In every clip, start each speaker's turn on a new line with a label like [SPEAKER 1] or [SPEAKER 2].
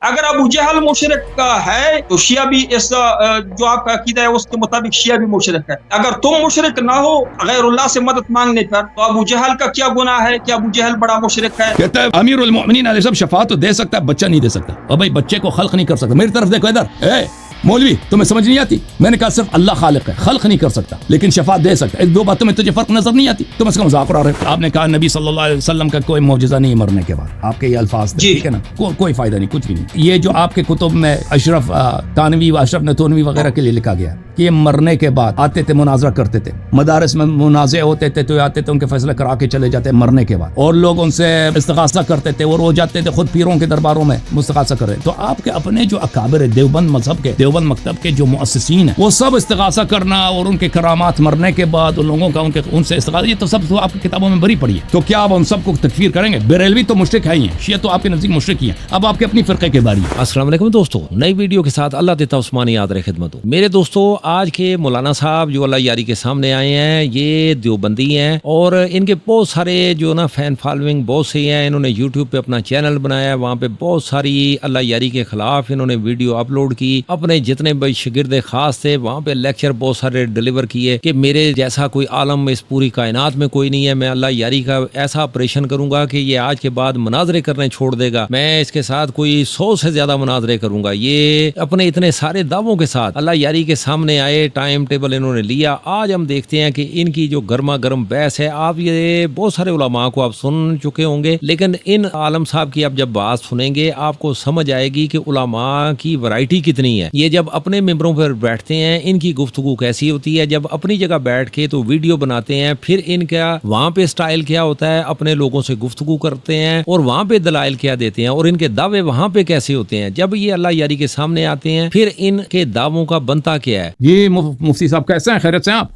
[SPEAKER 1] اگر ابو جہل مشرک ہے تو شیعہ بھی اس جو آپ کا عقیدہ ہے اس کے مطابق شیعہ بھی مشرک ہے. اگر تم مشرک نہ ہو غیر اللہ سے مدد مانگنے پر تو ابو جہل کا کیا گناہ ہے کہ ابو جہل بڑا مشرک ہے؟
[SPEAKER 2] کہتا ہے امیر المؤمنین علیہ السلام شفاعت تو دے سکتا ہے، بچہ نہیں دے سکتا. اور بھائی بچے کو خلق نہیں کر سکتا. میری طرف دیکھو ادھر، اے مولوی تمہیں سمجھ نہیں آتی؟ میں نے کہا صرف اللہ خالق ہے، خلق نہیں کر سکتا لیکن شفاعت دے سکتا ہے. دو باتوں میں تجھے فرق نظر نہیں آتی؟ تم اس کا مذاق اڑا رہے ہو. آپ نے کہا نبی صلی اللہ علیہ وسلم کا کوئی معجزہ نہیں مرنے کے بعد. آپ کے یہ الفاظ تھے، ٹھیک ہے نا؟ کوئی فائدہ نہیں، کچھ بھی نہیں. یہ جو آپ کے کتب میں اشرف تانوی و اشرف نتونوی وغیرہ کے لیے لکھا گیا کہ یہ مرنے کے بعد آتے تھے، مناظرہ کرتے تھے، مدارس میں منازع ہوتے تھے تو آتے تھے، ان کے فیصلہ کرا کے چلے جاتے مرنے کے بعد، اور لوگ ان سے استغاثہ کرتے تھے اور وہ جاتے تھے خود پیروں کے درباروں میں مستغاثہ کر رہے. تو آپ کے اپنے جو اکابر دیوبند مذہب کے، دیوبند مکتب کے جو مؤسسین ہیں، وہ سب استغاثہ کرنا اور ان کے کرامات مرنے کے بعد ان لوگوں کا ان سے استغاثہ، یہ تو سب تو آپ کی کتابوں میں بھری پڑی ہے. تو کیا آپ ان سب کو تکفیر کریں گے؟ بریلوی تو مشرک ہے ہی ہیں، شیعہ تو آپ کے نزدیک مشرک ہی ہیں. اب آپ کے اپنی فرقے کے باری.
[SPEAKER 3] السلام علیکم دوستو، نئی ویڈیو کے ساتھ اللہ دیتا عثمانی یاد رہے خدمت ہو. میرے دوستو، آج کے مولانا صاحب جو اللہ یاری کے سامنے آئے ہیں، یہ دیوبندی ہیں اور ان کے بہت سارے جو نا فین فالوئنگ بہت سے ہیں. انہوں نے یوٹیوب پہ اپنا چینل بنایا ہے، وہاں پہ بہت ساری اللہ یاری کے خلاف انہوں نے ویڈیو اپلوڈ کی. اپنے جتنے بھی شاگرد خاص تھے وہاں پہ لیکچر بہت سارے ڈیلیور کیے کہ میرے جیسا کوئی عالم اس پوری کائنات میں کوئی نہیں ہے. میں اللہ یاری کا ایسا آپریشن کروں گا کہ یہ آج کے بعد مناظرے کرنے چھوڑ دے گا. میں اس کے ساتھ کوئی 100 سے زیادہ مناظرے کروں گا. یہ اپنے اتنے سارے دعووں کے ساتھ اللہ یاری کے سامنے آئے، ٹائم ٹیبل انہوں نے لیا. آج ہم دیکھتے ہیں کہ ان کی جو گرما گرم بحث ہے. آپ یہ بہت سارے علماء کو آپ سن چکے ہوں گے، لیکن ان عالم صاحب کی اب جب بات سنیں گے آپ کو سمجھ آئے گی کہ علماء کی ورائٹی کتنی ہے. یہ جب اپنے ممبروں پر بیٹھتے ہیں ان کی گفتگو کیسی ہوتی ہے، جب اپنی جگہ بیٹھ کے تو ویڈیو بناتے ہیں، پھر ان کا وہاں پہ سٹائل کیا ہوتا ہے، اپنے لوگوں سے گفتگو کرتے ہیں اور وہاں پہ دلائل کیا دیتے ہیں اور ان کے دعوے وہاں پہ کیسے ہوتے ہیں. جب یہ اللہ یاری کے سامنے آتے ہیں پھر ان کے دعووں کا بنتا کیا ہے.
[SPEAKER 2] یہ مفتی صاحب کیسے ہیں؟ خیریت سے ہیں آپ؟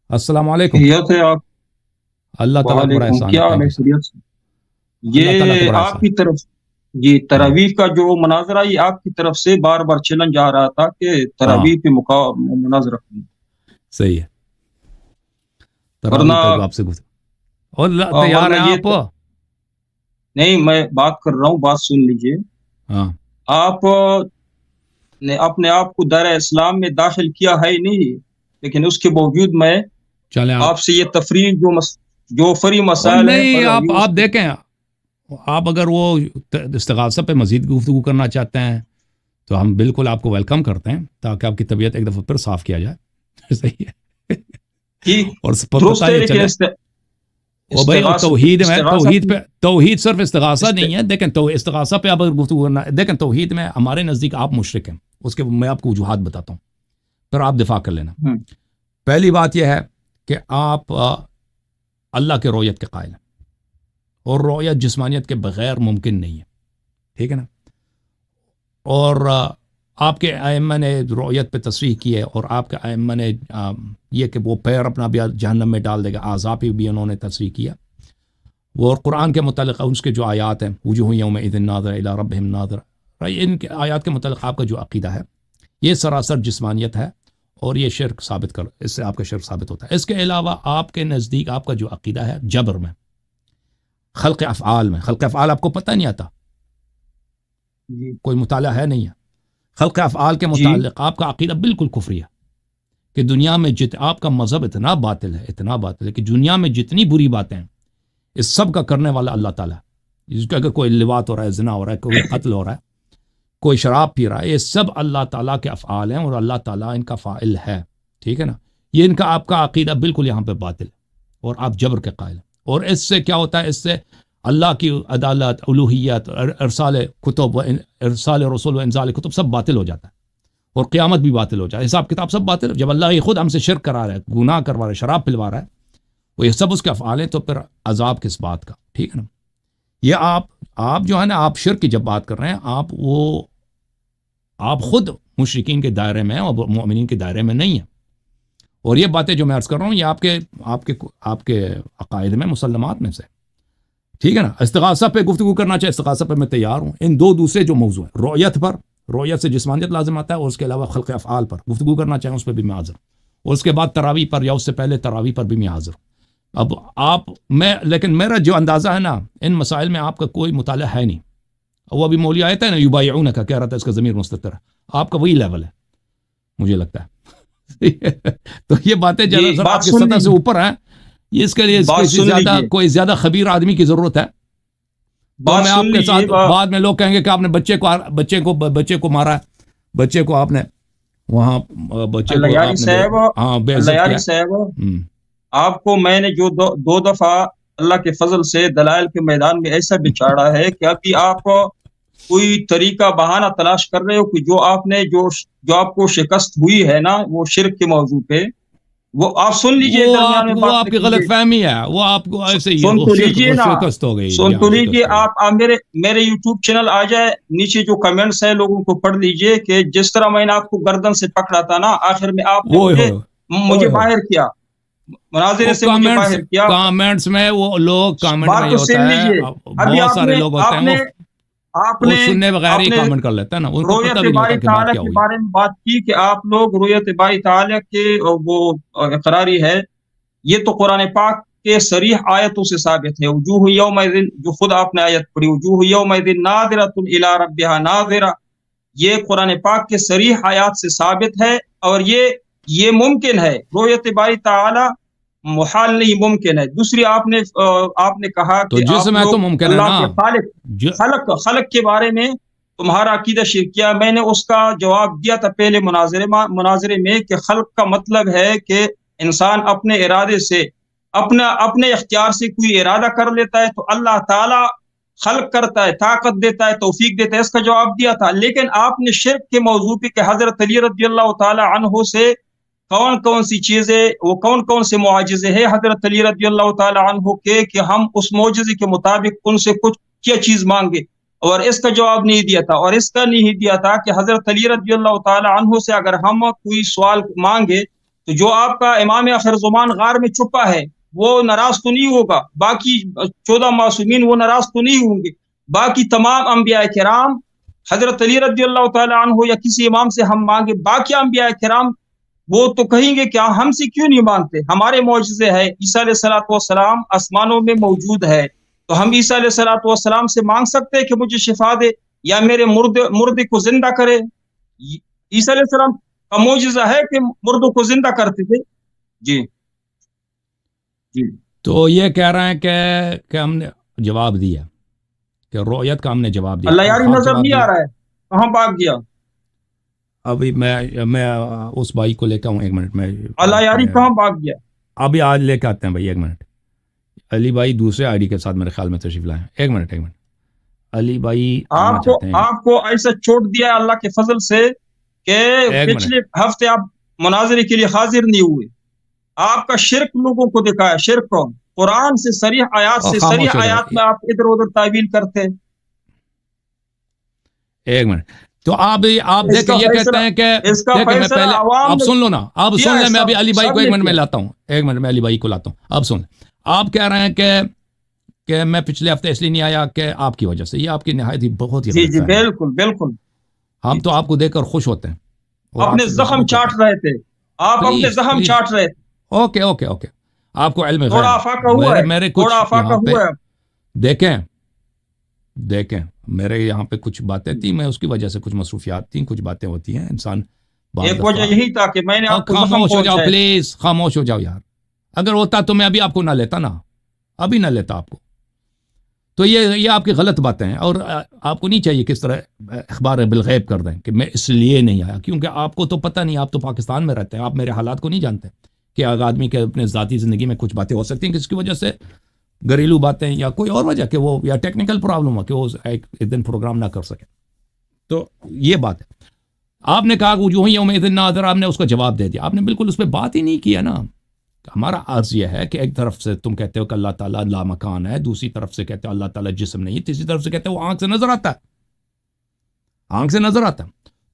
[SPEAKER 2] السلام علیکم.
[SPEAKER 1] خیریت ہے آپ؟
[SPEAKER 2] اللہ تعالیٰ کا بڑا احسان
[SPEAKER 1] کیا خیریت سے؟ یہ آپ کی طرف جی تراویح کا جو مناظرہ یہ آپ کی طرف سے بار بار چیلنج آ رہا تھا کہ تراویح پہ مناظرہ کریں.
[SPEAKER 2] صحیح ہے.
[SPEAKER 1] ورنہ
[SPEAKER 2] آپ سے اور تیار ہیں آپ؟
[SPEAKER 1] نہیں، میں بات کر رہا ہوں، بات سن لیجئے. آپ نے اپنے آپ کو دائرہ اسلام میں داخل کیا ہے نہیں، لیکن اس کے باوجود میں آپ سے یہ تفریح جو فری مسائل
[SPEAKER 2] نہیں، آپ دیکھیں، آپ اگر وہ استغاثہ پہ مزید گفتگو کرنا چاہتے ہیں تو ہم بالکل آپ کو ویلکم کرتے ہیں تاکہ آپ کی طبیعت ایک دفعہ پھر صاف کیا جائے. صحیح ہے. اور بھائی توحید صرف استغاثہ نہیں ہے. دیکھیں تو استغاثہ پہ آپ اگر گفتگو کرنا، دیکھیں توحید میں ہمارے نزدیک آپ مشرک ہیں، اس کے میں آپ کو وجوہات بتاتا ہوں پھر آپ دفاع کر لینا. پہلی بات یہ ہے کہ آپ اللہ کے رؤیت کے قائل ہیں اور رؤیت جسمانیت کے بغیر ممکن نہیں ہے، ٹھیک ہے نا. اور آپ کے ائمہ نے رؤیت پہ تصریح کی ہے اور آپ کے ائمہ نے یہ کہ وہ پیر اپنا بھی جہنم میں ڈال دے گا، عذاب بھی انہوں نے تصریح کیا. وہ قرآن کے متعلق اس کے جو آیات ہیں وجوہ یومئذ ناظرہ الی ربہم ناظرہ، ان کے آیات کے متعلق آپ کا جو عقیدہ ہے یہ سراسر جسمانیت ہے اور یہ شرک ثابت کر، اس سے آپ کا شرک ثابت ہوتا ہے. اس کے علاوہ آپ کے نزدیک آپ کا جو عقیدہ ہے جبر میں، خلق افعال میں، خلق افعال آپ کو پتہ نہیں آتا، کوئی مطالعہ ہے نہیں ہے. خلق افعال کے متعلق آپ کا عقیدہ بالکل کفری ہے کہ دنیا میں آپ کا مذہب اتنا باطل ہے کہ دنیا میں جتنی بری باتیں ہیں اس سب کا کرنے والا اللہ تعالیٰ ہے. جس کا اگر کوئی لواط ہو رہا ہے، زنا ہو رہا ہے، کوئی قتل ہو رہا ہے، کوئی شراب پی رہا ہے، یہ سب اللہ تعالیٰ کے افعال ہیں اور اللہ تعالیٰ ان کا فاعل ہے، ٹھیک ہے نا. یہ ان کا آپ کا عقیدہ بالکل یہاں پہ باطل ہے اور آپ جبر کے قائل ہیں. اور اس سے کیا ہوتا ہے؟ اس سے اللہ کی عدالت، الوہیت، ارسال کتب و ارسال رسول و انزال کتب سب باطل ہو جاتا ہے اور قیامت بھی باطل ہو جاتا ہے، حساب کتاب سب باطل. جب اللہ یہ خود ہم سے شرک کرا رہا ہے، گناہ کروا رہا ہے، شراب پلوا رہا ہے، وہ یہ سب اس کے افعال ہیں، تو پھر عذاب کس بات کا، ٹھیک ہے نا. یہ آپ جو ہے نا، آپ شرک کی جب بات کر رہے ہیں، آپ خود مشرکین کے دائرے میں اور مومنین کے دائرے میں نہیں ہیں. اور یہ باتیں جو میں عرض کر رہا ہوں یہ آپ کے عقائد میں، مسلمات میں سے، ٹھیک ہے نا. استغاثہ پہ گفتگو کرنا چاہے، استغاثہ پہ میں تیار ہوں. ان دو دوسرے جو موضوع ہیں، رؤیت سے جسمانیت لازم آتا ہے اور اس کے علاوہ خلق افعال پر گفتگو کرنا چاہیں اس پہ بھی میں حاضر ہوں. اور اس کے بعد تراویح پر یا اس سے پہلے تراویح پر بھی میں حاضر ہوں. اب لیکن میرا جو اندازہ ہے نا، ان مسائل میں آپ کا کوئی مطالعہ ہے نہیں. وہ ابھی مولوی آیا تھا نا یبایعونک کا کہہ رہا تھا اس کا ضمیر مستتر ہے, آپ کا وہی لیول ہے مجھے لگتا ہے. تو یہ باتیں جنرل سر آپ کی سطح سے اوپر ہیں, یہ اس کے لیے کوئی زیادہ خبیر آدمی کی ضرورت ہے. تو میں آپ کے ساتھ بعد میں لوگ کہیں گے کہ آپ نے بچے کو مارا ہے, بچے کو آپ نے وہاں بچے کو
[SPEAKER 1] آپ کو میں نے جو 2 دفعہ اللہ کے فضل سے دلائل کے میدان میں ایسا بچاڑا ہے کہ ابھی آپ کوئی طریقہ بہانہ تلاش کر رہے ہو کہ جو آپ نے جو آپ کو شکست ہوئی ہے نا وہ شرک کے موضوع پہ, وہ آپ سن لیجئے,
[SPEAKER 2] وہ آپ کی غلط فہمی ہے, وہ آپ کو ایسے ہی
[SPEAKER 1] سن تو لیجئے نا,
[SPEAKER 2] شکست ہو گئی.
[SPEAKER 1] سن تو لیجئے آپ میرے یوٹیوب چینل آ جائے, نیچے جو کمنٹس ہیں لوگوں کو پڑھ لیجئے کہ جس طرح میں نے آپ کو گردن سے پکڑا تھا نا, آخر میں آپ نے مجھے باہر کیا, مناظرے سے مجھے باہر کیا.
[SPEAKER 2] کامنٹس میں وہ لوگ کامنٹ میں ہوتا ہے, بہت سارے لوگ ہوتے ہیں
[SPEAKER 1] آپ نے
[SPEAKER 2] سننے بغیر ہی کامنٹ کر لیتا ہے نا, ان کو پتہ بھی نہیں ہوتا کہ بات کیا ہوئی.
[SPEAKER 1] بارے میں بات کی کہ آپ لوگ رؤیت باری تعالیٰ کے وہ اقراری ہے, یہ تو قرآن پاک کے صریح آیتوں سے ثابت ہے. وجوہ یومئذ, جو خود آپ نے آیت پڑھی, وجوہ یومئذ ناظرۃ الی ربھا ناظرہ, یہ قرآن پاک کے صریح آیات سے ثابت ہے. اور یہ ممکن ہے, رؤیت باری تعالیٰ محال نہیں, ممکن ہے. دوسری آپ نے کہا کہ
[SPEAKER 2] جسم ہے تو ممکن ہے نا,
[SPEAKER 1] خالق کے بارے میں تمہارا عقیدہ شرکیہ. میں نے اس کا جواب دیا تھا پہلے مناظرے میں کہ خلق کا مطلب ہے کہ انسان اپنے ارادے سے اپنے اختیار سے کوئی ارادہ کر لیتا ہے تو اللہ تعالی خلق کرتا ہے, طاقت دیتا ہے, توفیق دیتا ہے. اس کا جواب دیا تھا. لیکن آپ نے شرک کے موضوع پہ کہ حضرت علی رضی اللہ تعالی عنہ سے کون سی چیزیں, وہ کون سے معجزے ہیں حضرت علی رضی اللہ تعالی عنہ کے کہ ہم اس معجزے کے مطابق ان سے کچھ کیا چیز مانگے, اور اس کا جواب نہیں دیا تھا. اور اس کا نہیں دیا تھا کہ حضرت علی رضی اللہ تعالی عنہ سے اگر ہم کوئی سوال مانگے تو جو آپ کا امام آخر زمان غار میں چھپا ہے وہ ناراض تو نہیں ہوگا, باقی 14 معصومین وہ ناراض تو نہیں ہوں گے, باقی تمام انبیاء کرام, حضرت علی رضی اللہ تعالی عنہ یا کسی امام سے ہم مانگے, باقی انبیاء کرام وہ تو کہیں گے کہ ہم سے کیوں نہیں مانگتے, ہمارے معجزے ہے. عیسیٰ علیہ الصلوۃ والسلام آسمانوں میں موجود ہے, تو ہم عیسیٰ علیہ الصلوۃ والسلام سے مانگ سکتے ہیں کہ مجھے شفا دے یا میرے مردے کو زندہ کرے. عیسیٰ علیہ السلام کا معجزہ ہے کہ مردوں کو زندہ کرتے تھے. جی
[SPEAKER 2] تو یہ کہہ رہے ہیں کہ ہم نے جواب دیا, کہ رؤیت کا ہم نے جواب دیا.
[SPEAKER 1] اللہ یاری نظر نہیں آ رہا ہے, کہاں بھاگ گیا؟
[SPEAKER 2] ابھی میں اس بھائی کو لے کے آؤں, 1 منٹ میں.
[SPEAKER 1] اللہ یاری کہاں بھاگ گیا؟
[SPEAKER 2] ابھی آج لے کے آتے ہیں بھائی, 1 منٹ. علی بھائی دوسرے آئی ڈی کے ساتھ میرے خیال میں تشریف لائیں. 1 منٹ. علی بھائی
[SPEAKER 1] آپ کو ایسا چھوڑ دیا اللہ کے فضل سے کہ پچھلے ہفتے آپ مناظرے کے لیے حاضر نہیں ہوئے. آپ کا شرک لوگوں کو دکھایا, شرک کو قرآن سے صریح آیات میں آپ ادھر ادھر تعویل کرتے.
[SPEAKER 2] 1 منٹ. تو آپ دیکھیں, یہ کہتے ہیں کہ میں پہلے آپ سن لو نا, آپ سن لیں, میں ابھی علی بھائی کو 1 منٹ میں لاتا ہوں. 1 منٹ میں علی بھائی کو لاتا ہوں, آپ سن. آپ کہہ رہے ہیں کہ میں پچھلے ہفتے اس لیے نہیں آیا کہ آپ کی وجہ سے. یہ آپ کی نہایت ہی بہت ہی
[SPEAKER 1] جی بالکل.
[SPEAKER 2] ہم تو آپ کو دیکھ کر خوش ہوتے ہیں.
[SPEAKER 1] اپنے زخم چاٹ رہے تھے, آپ اپنے زخم چاٹ رہے تھے.
[SPEAKER 2] اوکے. آپ کو علم
[SPEAKER 1] تھوڑا افاقہ ہوا ہے,
[SPEAKER 2] میرے کچھ یہاں پہ دیکھیں میرے یہاں پہ کچھ باتیں تھیں, میں اس کی وجہ سے کچھ مصروفیات تھیں, کچھ باتیں ہوتی ہیں انسان.
[SPEAKER 1] ایک وجہ یہی تھا کہ میں نے آپ کو
[SPEAKER 2] خاموش ہو جاؤ پلیز, خاموش ہو جاؤ یار. اگر ہوتا تو میں ابھی آپ کو نہ لیتا نا, ابھی نہ لیتا آپ کو. تو یہ آپ کی غلط باتیں ہیں, اور آپ کو نہیں چاہیے کس طرح اخبار بالغیب کر دیں کہ میں اس لیے نہیں آیا, کیونکہ آپ کو تو پتہ نہیں, آپ تو پاکستان میں رہتے ہیں, آپ میرے حالات کو نہیں جانتے کہ آدمی کے اپنے ذاتی زندگی میں کچھ باتیں ہو سکتی ہیں جس کی وجہ سے, گھریلو باتیں یا کوئی اور وجہ, کہ وہ یا ٹیکنیکل پرابلم ہو کہ وہ ایک دن پروگرام نہ کر سکے. تو یہ بات ہے. آپ نے کہا کہ جو ہی امید ناظر, آپ نے اس کا جواب دے دیا. آپ نے بالکل اس پہ بات ہی نہیں کیا نا. ہمارا عرض یہ ہے کہ ایک طرف سے تم کہتے ہو کہ اللہ تعالیٰ لا مکان ہے, دوسری طرف سے کہتے ہو اللہ تعالیٰ جسم نہیں, تیسری طرف سے کہتے ہو وہ آنکھ سے نظر آتا ہے, آنکھ سے نظر آتا ہے.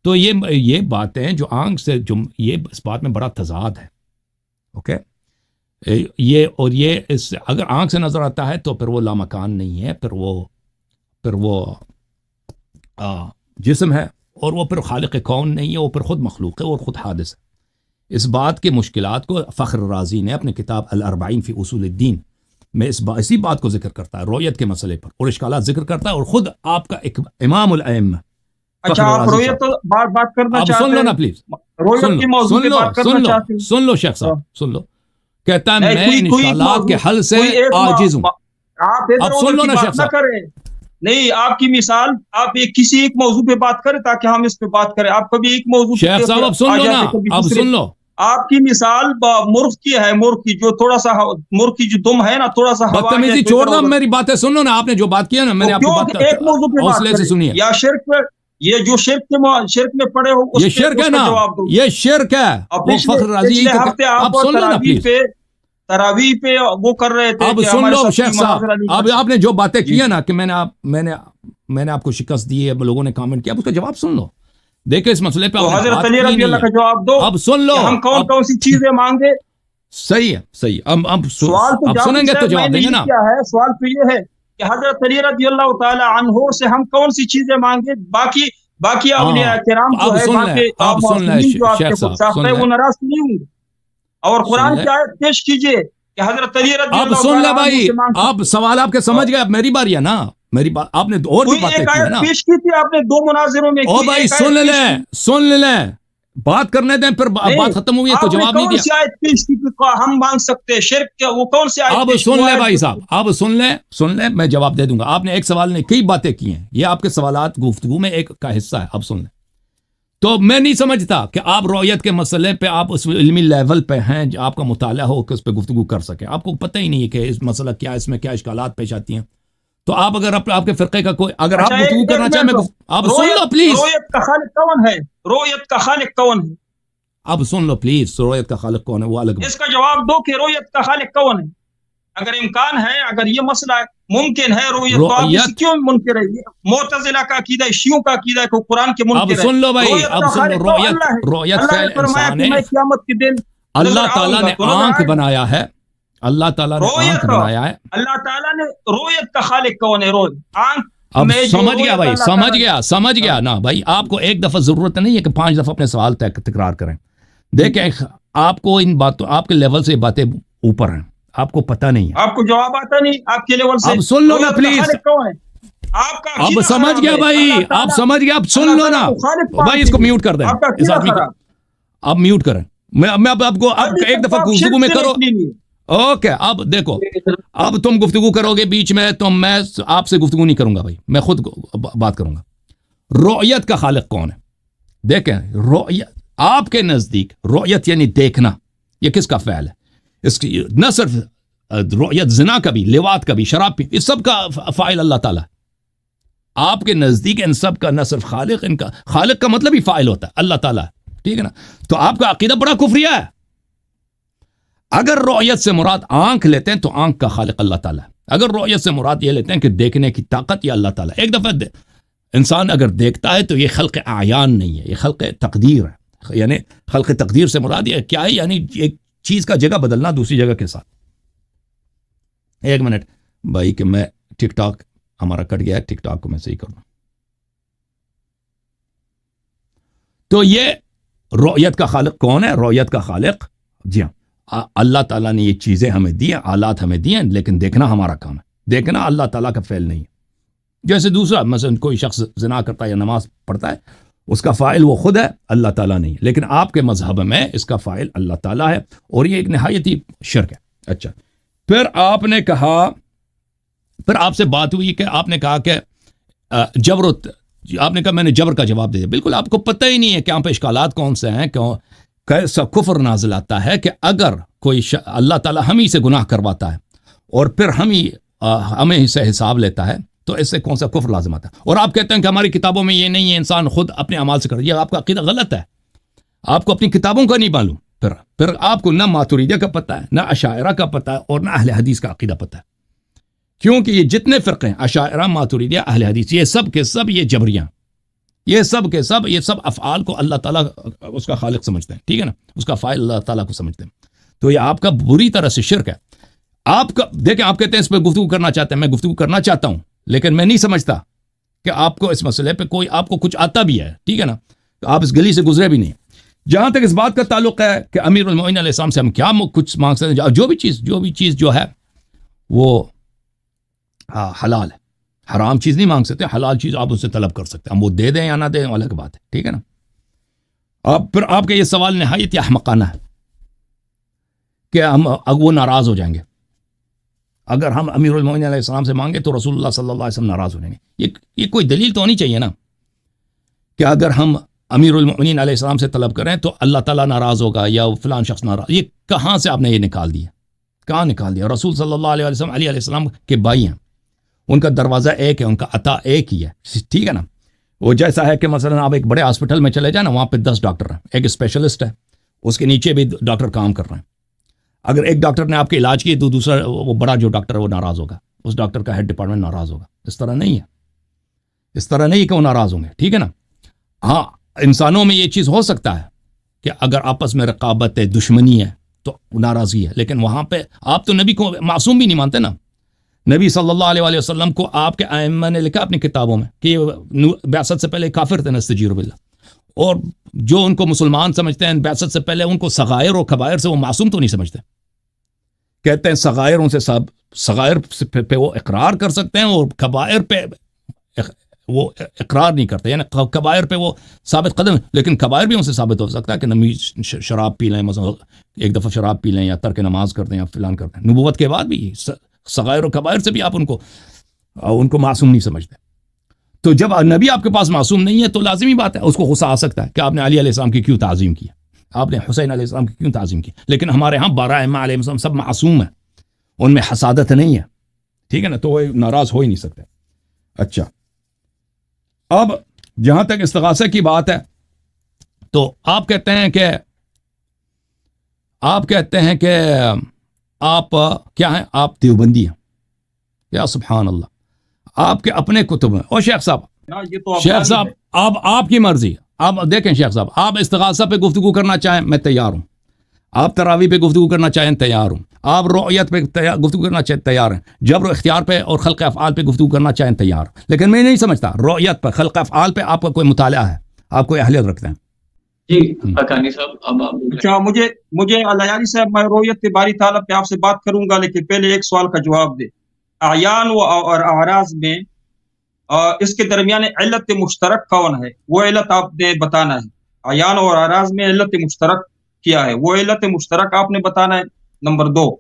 [SPEAKER 2] تو یہ باتیں جو آنکھ سے, جو یہ اس بات میں بڑا تضاد ہے. اوکے, یہ اس اگر آنکھ سے نظر آتا ہے تو پھر وہ لامکان نہیں ہے, پھر وہ جسم ہے, اور وہ پھر خالق کون نہیں ہے, وہ پھر خود مخلوق ہے اور خود حادث ہے. اس بات کے مشکلات کو فخر رازی نے اپنے کتاب الاربعین فی اصول الدین میں اسی بات کو ذکر کرتا ہے رویت کے مسئلے پر اور اشکالات ذکر کرتا ہے اور خود آپ کا ایک امام الائمہ.
[SPEAKER 1] اچھا آپ رویت بات کرنا چاہتے ہیں؟
[SPEAKER 2] سن لو نا پلیز, سن لو شیخ صاحب سن لو. کہتا ہے میں ان اشکالات کے حل سے عاجز ہوں.
[SPEAKER 1] آپ سن لو نا شیخ صاحب. نہیں آپ کی مثال آپ کسی ایک موضوع پہ بات کریں تاکہ ہم اس پہ بات کریں. آپ کبھی ایک موضوع
[SPEAKER 2] شیخ صاحب اب سن لو نا, اب سن لو.
[SPEAKER 1] آپ کی مثال مرغ کی ہے, مرغ کی جو تھوڑا سا مرغ کی جو دم ہے نا تھوڑا سا
[SPEAKER 2] بدتمیزی چھوڑ دو, میری باتیں سن لو نا. آپ نے جو بات کیا نا میں نے آپ کی بات
[SPEAKER 1] ایک موضوع پہ
[SPEAKER 2] حوصلے سے سنی ہے.
[SPEAKER 1] یا شرک پہ, یہ جو شرک میں پڑے ہو
[SPEAKER 2] یہ شرک ہے نا, یہ شرک ہے. فخر رازی
[SPEAKER 1] آپ
[SPEAKER 2] سن لو نا پلیز,
[SPEAKER 1] تراویح پہ وہ کر رہے تھے.
[SPEAKER 2] اب سن لو شیخ صاحب, اب آپ نے جو باتیں کی ہیں نا کہ میں نے آپ کو شکست دی ہے, لوگوں نے کامنٹ کیا, اب اس کا جواب سن لو. دیکھیں اس مسئلے پہ
[SPEAKER 1] حضرت علی رضی اللہ کا جواب دو.
[SPEAKER 2] اب سن لو
[SPEAKER 1] ہم کون سی چیزیں مانگے.
[SPEAKER 2] صحیح ہے. اب سنیں گے تو جواب دیں گے نا.
[SPEAKER 1] سوال تو یہ ہے کہ حضرت علی رضی اللہ تعالی عنہ سے ہم کون سی چیزیں مانگے. باقی اولیاء کرام جو ہے,
[SPEAKER 2] اب سن لیں شیخ صاحب,
[SPEAKER 1] وہ ناراض نہیں ہوں گے. اور قرآن کی آیت پیش کیجئے کہ حضرت علی رضی اللہ
[SPEAKER 2] اب سن لے بھائی, آپ سوال آپ کے سمجھ گئے. اب میری باری ہے نا, میری بات آپ نے اور بھی باتیں کی ہے نا.
[SPEAKER 1] پیش کی تھی آپ نے 2 مناظروں میں.
[SPEAKER 2] او بھائی سن لیں بات کرنے دیں, پھر بات ختم ہوئی ہے تو جواب نہیں دیا.
[SPEAKER 1] ہم مانگ سکتے شرک کے, وہ کون سے آیت.
[SPEAKER 2] اب سن لیں بھائی صاحب, اب سن لیں میں جواب دے دوں گا. آپ نے ایک سوال نہیں کئی باتیں کی ہیں, یہ آپ کے سوالات گفتگو میں ایک کا حصہ ہے. اب سن لیں. تو میں نہیں سمجھتا کہ آپ رویت کے مسئلے پہ آپ اس علمی لیول پہ ہیں, آپ کا مطالعہ ہو کہ اس پہ گفتگو کر سکیں. آپ کو پتہ ہی نہیں ہے کہ اس مسئلہ کیا, اس میں کیا اشکالات پیش آتی ہیں. تو آپ اگر آپ کے فرقے کا کوئی اگر آپ گفتگو کرنا چاہیں, آپ سن لو پلیز.
[SPEAKER 1] رویت کا خالق کون ہے؟ رویت کا خالق کون ہے؟
[SPEAKER 2] اب سن لو پلیز, رویت کا خالق کون ہے وہ الگ.
[SPEAKER 1] اس کا جواب دو کہ رویت کا خالق کون ہے. اگر امکان ہے, اگر یہ مسئلہ ممکن ہے رویت, تو آپ اس کیوں منکر ہے؟ معتزلہ کا عقیدہ ہے, شیعوں کا عقیدہ ہے کہ قرآن کے منکر ہے.
[SPEAKER 2] اب سن لو بھائی, اب سن لو. رویت فعل انسان ہے.
[SPEAKER 1] قیامت کے دن
[SPEAKER 2] اللہ تعالیٰ نے آنکھ بنایا ہے, اللہ تعالیٰ نے آنکھ بنایا ہے.
[SPEAKER 1] اللہ تعالیٰ نے رویت کا خالق کون ہے؟ آنکھ.
[SPEAKER 2] اب سمجھ گیا بھائی, سمجھ گیا نا بھائی. آپ کو ایک دفعہ ضرورت نہیں ہے کہ 5 دفعہ اپنے سوال تکرار کریں. دیکھیں آپ کو ان باتوں, آپ کے لیول سے باتیں اوپر ہیں, آپ کو پتہ نہیں ہے,
[SPEAKER 1] آپ کو جواب آتا نہیں آپ کے لیول سے.
[SPEAKER 2] اب سن لو نا پلیز. اب سمجھ گیا بھائی, آپ سمجھ گیا. اب سن لو نا بھائی, اس کو میوٹ کر دیں, اس آدمی کو اب میوٹ کریں. میں اب آپ کو ایک دفعہ گفتگو میں کرو. اوکے, اب دیکھو, اب تم گفتگو کرو گے بیچ میں, تو میں آپ سے گفتگو نہیں کروں گا بھائی, میں خود بات کروں گا. رؤیت کا خالق کون ہے؟ دیکھیں, رؤیت آپ کے نزدیک رؤیت یعنی دیکھنا, یہ کس کا فعل ہے؟ اس کی نہ صرف رؤیت زنا کا بھی, لواط کا بھی, شراب بھی, اس سب کا فاعل اللہ تعالیٰ. آپ کے نزدیک ان سب کا نہ صرف خالق, ان کا خالق کا مطلب ہی فاعل ہوتا ہے اللہ تعالیٰ, ٹھیک ہے نا. تو آپ کا عقیدہ بڑا کفریہ ہے. اگر رؤیت سے مراد آنکھ لیتے ہیں تو آنکھ کا خالق اللہ تعالیٰ ہے. اگر رؤیت سے مراد یہ لیتے ہیں کہ دیکھنے کی طاقت, یہ اللہ تعالیٰ. ایک دفعہ انسان اگر دیکھتا ہے تو یہ خلق اعیان نہیں ہے, یہ خلق تقدیر ہے. یعنی خلق تقدیر سے مراد یہ کیا ہے؟ یعنی ایک چیز کا جگہ بدلنا دوسری جگہ کے ساتھ. ایک منٹ بھائی, کہ میں ٹک ٹاک ہمارا کٹ گیا ہے, ٹک ٹاک کو میں صحیح کروں. تو یہ رؤیت کا خالق کون ہے؟ رؤیت کا خالق, جی ہاں, اللہ تعالیٰ نے یہ چیزیں ہمیں دی ہیں, آلات ہمیں دی ہیں, لیکن دیکھنا ہمارا کام ہے. دیکھنا اللہ تعالیٰ کا فعل نہیں ہے. جیسے دوسرا مثلا کوئی شخص زنا کرتا ہے یا نماز پڑھتا ہے, اس کا فاعل وہ خود ہے, اللہ تعالیٰ نہیں. لیکن آپ کے مذہب میں اس کا فاعل اللہ تعالیٰ ہے, اور یہ ایک نہایت ہی شرک ہے. اچھا, پھر آپ نے کہا, پھر آپ سے بات ہوئی کہ آپ نے کہا کہ آپ نے کہا میں نے جبر کا جواب دے دیا. بالکل آپ کو پتہ ہی نہیں ہے کہ یہاں پہ اشکالات کون سے ہیں, کیسا کفر نازل آتا ہے کہ اگر کوئی اللہ تعالیٰ ہم ہی سے گناہ کرواتا ہے اور پھر ہمیں ہی سے حساب لیتا ہے, تو اس سے کون سا کفر لازم آتا ہے. اور آپ کہتے ہیں کہ ہماری کتابوں میں یہ نہیں ہے, انسان خود اپنے اعمال سے کر. یہ آپ کا عقیدہ غلط ہے, آپ کو اپنی کتابوں کا نہیں معلوم. پھر آپ کو نہ ماتوریدیہ کا پتہ ہے, نہ اشاعرہ کا پتہ ہے, اور نہ اہل حدیث کا عقیدہ پتہ ہے. کیونکہ یہ جتنے فرقے ہیں, اشاعرہ, ماتوریدیہ, اہل حدیث, یہ سب کے سب یہ جبریاں, یہ سب کے سب یہ سب افعال کو اللہ تعالیٰ اس کا خالق سمجھتے ہیں, ٹھیک ہے نا, اس کا فاعل اللہ تعالیٰ کو سمجھتے ہیں. تو یہ آپ کا بری طرح سے شرک ہے. آپ کا دیکھیں, آپ کہتے ہیں اس پہ گفتگو کرنا چاہتے ہیں, میں گفتگو کرنا چاہتا ہوں, لیکن میں نہیں سمجھتا کہ آپ کو اس مسئلے پہ کوئی آپ کو کچھ آتا بھی ہے, ٹھیک ہے نا, آپ اس گلی سے گزرے بھی نہیں. جہاں تک اس بات کا تعلق ہے کہ امیر المومنین علیہ السلام سے ہم کیا کچھ مانگ سکتے ہیں, جو بھی چیز جو ہے وہ حلال ہے. حرام چیز نہیں مانگ سکتے, حلال چیز آپ ان سے طلب کر سکتے ہیں. ہم وہ دے دیں یا نہ دیں الگ بات ہے, ٹھیک ہے نا. اب پھر آپ کا یہ سوال نہایت احمقانہ ہے کہ ہم وہ ناراض ہو جائیں گے اگر ہم امیر المومنین علیہ السلام سے مانگے تو رسول اللہ صلی اللہ علیہ وسلم ناراض ہو جائیں گے. یہ کوئی دلیل تو ہونی چاہیے نا کہ اگر ہم امیر المومنین علیہ السلام سے طلب کریں تو اللہ تعالیٰ ناراض ہوگا یا فلان شخص ناراض. یہ کہاں سے آپ نے یہ نکال دیا, کہاں نکال دیا؟ رسول صلی اللہ علیہ وسلم علی علیہ السلام کے بھائی ہیں, ان کا دروازہ ایک ہے, ان کا عطا ایک ہی ہے, ٹھیک ہے نا. وہ جیسا ہے کہ مثلا آپ ایک بڑے ہاسپٹل میں چلے جائیں نا, وہاں پہ 10 ڈاکٹر ہیں, ایک اسپیشلسٹ ہے, اس کے نیچے بھی ڈاکٹر کام کر رہے ہیں. اگر ایک ڈاکٹر نے آپ کے علاج کی تو دوسرا وہ بڑا جو ڈاکٹر ہے وہ ناراض ہوگا, اس ڈاکٹر کا ہیڈ ڈپارٹمنٹ ناراض ہوگا. اس طرح نہیں ہے, اس طرح نہیں کہ وہ ناراض ہوں گے, ٹھیک ہے نا. ہاں انسانوں میں یہ چیز ہو سکتا ہے کہ اگر آپس میں رقابت ہے, دشمنی ہے تو ناراضگی ہے, لیکن وہاں پہ آپ تو نبی کو معصوم بھی نہیں مانتے نا. نبی صلی اللہ علیہ وسلم کو آپ کے ائمہ نے لکھا اپنی کتابوں میں کہ بعثت سے پہلے کافر تھے, نستجیر باللہ, اور جو ان کو مسلمان سمجھتے ہیں بعثت سے پہلے ان کو صغائر اور کبائر سے وہ معصوم تو نہیں سمجھتے. کہتے ہیں صغائر ان سے صغائر پہ وہ اقرار کر سکتے ہیں اور کبائر پہ وہ اقرار نہیں کرتے, یعنی کبائر پہ وہ ثابت قدم, لیکن کبائر بھی ان سے ثابت ہو سکتا ہے کہ نبی شراب پی لیں, مثلا ایک دفعہ شراب پی لیں یا ترک نماز کر دیں یا فلان کر دیں. نبوت کے بعد بھی صغائر و کبائر سے بھی آپ ان کو معصوم نہیں سمجھتے. تو جب نبی آپ کے پاس معصوم نہیں ہے تو لازمی بات ہے اس کو غصہ آ سکتا ہے کہ آپ نے علی علیہ السلام کی کیوں تعظیم کی, آپ نے حسین علیہ السلام کی کیوں تعظیم کی. لیکن ہمارے ہاں 12 ائمہ علیہ السلام سب معصوم ہیں, ان میں حسادت نہیں ہے, ٹھیک ہے نا, تو وہ ناراض ہو ہی نہیں سکتے. اچھا, اب جہاں تک استغاثہ کی بات ہے تو آپ کہتے ہیں کہ آپ کیا ہیں, آپ دیوبندی ہیں. یا سبحان اللہ, آپ کے اپنے کتب ہیں. اور شیخ صاحب آپ کی مرضی, آپ دیکھیں شیخ صاحب, آپ استغاثہ پہ گفتگو کرنا چاہیں میں تیار ہوں, آپ تراویح پہ گفتگو کرنا چاہیں تیار ہوں, آپ رؤیت پہ گفتگو کرنا چاہیں تیار ہیں, جبر و اختیار پہ اور خلق افعال پہ گفتگو کرنا چاہیں تیار. لیکن میں نہیں سمجھتا رؤیت پہ, خلق افعال پہ آپ کا کوئی مطالعہ ہے, آپ کوئی اہلیت رکھتے ہیں.
[SPEAKER 1] جی حقانی صاحب, اچھا مجھے اللیانی صاحب, میں رؤیت کے باری تعالیٰ پہ آپ سے بات کروں گا, لیکن پہلے ایک سوال کا جواب دے. اعیان اور اعراض میں اس کے درمیان علت مشترک کون ہے, وہ علت آپ نے بتانا ہے. اعیان اور اعراض میں علت مشترک کیا ہے, وہ علت مشترک آپ نے بتانا ہے. نمبر 2,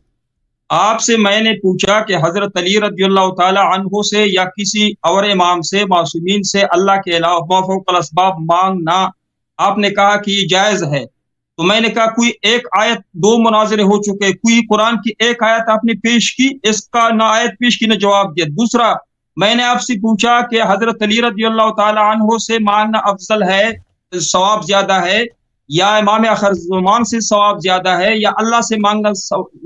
[SPEAKER 1] آپ سے میں نے پوچھا کہ حضرت علی رضی اللہ تعالی عنہ سے یا کسی اور امام سے, معصومین سے اللہ کے علاوہ ما فوق الاسباب مانگنا, آپ نے کہا کہ یہ جائز ہے. تو میں نے کہا کوئی ایک آیت, 2 مناظرے ہو چکے, کوئی قرآن کی ایک آیت آپ نے پیش کی, اس کا نہ آیت پیش کی نہ جواب دیا. دوسرا, میں نے آپ سے پوچھا کہ حضرت علی رضی اللہ تعالی عنہ سے مانگنا افضل ہے, ثواب زیادہ ہے, یا امام آخر زمان سے ثواب زیادہ ہے, یا اللہ سے مانگنا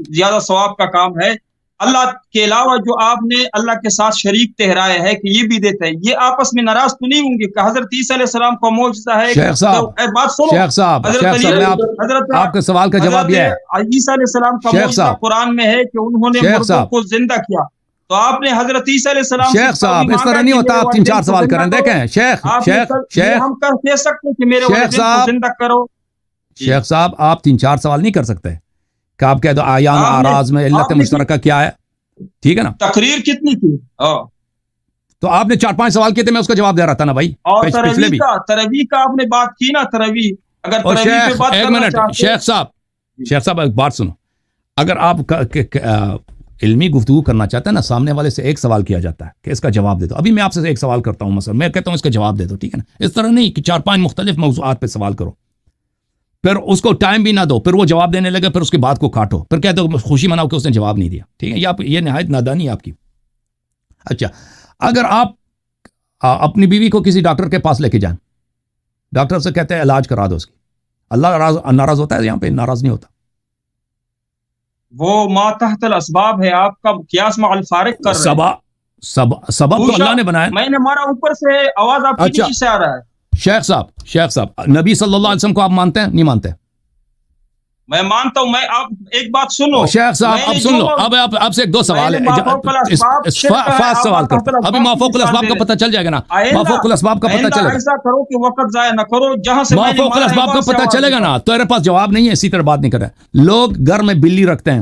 [SPEAKER 1] زیادہ ثواب کا کام ہے. اللہ کے علاوہ جو آپ نے اللہ کے ساتھ شریک ٹھہرایا ہے کہ یہ بھی دیتا ہے, یہ آپس میں ناراض تو نہیں ہوں گے کہ حضرت عیسیٰ علیہ السلام کا معجزہ ہے؟
[SPEAKER 2] شیخ صاحب آپ کے سوال کا جواب یہ ہے,
[SPEAKER 1] عیسیٰ علیہ السلام کا معجزہ قرآن میں ہے کہ انہوں نے مردوں کو زندہ کیا. تو آپ نے حضرت عیسیٰ علیہ السلام,
[SPEAKER 2] شیخ صاحب اس طرح نہیں ہوتا, آپ 3-4 سوال کریں. دیکھیں شیخ
[SPEAKER 1] ہم کہہ سکتے ہیں کہ میرے والدین کو زندہ کرو.
[SPEAKER 2] شیخ صاحب آپ 3-4 سوال نہیں کر سکتے کہ آپ کہہ دو اعیان و اعراض میں علت مشترکہ کیا ہے, ٹھیک ہے نا.
[SPEAKER 1] تقریر کتنی تھی,
[SPEAKER 2] تو آپ نے 4-5 سوال کیے تھے, میں اس کا جواب دے رہا تھا نا بھائی.
[SPEAKER 1] اور تراویح کا آپ نے بات کی نا, تراویح اگر تراویح پہ بات کرنا چاہتے ہیں.
[SPEAKER 2] شیخ صاحب ایک بات سنو, اگر آپ علمی گفتگو کرنا چاہتے ہیں نا, سامنے والے سے ایک سوال کیا جاتا ہے کہ اس کا جواب دے دو. ابھی میں آپ سے ایک سوال کرتا ہوں, مثلا میں کہتا ہوں اس کا جواب دے دو, ٹھیک ہے نا. اس طرح نہیں کہ 4-5 مختلف موضوعات پہ سوال کرو, پھر اس کو ٹائم بھی نہ دو, پھر وہ جواب دینے لگے, پھر اس کی بات کو کاٹو, پھر کہتے ہو خوشی مناؤ کہ اس نے جواب نہیں دیا, ٹھیک ہے. یہ نہایت نادانی ہے آپ کی. اچھا, اگر آپ اپنی بیوی کو کسی ڈاکٹر کے پاس لے کے جائیں, ڈاکٹر سے کہتے ہیں علاج کرا دو اس کی, اللہ ناراض ہوتا ہے؟ یہاں پہ ناراض نہیں ہوتا.
[SPEAKER 1] وہ ما تحت الاسباب ہے, آپ کا قیاس مع الفارق کر رہے ہیں.
[SPEAKER 2] سبب تو اللہ نے بنایا.
[SPEAKER 1] میں نے مارا اوپر سے آواز آپ کی نیچے سے آ رہا ہے.
[SPEAKER 2] شیخ صاحب نبی صلی اللہ علیہ وسلم کو آپ مانتے ہیں نہیں مانتے؟
[SPEAKER 1] میں مانتا ہوں. میں آپ ایک بات سنو
[SPEAKER 2] شیخ صاحب, اب سن لو, اب آپ سے 2 سوال ہے, فاسٹ سوال کرتا ہوں. ابھی مافوق الاسباب کا پتہ چل جائے گا نا, مافوق الاسباب کا پتہ چلے گا.
[SPEAKER 1] ایسا کرو کہ وقت ضائع نہ کرو, جہاں سے
[SPEAKER 2] مافوق الاسباب کا پتہ چلے گا نا. تیرے پاس جواب نہیں ہے, اسی طرح بات نہیں کر رہے. لوگ گھر میں بلی رکھتے ہیں,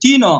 [SPEAKER 1] 3,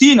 [SPEAKER 1] 3।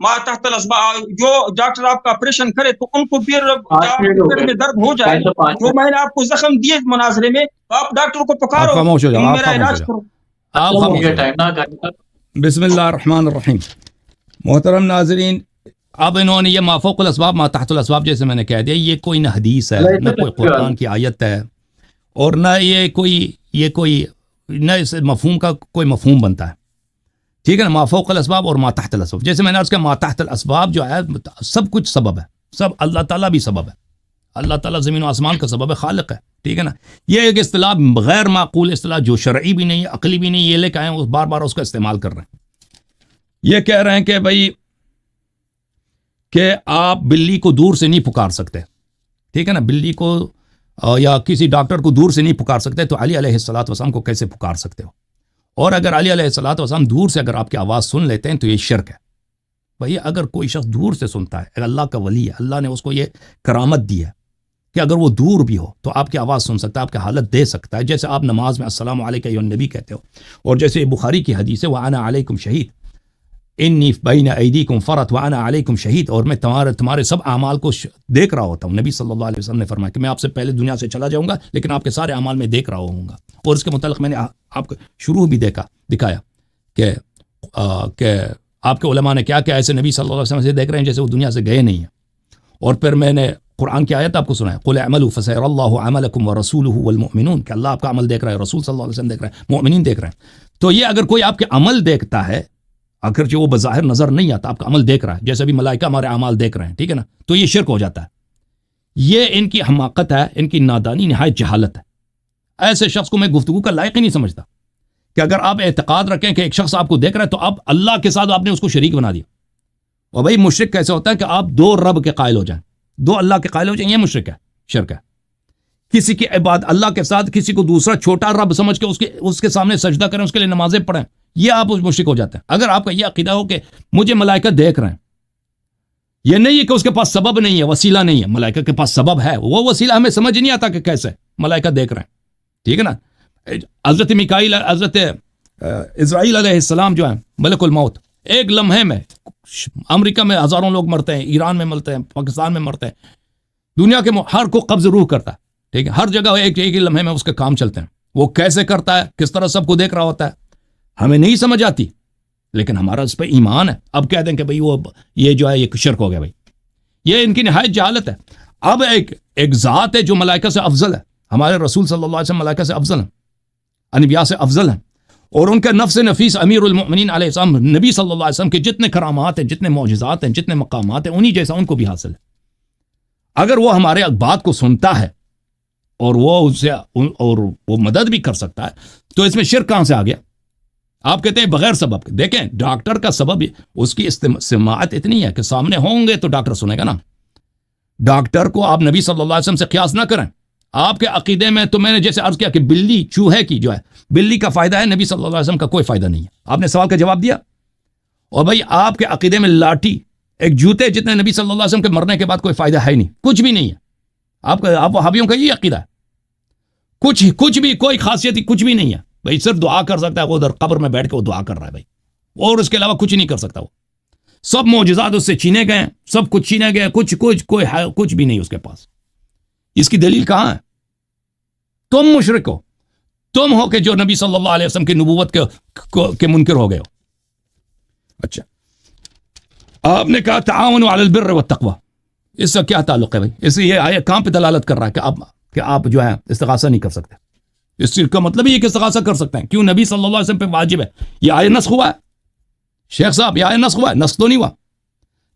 [SPEAKER 1] ما تحت الاسباب. جو ڈاکٹر آپ کا آپریشن کرے تو ان کو بھی پیٹ میں درد ہو جائے, جو میں نے آپ کو زخم دیے مناظرے میں, آپ ڈاکٹر کو پکارو, میرا علاج کرو.
[SPEAKER 2] بسم اللہ الرحمن الرحیم. محترم ناظرین, اب انہوں نے یہ ما فوق الاسباب ما تحت الاسباب جیسے میں نے کہہ دیا, یہ کوئی نہ حدیث ہے, نہ کوئی قرآن کی آیت ہے, اور نہ یہ کوئی نہ اس مفہوم کا کوئی مفہوم بنتا ہے. ٹھیک ہے نا, ما فوق الاسباب اور ما تحت الاسباب. جیسے میں نے عرض کیا, ما تحت الاسباب جو ہے سب کچھ سبب ہے, سب اللہ تعالیٰ بھی سبب ہے, اللہ تعالیٰ زمین و آسمان کا سبب ہے, خالق ہے. ٹھیک ہے نا. یہ ایک اصطلاح غیر معقول اصطلاح جو شرعی بھی نہیں, عقلی بھی نہیں, یہ لے کے آئے ہیں, بار بار اس کا استعمال کر رہے ہیں. یہ کہہ رہے ہیں کہ بھائی کہ آپ بلی کو دور سے نہیں پکار سکتے. ٹھیک ہے نا, بلی کو یا کسی ڈاکٹر کو دور سے نہیں پکار سکتے, تو علی علیہ الصلوۃ والسلام کو کیسے پکار سکتے ہو؟ اور اگر علی علیہ الصلوۃ والسلام دور سے اگر آپ کی آواز سن لیتے ہیں تو یہ شرک ہے. بھائی اگر کوئی شخص دور سے سنتا ہے, اللہ کا ولی ہے, اللہ نے اس کو یہ کرامت دی ہے کہ اگر وہ دور بھی ہو تو آپ کی آواز سن سکتا ہے, آپ کی حالت دے سکتا ہے. جیسے آپ نماز میں السلام علیکم ایھا النبی کہتے ہو, اور جیسے بخاری کی حدیث ہے وَأَنَا عَلَيْكُمْ شَهِيدٌ انی بین ایدیکم فرط وانا علیکم شہید, اور میں تمہارے سب اعمال کو دیکھ رہا ہوتا ہوں. نبی صلی اللہ علیہ وسلم نے فرمایا کہ میں آپ سے پہلے دنیا سے چلا جاؤں گا, لیکن آپ کے سارے اعمال میں دیکھ رہا ہوں گا. اور اس کے متعلق میں نے آپ کو شروع بھی دکھایا کہ آپ کے علماء نے کیا ایسے نبی صلی اللہ علیہ وسلم سے دیکھ رہے ہیں جیسے وہ دنیا سے گئے نہیں ہیں. اور پھر میں نے قرآن کی آیت آپ کو سنایا, قُلْ اعْمَلُوا فَسَيَرَى اللَّهُ عَمَلَكُمْ وَرَسُولُهُ وَالْمُؤْمِنُونَ, کہ اللہ آپ کا عمل دیکھ رہا ہے, رسول صلی اللہ علیہ وسلم دیکھ رہے ہیں, مؤمنین دیکھ رہے ہیں. تو یہ اگر کوئی آپ کے عمل دیکھتا ہے, اگرچہ وہ بظاہر نظر نہیں آتا, آپ کا عمل دیکھ رہا ہے, جیسے بھی ملائکہ ہمارے اعمال دیکھ رہے ہیں, ٹھیک ہے نا, تو یہ شرک ہو جاتا ہے. یہ ان کی حماقت ہے, ان کی نادانی, نہایت جہالت ہے. ایسے شخص کو میں گفتگو کا لائق ہی نہیں سمجھتا کہ اگر آپ اعتقاد رکھیں کہ ایک شخص آپ کو دیکھ رہا ہے تو آپ اللہ کے ساتھ آپ نے اس کو شریک بنا دیا. اور بھائی مشرک کیسے ہوتا ہے کہ آپ دو رب کے قائل ہو جائیں, دو اللہ کے قائل ہو جائیں, یہ مشرک ہے, شرک ہے. کسی کی عبادت اللہ کے ساتھ کسی کو دوسرا چھوٹا رب سمجھ کے اس کے سامنے سجدہ کریں, اس کے لیے نمازیں پڑھیں, یہ آپ اس مشرک ہو جاتے ہیں. اگر آپ کا یہ عقیدہ ہو کہ مجھے ملائکہ دیکھ رہے ہیں, یہ نہیں ہے کہ اس کے پاس سبب نہیں ہے, وسیلہ نہیں ہے, ملائکہ کے پاس سبب ہے, وہ وسیلہ ہمیں سمجھ نہیں آتا کہ کیسے ملائکہ دیکھ رہے ہیں. ٹھیک ہے نا. حضرت میکائیل, حضرت اسرائیل علیہ السلام جو ہے ملک الموت, ایک لمحے میں امریکہ میں ہزاروں لوگ مرتے ہیں, ایران میں مرتے ہیں, پاکستان میں مرتے ہیں, دنیا کے ہر کو قبض روح کرتا ہے. ٹھیک ہے, ہر جگہ ایک ہی لمحے میں اس کے کام چلتے ہیں. وہ کیسے کرتا ہے, کس طرح سب کو دیکھ رہا ہوتا ہے, ہمیں نہیں سمجھ آتی, لیکن ہمارا اس پہ ایمان ہے. اب کہہ دیں کہ بھئی وہ یہ جو ہے یہ شرک ہو گیا. بھائی یہ ان کی نہایت جہالت ہے. اب ایک ذات ہے جو ملائکہ سے افضل ہے, ہمارے رسول صلی اللہ علیہ وسلم ملائکہ سے افضل ہیں, انبیاء سے افضل ہیں, اور ان کا نفس نفیس امیر المؤمنین علیہ السلام نبی صلی اللہ علیہ وسلم کے جتنے کرامات ہیں, جتنے معجزات ہیں, جتنے مقامات ہیں, انہی جیسا ان کو بھی حاصل ہے. اگر وہ ہمارے بات کو سنتا ہے اور وہ مدد بھی کر سکتا ہے, تو اس میں شرک کہاں سے آ گیا؟ آپ کہتے ہیں بغیر سبب. دیکھیں ڈاکٹر کا سبب اس کی سماعت اتنی ہے کہ سامنے ہوں گے تو ڈاکٹر سنے گا نا. ڈاکٹر کو آپ نبی صلی اللہ علیہ وسلم سے قیاس نہ کریں. آپ کے عقیدے میں تو میں نے جیسے عرض کیا کہ بلی چوہے کی جو ہے بلی کا فائدہ ہے, نبی صلی اللہ علیہ وسلم کا کوئی فائدہ نہیں ہے. آپ نے سوال کا جواب دیا. اور بھائی آپ کے عقیدے میں لاٹھی ایک جوتے جتنے نبی صلی اللہ علیہ وسلم کے مرنے کے بعد کوئی فائدہ ہے نہیں, کچھ بھی نہیں ہے. آپ وہابیوں کا یہ عقیدہ ہے, کچھ بھی کوئی خاصیت کچھ بھی نہیں ہے. بھائی صرف دعا کر سکتا ہے, وہ ادھر قبر میں بیٹھ کے وہ دعا کر رہا ہے بھائی, اور اس کے علاوہ کچھ نہیں کر سکتا. وہ سب معجزات اس سے چھینے گئے, سب کچھ چھینے گئے, کچھ بھی نہیں اس کے پاس. اس کی دلیل کہاں ہے؟ تم مشرک ہو, تم ہو کہ جو نبی صلی اللہ علیہ وسلم کی نبوت کے منکر ہو گئے ہو. اچھا, آپ نے کہا تعاونوا علی البر والتقوی, اس سے کیا تعلق ہے بھائی؟ اس سے یہ آیت کہاں پہ دلالت کر رہا ہے کہ آپ جو ہے استغاثہ نہیں کر سکتے؟ اس چیز کا مطلب یہ کہ استغاثہ کر سکتے ہیں. کیوں؟ نبی صلی اللہ علیہ وسلم پہ واجب ہے. یہ آیت نسخ ہوا ہے شیخ صاحب, یہ آیت نسخ ہوا ہے, نسخ تو نہیں ہوا.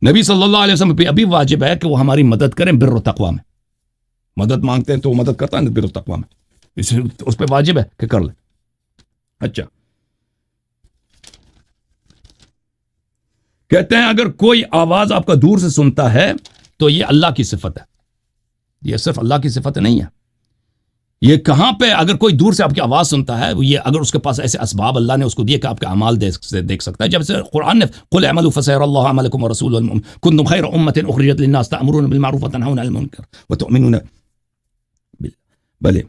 [SPEAKER 2] نبی صلی اللہ علیہ وسلم پہ ابھی واجب ہے کہ وہ ہماری مدد کریں بر و تقوی میں. مدد مانگتے ہیں تو وہ مدد کرتا ہے بر و تقوی میں, اس پہ واجب ہے کہ کر لیں. اچھا, کہتے ہیں اگر کوئی آواز آپ کا دور سے سنتا ہے تو یہ اللہ کی صفت ہے. یہ صرف اللہ کی صفت نہیں ہے. یہ کہاں پہ اگر کوئی دور سے آپ کی آواز سنتا ہے, یہ اگر اس کے پاس ایسے اسباب اللہ نے اس کو دیے کہ آپ کے اعمال دیکھ سکتا ہے. جب سے قرآن نے قل اعملوا فسيرى الله عملكم ورسوله والمؤمنون كنتم خير امة اخرجت للناس تأمرون بالمعروف وتنهون عن المنكر وتؤمنون بل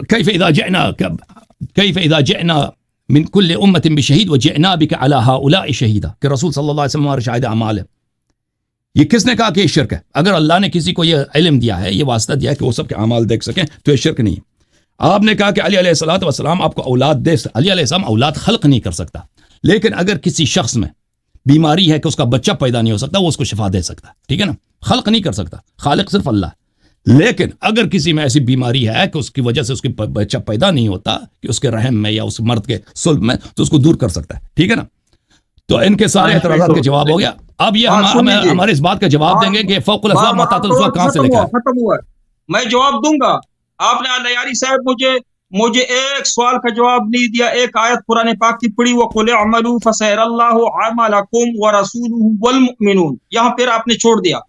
[SPEAKER 2] كيف اذا جئنا من کل امت بشہید وجئنا بک علی ہؤلاء شہیدا، کہ رسول صلی اللہ علیہ وسلم ہمارے شاہد اعمال ہے. یہ کس نے کہا کہ یہ شرک ہے؟ اگر اللہ نے کسی کو یہ علم دیا ہے، یہ واسطہ دیا ہے کہ وہ سب کے اعمال دیکھ سکیں تو یہ شرک نہیں ہے. آپ نے کہا کہ علی علیہ الصلوۃ والسلام آپ کو اولاد دے، علی علیہ السلام اولاد خلق نہیں کر سکتا، لیکن اگر کسی شخص میں بیماری ہے کہ اس کا بچہ پیدا نہیں ہو سکتا، وہ اس کو شفا دے سکتا ہے، ٹھیک ہے نا. خلق نہیں کر سکتا، خالق صرف اللہ. لیکن اگر کسی میں ایسی بیماری ہے کہ اس کی وجہ سے اس کی بچہ پیدا نہیں ہوتا، کہ اس کے رحم میں یا اس مرد کے صلب میں، تو اس کو دور کر سکتا ہے، ٹھیک ہے نا. تو ان کے سارے اعتراضات کا جواب ہو گیا. اب یہ ہمارے اس بات کا جواب دیں گے کہ فوق الاسباب متعدد الاسباب کہاں سے لے کر
[SPEAKER 1] ختم ہوا. میں جواب دوں گا. آپ نے یاری صاحب مجھے ایک سوال کا جواب نہیں دیا. ایک آیت قرآن پاک کی پڑھی، وَقُلِ اعْمَلُوا فَسَيَرَى اللَّهُ عَمَلَكُمْ وَرَسُولُهُ وَالْمُؤْمِنُونَ. یہاں پھر آپ نے چھوڑ دیا.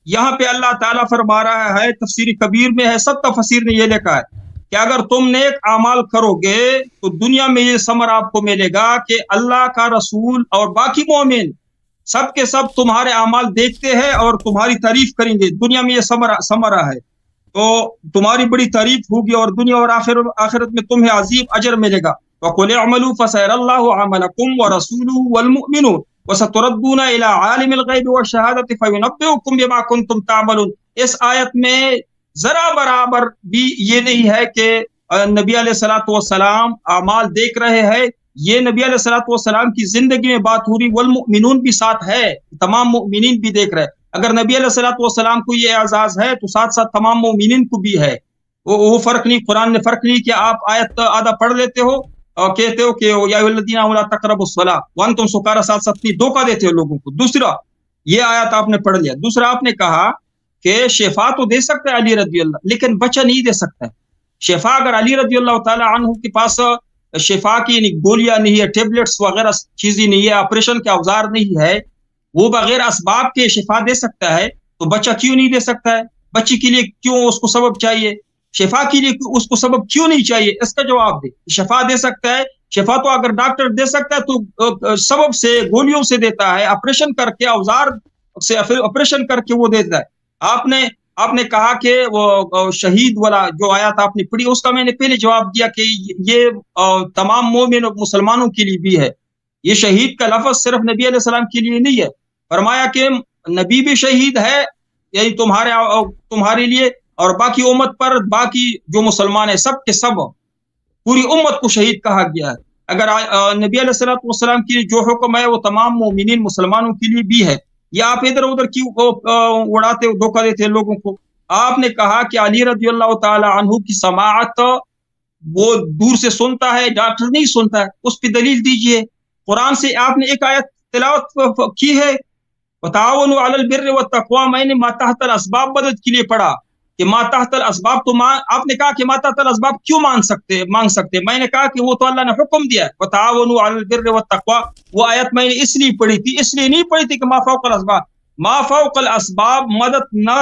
[SPEAKER 1] یہاں پہ اللہ تعالیٰ فرما رہا ہے، تفسیر کبیر میں ہے، سب تفسیر نے یہ لکھا ہے کہ اگر تم نیک اعمال کرو گے تو دنیا میں یہ ثمر آپ کو ملے گا کہ اللہ کا رسول اور باقی مومن سب کے سب تمہارے اعمال دیکھتے ہیں اور تمہاری تعریف کریں گے. دنیا میں یہ ثمرہ ہے تو تمہاری بڑی تعریف ہوگی، اور دنیا اور آخرت میں تمہیں عظیم اجر ملے گا. وَقُلِ اعْمَلُوا فَسَيَرَى اللَّهُ عَمَلَكُمْ وَرَسُولُهُ وَالْمُؤْمِنُونَ وَسَتُرَدُّونَ إِلَى عَالِمِ الْغَيْبِ وَالشَّهَادَةِ فَيُنَبِّئُكُم بِمَا كُنتُمْ تَعْمَلُونَ. اس آیت میں ذرا برابر بھی یہ نہیں ہے کہ نبی علیہ الصلوۃ والسلام اعمال دیکھ رہے ہیں. یہ نبی علیہ الصلوۃ والسلام کی زندگی میں بات ہو رہی، والمؤمنون بھی ساتھ ہے، تمام مؤمنین بھی دیکھ رہے. اگر نبی علیہ الصلوۃ والسلام کو یہ اعزاز ہے تو ساتھ ساتھ تمام مومنین کو بھی ہے. وہ فرق نہیں، قرآن نے فرق نہیں کیا. آپ آیت آدھا پڑھ لیتے ہو اور کہتے ہو کہ یا الذین آمنوا لا تقربوا الصلاۃ وانتم سکارى، ساتھ ساتھ دھوکہ دیتے ہو لوگوں کو. دوسرا یہ آیت آپ نے پڑھ لیا. دوسرا آپ نے کہا کہ شفا تو دے سکتا ہے علی رضی اللہ، لیکن بچہ نہیں دے سکتا ہے. شفا اگر علی رضی اللہ تعالی عنہ کے پاس شفا کی یعنی گولیاں نہیں ہے، ٹیبلٹس وغیرہ چیزیں نہیں ہے، آپریشن کے اوزار نہیں ہے، وہ بغیر اسباب کے شفا دے سکتا ہے، تو بچہ کیوں نہیں دے سکتا ہے؟ بچے کے لیے کیوں اس کو سبب چاہیے؟ شفا کے لیے اس کو سبب کیوں نہیں چاہیے؟ اس کا جواب دے. شفا دے سکتا ہے. شفا تو اگر ڈاکٹر دے سکتا ہے تو سبب سے، گولیوں سے دیتا ہے، آپریشن کر کے، اوزار سے آپریشن کر کے وہ دیتا ہے. آپ نے کہا کہ وہ شہید والا جو آیات آپ نے پڑھی، اس کا میں نے پہلے جواب دیا کہ یہ تمام مومن اور مسلمانوں کے لیے بھی ہے. یہ شہید کا لفظ صرف نبی علیہ السلام کے لیے نہیں ہے. فرمایا کہ نبی بھی شہید ہے، یعنی تمہارے لیے، اور باقی امت پر، باقی جو مسلمان ہیں سب کے سب، پوری امت کو شہید کہا گیا ہے. اگر نبی علیہ الصلوۃ والسلام کے لیے جو حکم ہے وہ تمام مومنین مسلمانوں کے لیے بھی ہے. یا آپ ادھر ادھر کیوں اڑاتے ہو، دھوکہ دیتے ہیں لوگوں کو؟ آپ نے کہا کہ علی رضی اللہ تعالی عنہ کی سماعت وہ دور سے سنتا ہے، ڈاکٹر نہیں سنتا ہے. اس پہ دلیل دیجئے. قرآن سے آپ نے ایک آیت تلاوت کی ہے، وتعاونوا علی البر والتقوی. میں نے ما تحت الاسباب مدد کے لیے پڑھا کہ ما تحت الاسباب، تو آپ نے کہا کہ ما تحت الاسباب کیوں مانگ سکتے؟ میں نے کہا کہ وہ تو اللہ نے حکم دیا ہے، وتعاونوا علی البر والتقوی. وہ آیت میں نے اس لیے پڑھی تھی، اس لیے نہیں پڑھی تھی کہ ما فوق الاسباب. ما فوق الاسباب مدد نہ،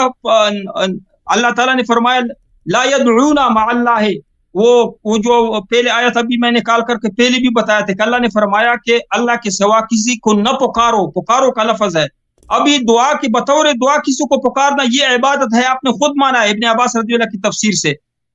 [SPEAKER 1] اللہ تعالیٰ نے فرمایا لا يدعون مع اللہ. وہ جو پہلے آیت ابھی میں نے نکال کر کے پہلے بھی بتایا تھا کہ اللہ نے فرمایا کہ اللہ کے سوا کسی کو نہ پکارو. پکارو کا لفظ ہے. ابھی دعا کی بطور دعا کسی کو پکارنا یہ عبادت ہے. آپ نے خود مانا ہے ابن عباس رضی اللہ کی تفسیر سے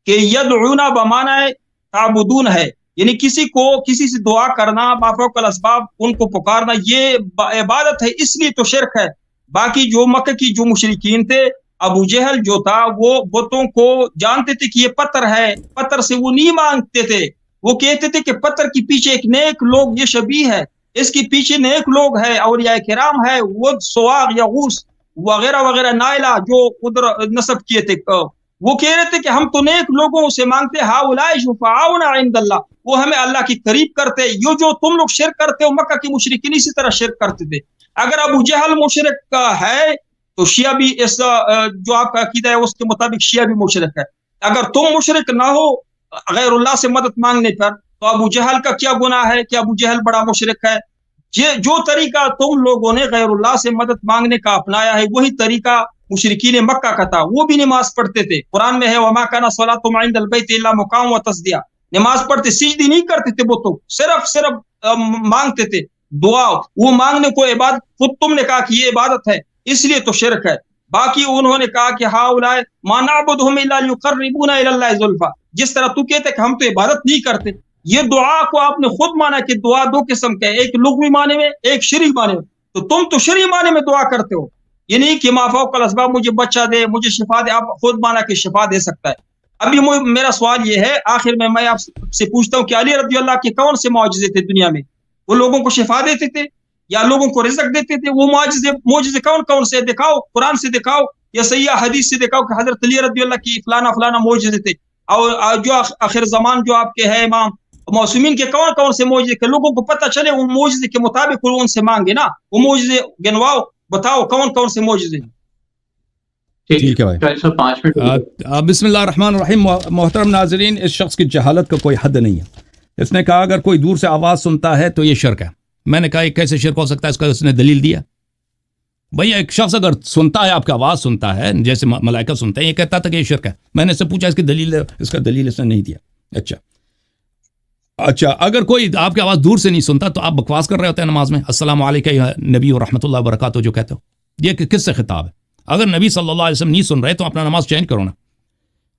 [SPEAKER 1] کہ یدعون بمانا ہے تعبدون ہے، یعنی کسی سے دعا کرنا، ما فوق الاسباب ان کو پکارنا، یہ عبادت ہے، اس لیے تو شرک ہے. باقی جو مکہ کی جو مشرکین تھے، ابو جہل جو تھا، وہ بتوں کو جانتے تھے کہ یہ پتھر ہے، پتھر سے وہ نہیں مانگتے تھے. وہ کہتے تھے کہ پتھر کے پیچھے ایک نیک لوگ، یہ شبیہ ہے، اس کے پیچھے نیک لوگ ہیں، اولیاء کرام ہے، وہ سواغ یا غوث وغیرہ وغیرہ نائلہ جو ادھر نسب کیے تھے، وہ کہہ رہے تھے کہ ہم تو نیک لوگوں سے مانگتے، ہؤلاء شفعاؤنا عند اللہ، وہ ہمیں اللہ کی قریب کرتے. یہ جو تم لوگ شرک کرتے ہو، مکہ کے مشرکین اسی طرح شرک کرتے تھے. اگر ابو جہل مشرک ہے تو شیعہ بھی اس جو آپ کا عقیدہ ہے اس کے مطابق شیعہ بھی مشرک ہے. اگر تم مشرک نہ ہو غیر اللہ سے مدد مانگنے پر، تو ابو جہل کا کیا گناہ ہے کہ ابو جہل بڑا مشرک ہے؟ جو طریقہ تم لوگوں نے غیر اللہ سے مدد مانگنے کا اپنایا ہے، وہی طریقہ مشرکین مکہ کا تھا. وہ بھی نماز پڑھتے تھے. قرآن میں ہے وما کان صلاتهم عند البیت الا مقام وتصدیہ. نماز پڑھتے، سجدی نہیں کرتے تھے، وہ تو صرف مانگتے تھے دعا. وہ مانگنے کو عبادت، خود تم نے کہا کہ یہ عبادت ہے، اس لیے تو شرک ہے. باقی انہوں نے کہا کہ ہؤلاء ما نعبدهم الا ليقربونا الى الله زلفى. جس طرح تو کہتے کہ ہم تو عبادت نہیں کرتے، یہ دعا کو آپ نے خود مانا کہ دعا دو قسم کا ہے، ایک لغوی معنی میں، ایک شرعی معنی میں. تو تم تو شرعی معنی میں دعا کرتے ہو، یہ نہیں کہ ما فوق الاسباب مجھے بچہ دے، مجھے شفا دے. آپ خود مانا کہ شفا دے سکتا ہے. ابھی میرا سوال یہ ہے آخر میں آپ سے پوچھتا ہوں کہ علی رضی اللہ کے کون سے معجزے تھے دنیا میں؟ وہ لوگوں کو شفا دیتے تھے یا لوگوں کو رزق دیتے تھے؟ وہ معجزے کون سے دکھاؤ، قرآن سے دکھاؤ یا صحیح حدیث سے دکھاؤ کہ حضرت علی رضی اللہ کی فلانا فلانا معجزے تھے. اور جو آخر زمان جو آپ کے ہے امام معصومین کے کون سے معجزے کہ لوگوں کو پتہ چلے وہ معجزے کے مطابق ان سے مانگے نا. وہ معجزے گنواؤ، بتاؤ کون سے معجزے.
[SPEAKER 2] ٹھیک ہے بھائی. بسم اللہ الرحمن الرحیم. محترم ناظرین، اس شخص کی جہالت کا کوئی حد نہیں ہے. اس نے کہا اگر کوئی دور سے آواز سنتا ہے تو یہ شرک ہے. میں نے کہا یہ کیسے شرک ہو سکتا ہے؟ اس کا اس نے دلیل دیا. بھئی ایک شخص اگر سنتا ہے، آپ کی آواز سنتا ہے جیسے ملائکہ سنتے ہیں، یہ کہتا تھا کہ یہ شرک ہے. میں نے اس سے پوچھا اس کی دلیل، اس کا دلیل اس نے نہیں دیا. اچھا اگر کوئی آپ کی آواز دور سے نہیں سنتا تو آپ بکواس کر رہے ہوتے ہیں نماز میں. السلام علیکم یا نبی و رحمۃ اللہ وبرکاتہ جو کہتے ہو، یہ کس سے خطاب ہے؟ اگر نبی صلی اللہ علیہ وسلم نہیں سن رہے تو اپنا نماز چینج کرو نا،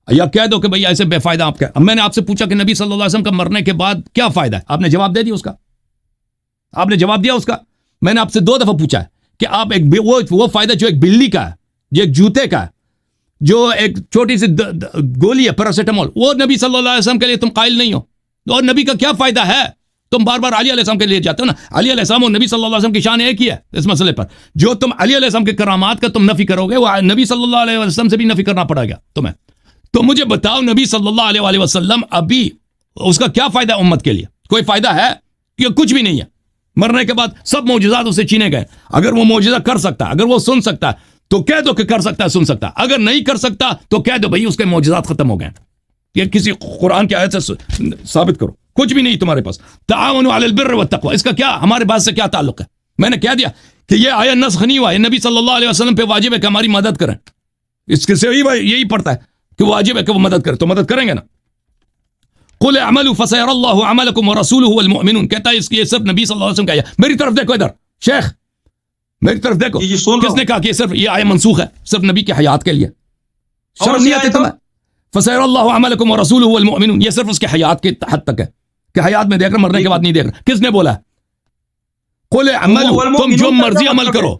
[SPEAKER 2] یا کہہ دو کہ بھئی ایسے بے فائدہ آپ کا. اب میں نے آپ سے پوچھا کہ نبی صلی اللہ علیہ وسلم کا مرنے کے بعد کیا فائدہ ہے؟ آپ نے جواب دے دیا اس کا. آپ نے جواب دیا اس کا. میں نے آپ سے 2 دفعہ پوچھا ہے کہ آپ وہ فائدہ جو ایک بلی کا ہے، جو ایک جوتے کا ہے، جو ایک چھوٹی سی گولی ہے پیراسیٹامول، وہ نبی صلی اللہ علیہ وسلم کے لیے تم قائل نہیں ہو. اور نبی کا کیا فائدہ ہے؟ تم بار بار علی علیہ السلام کے لیے جاتے ہو نا. علی علیہ السلام اور نبی صلی اللہ علیہ وسلم کی شان ایک ہی ہے اس مسئلے پر. جو تم علی علیہ السلام کے کرامات کا تم نفی کرو گے، وہ نبی صلی اللہ علیہ وسلم سے بھی نفی کرنا پڑے گا تمہیں. تو مجھے بتاؤ نبی صلی اللہ علیہ وسلم ابھی اس کا کیا فائدہ امت کے لیے؟ کوئی فائدہ ہے کہ کچھ بھی نہیں ہے. مرنے کے بعد سب معجزات اسے چھینے گئے. اگر وہ معجزہ کر سکتا ہے، اگر وہ سن سکتا ہے تو کہہ دو کہ کر سکتا ہے، سن سکتا ہے. اگر نہیں کر سکتا تو کہہ دو بھئی اس کے معجزات ختم ہو گئے. یہ کسی قرآن کی آیت سے ثابت کرو. کچھ بھی نہیں تمہارے پاس. تعاونوا علی البر والتقوی، اس کا کیا ہمارے بات سے کیا تعلق ہے؟ میں نے کہہ دیا کہ یہ آیت نسخ نہیں ہوا ہے. نبی صلی اللہ علیہ وسلم پہ واجب ہے کہ ہماری مدد کریں. اس کے سے یہی پڑتا ہے کہ واجب ہے کہ وہ مدد کریں، تو مدد کریں گے نا. قل اعملوا فسيرى الله عملكم ورسوله والمؤمنون. کہتا ہے اس کی صرف نبی صلی اللہ علیہ وسلم کا ہے. میری طرف دیکھو ادھر شیخ، میری طرف دیکھو. کس نے کہا کہ صرف یہ آیت منسوخ ہے صرف نبی کی حیات کے لیے؟ شرم نہیں آتی تمہیں؟ فسيرى الله عملكم ورسوله والمؤمنون، یہ صرف اس کے حیات کے حد تک ہے کہ حیات میں دیکھ رہا، مرنے کے بعد نہیں دیکھ رہا. کس نے بولا؟ قل اعملوا، تم جو مرضی عمل کرو.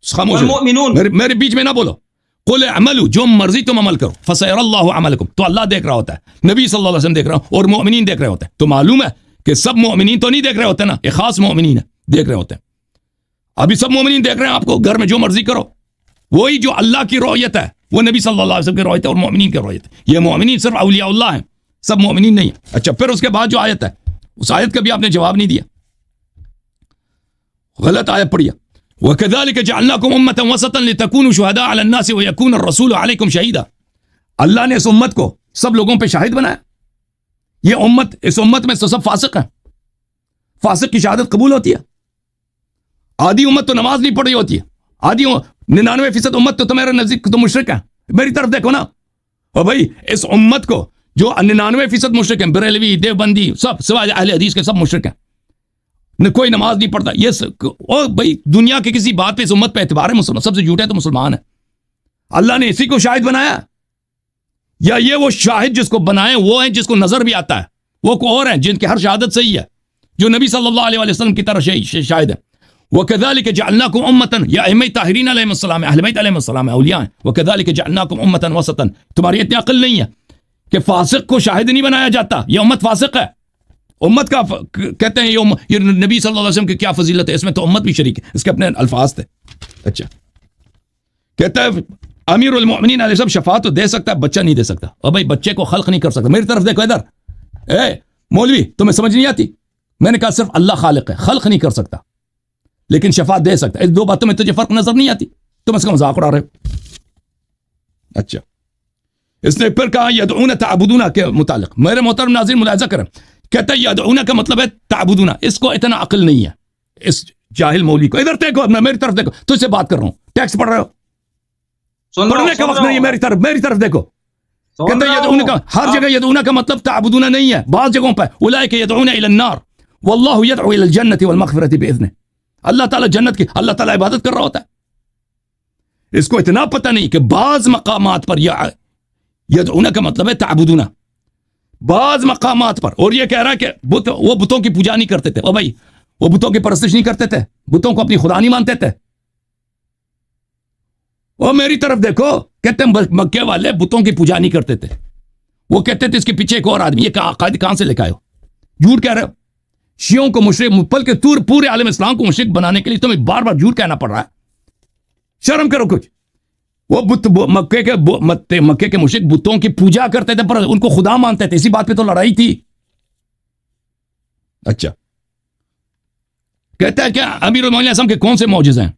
[SPEAKER 2] خاموش، میرے بیچ میں نہ بولو. قل اعملوا، جو مرضی تم عمل کرو. فسيرى الله عملكم، تو اللہ دیکھ رہا ہوتا ہے، نبی صلی اللہ علیہ وسلم دیکھ رہا اور مومنین دیکھ رہے ہوتے ہیں. تو معلوم ہے کہ سب مومنین تو نہیں دیکھ رہے ہوتے نا، ایک خاص مومنین ہے دیکھ رہے ہوتے ہیں. ابھی سب مومنین دیکھ رہے ہیں آپ کو، گھر میں جو مرضی کرو. وہی جو اللہ کی رؤیت ہے وہ نبی صلی اللہ علیہ وسلم کی رؤیت ہے اور مومنین کی رؤیت ہے. یہ مومنین صرف اولیاء اللہ ہیں، سب مومنین نہیں ہیں. اچھا پھر اس کے بعد جو آیت ہے اس آیت کا بھی آپ نے جواب نہیں دیا، غلط آیت پڑھیا. وَكَذَلِكَ جَعَلْنَاكُمْ أُمَّةً وَسَطًا لِتَكُونُوا شُهَدَاءَ عَلَى النَّاسِ وَيَكُونَ الرَّسُولُ عَلَيْكُمْ شَهِيدًا. اللہ نے اس امت کو سب لوگوں پہ شاہد بنایا. یہ امت، اس امت میں تو سب فاسق ہیں. فاسق کی شہادت قبول ہوتی ہے؟ آدھی امت تو نماز نہیں پڑھ رہی ہوتی ہے، آدھی 99% امت تو تمہارے نزدیک تو مشرک ہے. میری طرف دیکھو نا. اور بھائی اس امت کو جو 99% مشرک ہیں، بریلوی، دیوبندی، سب سوائے اہل حدیث کے سب مشرک ہیں، کوئی نماز نہیں پڑھتا. یہ بھائی دنیا کے کسی بات پہ اس امت پہ اعتبار ہے مسلمان، سب سے جھوٹے تو مسلمان ہے. اللہ نے اسی کو شاہد بنایا، یا یہ وہ شاہد جس کو بنائے وہ ہیں جس کو نظر بھی آتا ہے؟ وہ کو اور ہیں جن کی ہر شہادت صحیح ہے، جو نبی صلی اللہ علیہ وسلم کی طرح شاہد ہے. وَكَذَلِكَ جَعَلْنَاكُمْ أُمَّةً، یا ائمہ طاہرین علیہ السلام، اہل بیت علیہ السلام اولیاء ہیں. وَكَذَلِكَ جَعَلْنَاكُمْ أُمَّةً وَسَطًا. تمہاری اتنی عقل نہیں ہے کہ فاسق کو شاہد نہیں بنایا جاتا. یہ امت فاسق ہے. امت کا کہتے ہیں یہ نبی صلی اللہ علیہ وسلم کی کیا فضیلت ہے، اس میں تو امت بھی شریک ہے، اس کے اپنے الفاظ تھے. اچھا کہتا ہے امیر المؤمنین علیہ السلام شفاعت تو دے سکتا ہے، بچہ نہیں دے سکتا. اور بھائی بچے کو خلق نہیں کر سکتا. میری طرف دیکھو ادھر. اے مولوی تمہیں سمجھ نہیں آتی؟ میں نے کہا صرف اللہ خالق ہے، خلق نہیں کر سکتا لیکن شفاعت دے سکتا ہے. اس دو باتوں میں تجھے فرق نظر نہیں آتی؟ تم اس کا مذاق اڑا رہے ہو. اچھا اس نے پھر کہا یدعون تعبدون کے متعلق. میرے محترم ناظرین ملاحظہ کریں، کہتا ہے یدعون کا مطلب ہے تعبدون. اس کو اتنا عقل نہیں ہے اس جاہل مولوی کو. ادھر دیکھو، میری طرف دیکھو، تجھ سے بات کر رہا ہوں. ٹیکسٹ پڑھ رہے ہو؟ پڑھنے کا وقت نہیں ہے. میری طرف دیکھو. کہتا ہے یدعون کا ہر جگہ یدعون کا مطلب تعبدون نہیں ہے. بعض جگہوں پہ اولئک یدعون الی النار واللہ یدعو الی الجنۃ والمغفرۃ باذنہ. اللہ تعالیٰ جنت کی، اللہ تعالیٰ عبادت کر رہا ہوتا ہے. اس کو اتنا پتہ نہیں کہ بعض مقامات پر یدعون کا مطلب ہے تعبدون. بعض مقامات پر, اور یہ کہہ رہا ہے کہ وہ بتوں کی پوجا نہیں کرتے تھے. او بھائی, وہ بتوں کی پرستش نہیں کرتے تھے, بتوں کو اپنی خدا نہیں مانتے تھے. وہ میری طرف دیکھو, کہتے ہیں مکے والے بتوں کی پوجا نہیں کرتے تھے. وہ کہتے تھے اس کے پیچھے ایک اور آدمی, یہ عقائد کہاں سے لے کے آئے ہو؟ جھوٹ کہہ رہے ہو. شیعوں کو مشرک, بلکہ پورے عالم اسلام کو مشرک بنانے کے لیے تمہیں بار بار جھوٹ کہنا پڑ رہا ہے. شرم کرو کچھ. وہ مکے کے مشرک بتوں کی پوجا کرتے تھے پر ان کو خدا مانتے تھے. اسی بات پہ تو لڑائی تھی. اچھا, کہتا ہے کہ امیر المومنین اعظم کے کون سے معجزے ہیں؟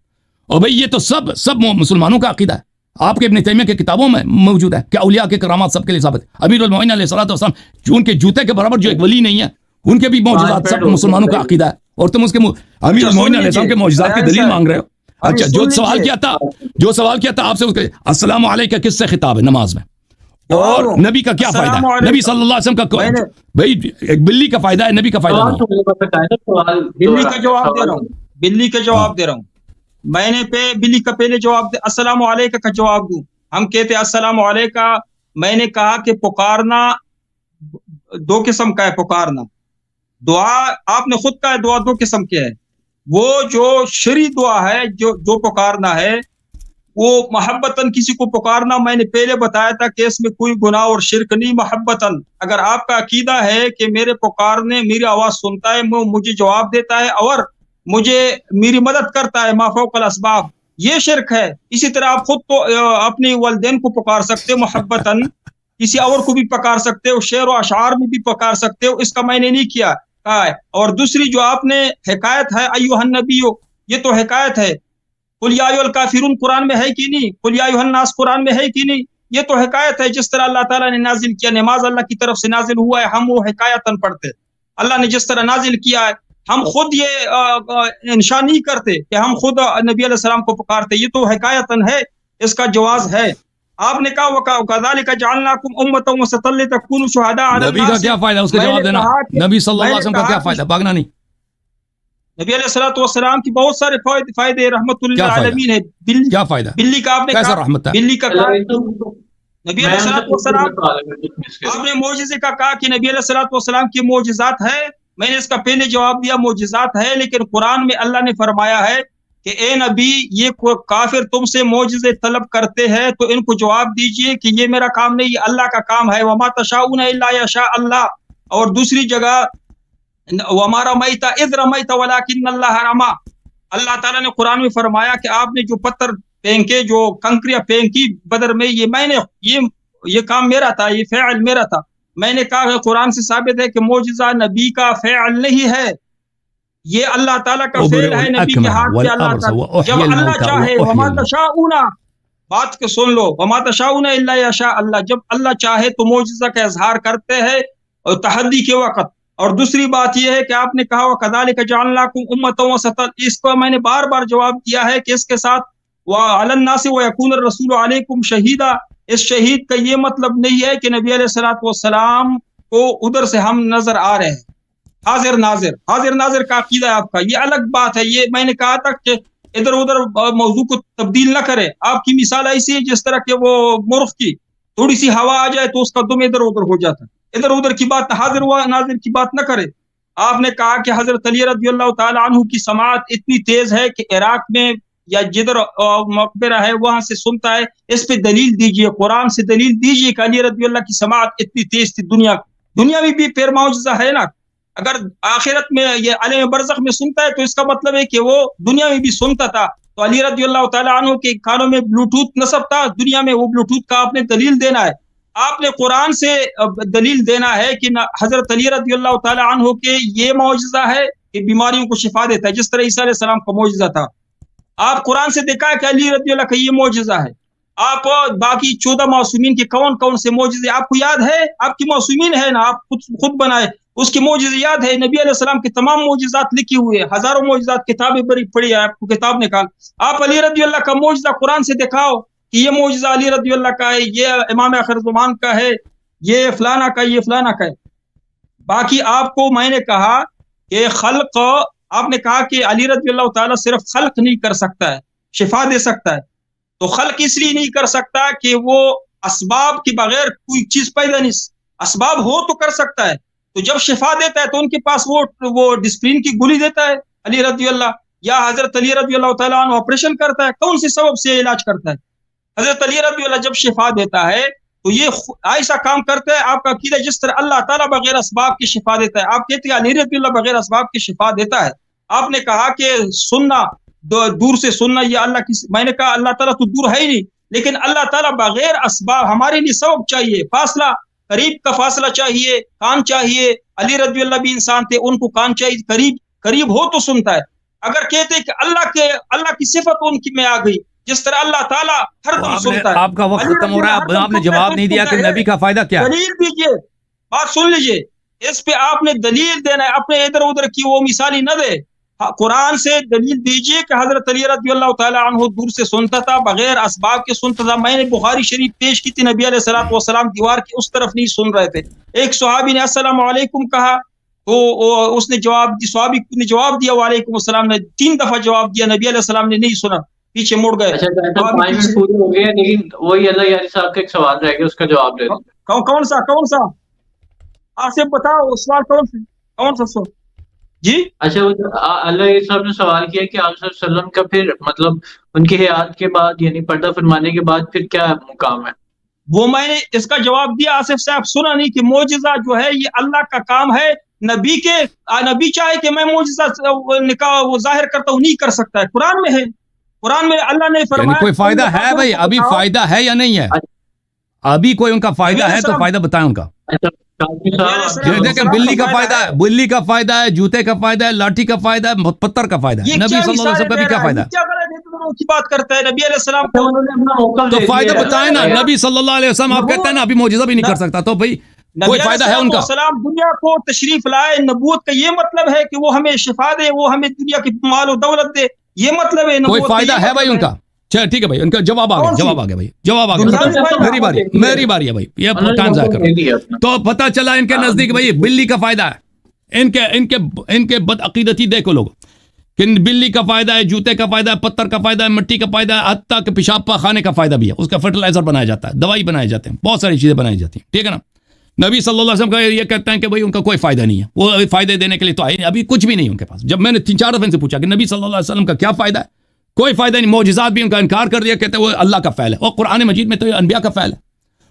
[SPEAKER 2] اور بھئی یہ تو سب مسلمانوں کا عقیدہ ہے, آپ کے ابن تیمیہ کے کتابوں میں موجود ہے کہ اولیاء کے کرامات سب کے لیے ثابت ہے. امیر المومنین علیہ الصلوۃ والسلام جو ان کے جوتے کے برابر جو ایک ولی نہیں ہے, ان کے بھی معجزات سب مسلمانوں کا عقیدہ ہے, اور تم اس کے امیر المومنین علیہ السلام کے معجزات کی دلیل مانگ رہے ہو. اچھا, جو سوال کیا تھا آپ سے, السلام علیکم کس سے خطاب ہے نماز میں؟ اور نبی کا کیا فائدہ ہے؟ نبی صلی اللہ علیہ وسلم کا بھائی ایک بلی کا فائدہ ہے, نبی کا فائدہ نہیں.
[SPEAKER 1] بلی کا جواب دے رہا ہوں. میں نے بلی کا پہلے جواب دے, السلام علیکم کا جواب دوں. ہم کہتے ہیں السلام علیکم. میں نے کہا کہ پکارنا دو قسم کا ہے. پکارنا دعا آپ نے خود کہا ہے, دعا دو قسم کے ہے. وہ جو شرعی دعا ہے, جو پکارنا ہے وہ محبتاً کسی کو پکارنا, میں نے پہلے بتایا تھا کہ اس میں کوئی گناہ اور شرک نہیں. محبتاً اگر آپ کا عقیدہ ہے کہ میرے پکارنے میری آواز سنتا ہے, مجھے جواب دیتا ہے اور مجھے میری مدد کرتا ہے ما فوق الاسباب, یہ شرک ہے. اسی طرح آپ خود تو اپنے والدین کو پکار سکتے ہو محبتاً, کسی اور کو بھی پکار سکتے ہو, شعر و اشعار میں بھی پکار سکتے ہو. اس کا میں نے نہیں کیا کہا ہے. اور دوسری جو آپ نے حکایت ہے ایھا النبی, یہ تو حکایت ہے. قل یا ایھا الکافرون قرآن میں ہے کہ نہیں؟ قل یا ایھا الناس قرآن میں ہے کہ نہیں؟ یہ تو حکایت ہے. جس طرح اللہ تعالیٰ نے نازل کیا, نماز اللہ کی طرف سے نازل ہوا ہے, ہم وہ حکایتاً پڑھتے. اللہ نے جس طرح نازل کیا ہے, ہم خود یہ انشاء نہیں کرتے کہ ہم خود نبی علیہ السلام کو پکارتے. یہ تو حکایتاً ہے, اس کا جواز ہے. آپ نے کہا وَكَذَلِكَ جَعَلْنَاكُمْ أُمَّةً وَسَطًا لِتَكُونُوا شُهَدَاءَ عَلَى
[SPEAKER 2] نبی کا کیا فائدہ, اس کا جواب دینا. نبی صلی اللہ علیہ وسلم کا کیا فائدہ, بھاگنا نہیں.
[SPEAKER 1] نبی علیہ الصلوۃ والسلام کی بہت سارے فائدے رحمت للعالمین ہے.
[SPEAKER 2] کیا فائدہ؟
[SPEAKER 1] بلی کا آپ نے
[SPEAKER 2] کیسا رحمت ہے؟
[SPEAKER 1] بلی کا نبی علیہ الصلوۃ والسلام آپ نے معجزے کا کہا کہ نبی علیہ الصلوۃ والسلام کی معجزات ہے. میں نے اس کا پہلے جواب دیا معجزات ہے, لیکن قرآن میں اللہ نے فرمایا ہے کہ اے نبی یہ کافر تم سے معجزے طلب کرتے ہیں تو ان کو جواب دیجئے کہ یہ میرا کام نہیں, یہ اللہ کا کام ہے. وما تشاؤون الا یشاء اللہ. اور دوسری جگہ وما رمیت اذ رمیت ولکن اللہ رمی. اللہ تعالیٰ نے قرآن میں فرمایا کہ آپ نے جو پتھر پھینکے, جو کنکریاں پھینکی بدر میں, یہ میں نے یہ کام میرا تھا, یہ فعل میرا تھا. میں نے کہا کہ قرآن سے ثابت ہے کہ معجزہ نبی کا فعل نہیں ہے, یہ اللہ تعالیٰ کا فعل ہے. نبی کے ہاتھ سے اللہ تعالیٰ جب اللہ چاہے, وما تشاؤون, بات کو سن لو, وما تشاؤون الا یشاء اللہ, جب اللہ چاہے تو معجزہ کا اظہار کرتے ہیں اور تحدی کے وقت. اور دوسری بات یہ ہے کہ آپ نے کہا وَكَذَلِكَ جَعَلْنَاكُمْ أُمَّةً وَسَطًا, اس کو میں نے بار بار جواب دیا ہے کہ اس کے ساتھ وَعَلَى النَّاسِ وَيَكُونَ الرَّسُولُ عَلَيْكُمْ شَهِيدًا. اس شہید کا یہ مطلب نہیں ہے کہ نبی علیہ الصلوۃ والسلام کو ادھر سے ہم نظر آ رہے ہیں. حاضر ناظر کا عقیدہ ہے آپ کا, یہ الگ بات ہے. یہ میں نے کہا تھا کہ ادھر ادھر موضوع کو تبدیل نہ کرے. آپ کی مثال ایسی ہے جس طرح کہ وہ مرغ کی تھوڑی سی ہوا آ جائے تو اس کا دم ادھر ادھر ہو جاتا ہے. ادھر ادھر کی بات, حاضر و ناظر کی بات نہ کرے. آپ نے کہا کہ حضرت علی رضی اللہ تعالی عنہ کی سماعت اتنی تیز ہے کہ عراق میں یا جدھر مقبرہ ہے وہاں سے سنتا ہے. اس پہ دلیل دیجئے, قرآن سے دلیل دیجئے کہ علی رضی اللہ کی سماعت اتنی تیز تھی. دنیا میں بھی پھر معجزہ ہے نا. اگر آخرت میں یہ عالم برزخ میں سنتا ہے تو اس کا مطلب ہے کہ وہ دنیا میں بھی سنتا تھا. تو علی رضی اللہ تعالی عنہ کے کانوں میں بلوٹوتھ نصب تھا, دنیا میں وہ بلوٹوتھ کا آپ نے دلیل دینا ہے. آپ نے قرآن سے دلیل دینا ہے کہ حضرت علی رضی اللہ تعالی عنہ کے یہ معجزہ ہے کہ بیماریوں کو شفا دیتا ہے, جس طرح عیسیٰ علیہ السلام کا معجزہ تھا. آپ قرآن سے دیکھا ہے کہ علی رضی اللہ کا یہ معجزہ ہے. آپ باقی 14 معصومین کے کون سے معجزے آپ کو یاد ہے؟ آپ کی معصومین ہے نا, آپ خود بنائے, اس کی معجزے یاد ہے. نبی علیہ السلام کے تمام معجزات لکھی ہوئے, ہزاروں معجزات, کتابیں پڑھی ہے, آپ کو کتاب نکال. آپ علی رضی اللہ کا معجزہ قرآن سے دکھاؤ کہ یہ معجزہ علی رضی اللہ کا ہے, یہ امام آخر زمان کا ہے, یہ فلانا کا, یہ فلانا کا ہے. باقی آپ کو میں نے کہا کہ خلق, آپ نے کہا کہ علی رضی اللہ تعالیٰ صرف خلق نہیں کر سکتا ہے, شفا دے سکتا ہے. تو خلق اس لیے نہیں کر سکتا کہ وہ اسباب کے بغیر کوئی چیز پیدا نہیں, اسباب ہو تو کر سکتا ہے. تو جب شفا دیتا ہے تو ان کے پاس وہ ڈسپلین کی گولی دیتا ہے علی رضی اللہ, یا حضرت علی رضی اللہ تعالیٰ عنہ آپریشن کرتا ہے, کون سی سبب سے علاج کرتا ہے؟ حضرت علی رضی اللہ جب شفا دیتا ہے تو یہ ایسا کام کرتا ہے, آپ کا عقیدہ جس طرح اللہ تعالیٰ بغیر اسباب کی شفا دیتا ہے, آپ کہتے ہیں علی رضی اللہ بغیر اسباب کی شفا دیتا ہے. آپ نے کہا کہ سننا دور سے سننا یہ اللہ کی, میں نے کہا اللہ تعالیٰ تو دور ہے ہی نہیں, لیکن اللہ تعالیٰ بغیر اسباب, ہمارے لیے سبب چاہیے, فاصلہ قریب کا فاصلہ چاہیے, کان چاہیے. علی رضی اللہ بھی انسان تھے, ان کو کان چاہیے, قریب ہو تو سنتا ہے. اگر کہتے کہ اللہ کی صفت ان کی میں آ گئی, جس طرح اللہ تعالیٰ ہر دم سنتا ہے.
[SPEAKER 2] آپ کا وقت ختم ہو رہا ہے, آپ نے جواب نہیں دیا کہ نبی کا فائدہ کیا ہے.
[SPEAKER 1] دلیل دیجئے, بات سن لیجئے, اس پہ آپ نے دلیل دینا ہے, اپنے ادھر ادھر کی وہ مثالی نہ دے. قرآن سے دلیل دیجئے کہ حضرت علی رضی اللہ تعالیٰ عنہ دور سے سنتا تھا, بغیر اسباب کے سنتا تھا. میں نے بخاری شریف پیش کی تھی, نبی علیہ الصلوۃ والسلام دیوار کی اس طرف نہیں سن رہے تھے. ایک صحابی نے السلام علیکم کہا تو اس نے صحابی نے جواب دیا وعلیکم السلام, نے 3 دفعہ جواب دیا, نبی علیہ السلام نے نہیں سنا, پیچھے مڑ گئے.
[SPEAKER 4] 5 منٹ پورے ہو گئے, لیکن وہی اللہ یاری صاحب کا ایک سوال رہ گیا, اس کا جواب دے دیں.
[SPEAKER 1] کون سا آپ سے بتاؤ سوال, کون سا سوال جی؟
[SPEAKER 4] اچھا, اللہ یاری صاحب نے سوال کیا کہ آپ صلی اللہ علیہ وسلم کا پھر مطلب ان کی حیات کے بعد یعنی پردہ فرمانے کے بعد پھر کیا مقام ہے؟ وہ
[SPEAKER 1] میں نے اس کا جواب دیا آصف صاحب, سنا نہیں کہ معجزہ جو ہے یہ اللہ کا کام ہے. نبی چاہے کہ میں معجزہ نکاح وہ ظاہر کرتا ہوں, نہیں کر سکتا ہے. قرآن میں ہے, قرآن میں اللہ نے فرمایا.
[SPEAKER 2] یعنی کوئی فائدہ ہے بھائی, ابھی فائدہ ہے یا نہیں ہے؟ ابھی کوئی ان کا فائدہ ہے تو فائدہ بتائیں ان کا. دیکھیں بلی کا فائدہ ہے, بلی کا فائدہ ہے, جوتے کا فائدہ ہے, لاٹھی کا فائدہ ہے, پتھر کا فائدہ ہے. نبی صلی اللہ علیہ وسلم کا بھی کیا فائدہ ہے؟
[SPEAKER 1] کی بات کرتا ہے نبی علیہ السلام کو,
[SPEAKER 2] تو فائدہ بتائیں نا. نبی صلی اللہ علیہ وسلم آپ کہتے ہیں نا ابھی معجزہ بھی نہیں کر سکتا, تو بھائی کوئی فائدہ ہے ان کا؟
[SPEAKER 1] السلام دنیا کو تشریف لائے, نبوت کا یہ مطلب ہے کہ وہ ہمیں شفا دے, وہ ہمیں دنیا کی مال و دولت دے, یہ مطلب ہے.
[SPEAKER 2] کوئی فائدہ ہے بھائی ان کا؟ چلو ٹھیک ہے بھائی, ان کا جواب آ گیا بھائی, جواب آ گیا. میری باری ہے بھائی, یہ ٹائم ضائع کر رہا ہے. تو پتہ چلا ان کے نزدیک بھائی بلی کا فائدہ ہے. ان کے بدعقیدتی دیکھو لوگ کہ بلی کا فائدہ ہے, جوتے کا فائدہ ہے, پتھر کا فائدہ ہے, مٹی کا فائدہ ہے, حتیٰ کہ پیشاب پاخانے کا فائدہ بھی ہے. اس کا فرٹیلائزر بنایا جاتا ہے, دوائی بنائے جاتے ہیں, بہت ساری چیزیں بنائی جاتی ہیں. ٹھیک ہے نا. نبی صلی اللہ علیہ وسلم کا یہ کہتے ہیں کہ بھائی ان کا کوئی فائدہ نہیں ہے, وہ فائدے دینے کے لیے تو آئے نہیں, ابھی کچھ بھی نہیں ان کے پاس. جب میں نے 3-4 دفعہ ان سے پوچھا کہ نبی صلی اللہ علیہ وسلم کا کیا فائدہ ہے, کوئی فائدہ نہیں. معجزات بھی ان کا انکار کر دیا, کہتے ہیں وہ اللہ کا فعل ہے, اور قرآن مجید میں تو یہ انبیاء کا فعل ہے.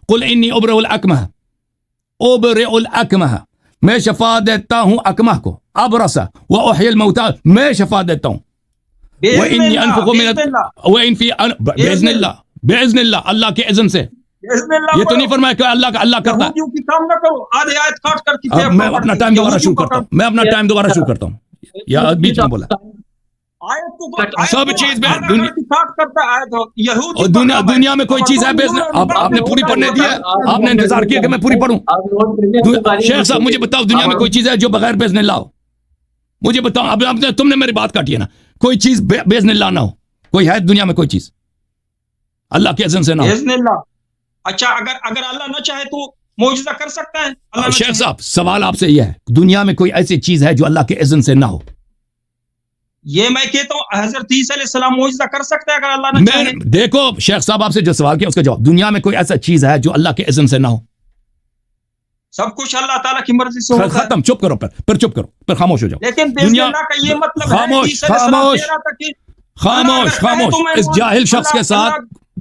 [SPEAKER 2] قل انی ابرئ الاکمہ, میں شفا دیتا ہوں اکمہ کو, ابرص واحیی الموتى, میں شفا دیتا ہوں. وانی انفخ باذن اللہ, اللہ کے اذن سے. یہ تو نہیں فرمایا کہ اللہ کرتا ہے. میں اپنا ٹائم دوبارہ شروع کرتا ہوں, یا بیچ میں بولا سب چیز میں دنیا میں کوئی چیز ہے آپ نے پوری پڑھنے دی ہے, آپ نے انتظار کیا کہ میں پوری پڑھوں. شیخ صاحب مجھے بتاؤ دنیا میں کوئی چیز ہے جو بغیر باذن اللہ ہو؟ مجھے بتاؤ. اب تم نے میری بات کاٹی ہے نا, کوئی چیز باذن اللہ نہ ہو, کوئی ہے دنیا میں کوئی چیز اللہ کے اذن سے نہ ہو؟
[SPEAKER 1] اچھا, اگر اللہ نہ چاہے تو معجزہ کر سکتا ہے؟
[SPEAKER 2] شیخ صاحب سوال آپ سے یہ ہے, دنیا میں کوئی ایسی چیز ہے جو اللہ کے اذن سے نہ ہو؟
[SPEAKER 1] یہ میں کہتا ہوں حضرت عیسیٰ علیہ السلام معجزہ کر سکتا ہے اگر اللہ نہ چاہے.
[SPEAKER 2] دیکھو شیخ صاحب آپ سے جو سوال کیا اس کا جواب, دنیا میں کوئی ایسا چیز ہے جو اللہ کے اذن سے نہ ہو؟
[SPEAKER 1] سب کچھ اللہ تعالیٰ کی مرضی سے ہوتا ہے.
[SPEAKER 2] ختم, چپ کرو, پھر چپ کرو, پھر خاموش ہو جاؤ.
[SPEAKER 1] لیکن دنیا کا یہ مطلب
[SPEAKER 2] خاموش اس جاہل شخص کے ساتھ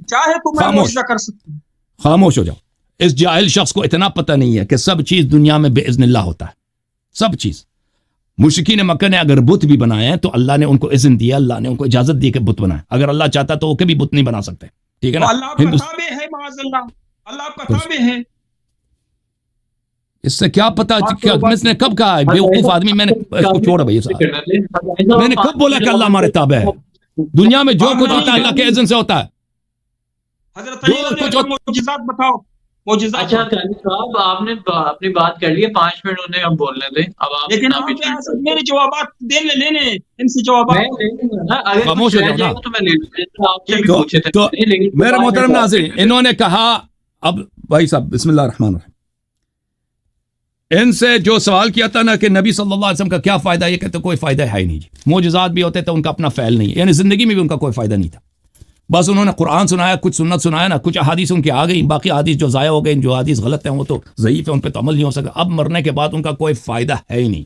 [SPEAKER 1] چاہے تو میں معجزہ کر سکتا ہوں.
[SPEAKER 2] خاموش ہو جاؤ. اس جاہل شخص کو اتنا پتہ نہیں ہے کہ سب چیز دنیا میں باذن اللہ ہوتا ہے, سب چیز. مشرکین مکہ نے اگر بت بھی بنائے ہیں تو اللہ نے ان کو اذن دیا, اللہ نے ان کو اجازت دی کہ بت بنائے. اگر اللہ چاہتا تو وہ کبھی بت نہیں بنا سکتے. ٹھیک ہے نا.
[SPEAKER 1] اللہ کا تابع ہے, معاذ اللہ, اللہ کا تابع ہے.
[SPEAKER 2] اس سے کیا پتا اس نے کب کہا ہے بیوقوف آدمی, میں نے اس کو چھوڑا بھائی صاحب, میں نے کب بولا کہ اللہ ہمارے تابع ہے؟ دنیا میں جو کچھ ہوتا ہے اللہ کے اذن سے ہوتا ہے.
[SPEAKER 1] حضرت علی معجزات بتاؤ.
[SPEAKER 4] اچھا صاحب آپ نے اپنی بات کر لی ہے, 5 منٹ انہیں اب بولنے دیں. اب آپ
[SPEAKER 1] لیکن میرے جوابات لینے ان سے جوابات
[SPEAKER 2] خاموش ہو جاؤ نا. تو میرے محترم ناظرین, انہوں نے کہا, اب بھائی صاحب بسم اللہ الرحمن الرحیم, ان سے جو سوال کیا تھا نا کہ نبی صلی اللہ علیہ وسلم کا کیا فائدہ, یہ کہتے کوئی فائدہ ہے ہی نہیں جی. معجزات بھی ہوتے تو ان کا اپنا فعل نہیں ہے, یعنی زندگی میں بھی ان کا کوئی فائدہ نہیں تھا. بس انہوں نے قرآن سنایا, کچھ سنت سنایا نا, کچھ احادیث ان کی آ گئی, باقی احادیث جو ضائع ہو گئے, جو احادیث غلط ہیں وہ تو ضعیف ہے, ان پہ تو عمل نہیں ہو سکتا. اب مرنے کے بعد ان کا کوئی فائدہ ہے ہی نہیں.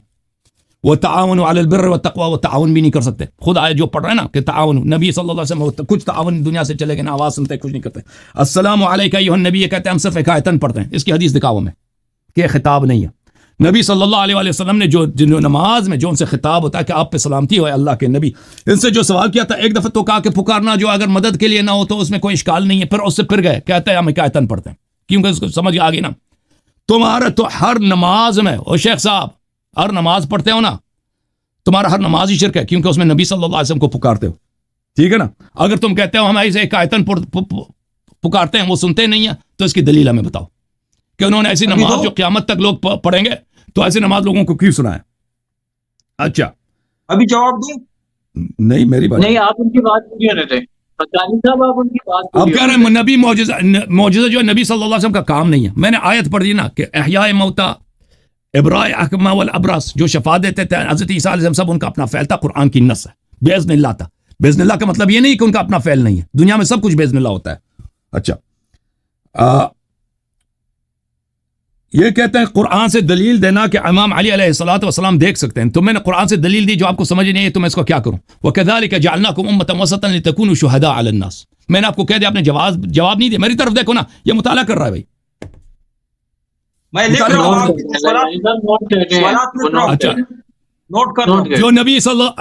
[SPEAKER 2] وہ تعاون علی البر والتقوی, وہ تعاون بھی نہیں کر سکتے. خود آئے جو پڑھ رہے ہیں نا کہ تعاون, نبی صلی اللہ علیہ وسلم کچھ تعاون دنیا سے چلے گئے نا, آواز سنتے کچھ نہیں کرتے. السلام علیکہ ایھا النبی کہتے ہیں, ہم صرف ایک آیتن پڑھتے ہیں. اس کی حدیث دکھاؤ ہمیں کہ خطاب نہیں ہے. نبی صلی اللہ علیہ وسلم نے جو نماز میں جو ان سے خطاب ہوتا ہے کہ آپ پہ سلامتی ہو اللہ کے نبی, ان سے جو سوال کیا تھا ایک دفعہ تو کہا کہ پکارنا جو اگر مدد کے لیے نہ ہو تو اس میں کوئی اشکال نہیں ہے, پھر اس سے پھر گئے, کہتے ہیں ہم ایک آیتن پڑھتے ہیں, کیونکہ اس کو سمجھ آ گئی نا. تمہارا تو ہر نماز میں, او شیخ صاحب ہر نماز پڑھتے ہو نا, تمہارا ہر نماز ہی شرک ہے, کیونکہ اس میں نبی صلی اللہ علیہ وسلم کو پکارتے ہو. ٹھیک ہے نا. اگر تم کہتے ہو ہم ایسے ایک آیتن پکارتے ہیں وہ سنتے نہیں ہیں, تو اس کی دلیل ہمیں بتاؤ کہ انہوں نے ایسی نماز جو قیامت تک لوگ پڑھیں گے تو ایسے نماز لوگوں کو کیوں سنائے. اچھا
[SPEAKER 1] ابھی جواب دوں.
[SPEAKER 2] نہیں میری بات
[SPEAKER 4] نہیں, آپ ان کی بات نہیں کر رہے تھے حقانی صاحب, آپ ان کی بات
[SPEAKER 2] اب کہہ رہے ہیں نبی معجزہ جو ہے نبی صلی اللہ علیہ وسلم کا کام نہیں ہے. میں نے آیت پڑھ دی نا کہ احیاء موتا, ابراء اکمہ والابرص, جو شفا دیتے تھے حضرت عیسیٰ علیہ السلام, سب ان کا اپنا فعل تھا, قرآن کی نص ہے. باذن اللہ تھا. باذن اللہ کا مطلب یہ نہیں کہ ان کا اپنا فعل نہیں ہے, دنیا میں سب کچھ باذن اللہ ہوتا ہے. اچھا یہ کہتے ہیں قرآن سے دلیل دینا کہ امام علی علیہ الصلوۃ والسلام دیکھ سکتے ہیں. تو میں نے قرآن سے دلیل دی جو آپ کو سمجھ نہیں ہے, تو میں اس کو کیا کروں. وَكَذَلِكَ جَعَلْنَاكُمْ أُمَّةً وَسَطًا لِتَكُونُوا شُهَدَاءَ عَلَى النَّاسِ. میں نے آپ کو کہہ دیا, آپ نے جواب نہیں دیا. میری طرف دیکھو نا, یہ مطالعہ کر رہا ہے بھائی.
[SPEAKER 1] میں لکھ رہا ہوں,
[SPEAKER 2] اچھا
[SPEAKER 1] نوٹ کر رہا ہوں.
[SPEAKER 2] جو نبی صلی اللہ,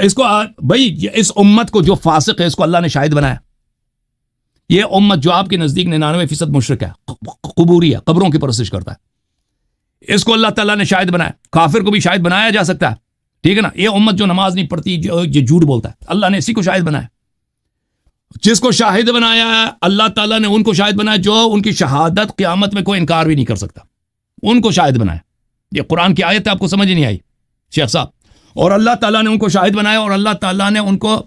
[SPEAKER 2] اس کو بھائی اس امت کو جو فاسق ہے اس کو اللہ نے شاہد بنایا. یہ امت جو آپ کے نزدیک 99% مشرک ہے, قبوری ہے, قبروں کی پرستش کرتا ہے, اس کو اللہ تعالیٰ نے شاہد بنایا. کافر کو بھی شاہد بنایا جا سکتا ہے. ٹھیک ہے نا. یہ امت جو نماز نہیں پڑھتی, جو جھوٹ بولتا ہے, اللہ نے اسی کو شاہد بنایا. جس کو شاہد بنایا ہے اللہ تعالیٰ نے, ان کو شاہد بنایا جو ان کی شہادت قیامت میں کوئی انکار بھی نہیں کر سکتا, ان کو شاہد بنایا. یہ قرآن کی آیت ہے, آپ کو سمجھ نہیں آئی شیخ صاحب. اور اللہ تعالیٰ نے ان کو شاہد بنایا, اور اللہ تعالیٰ نے ان کو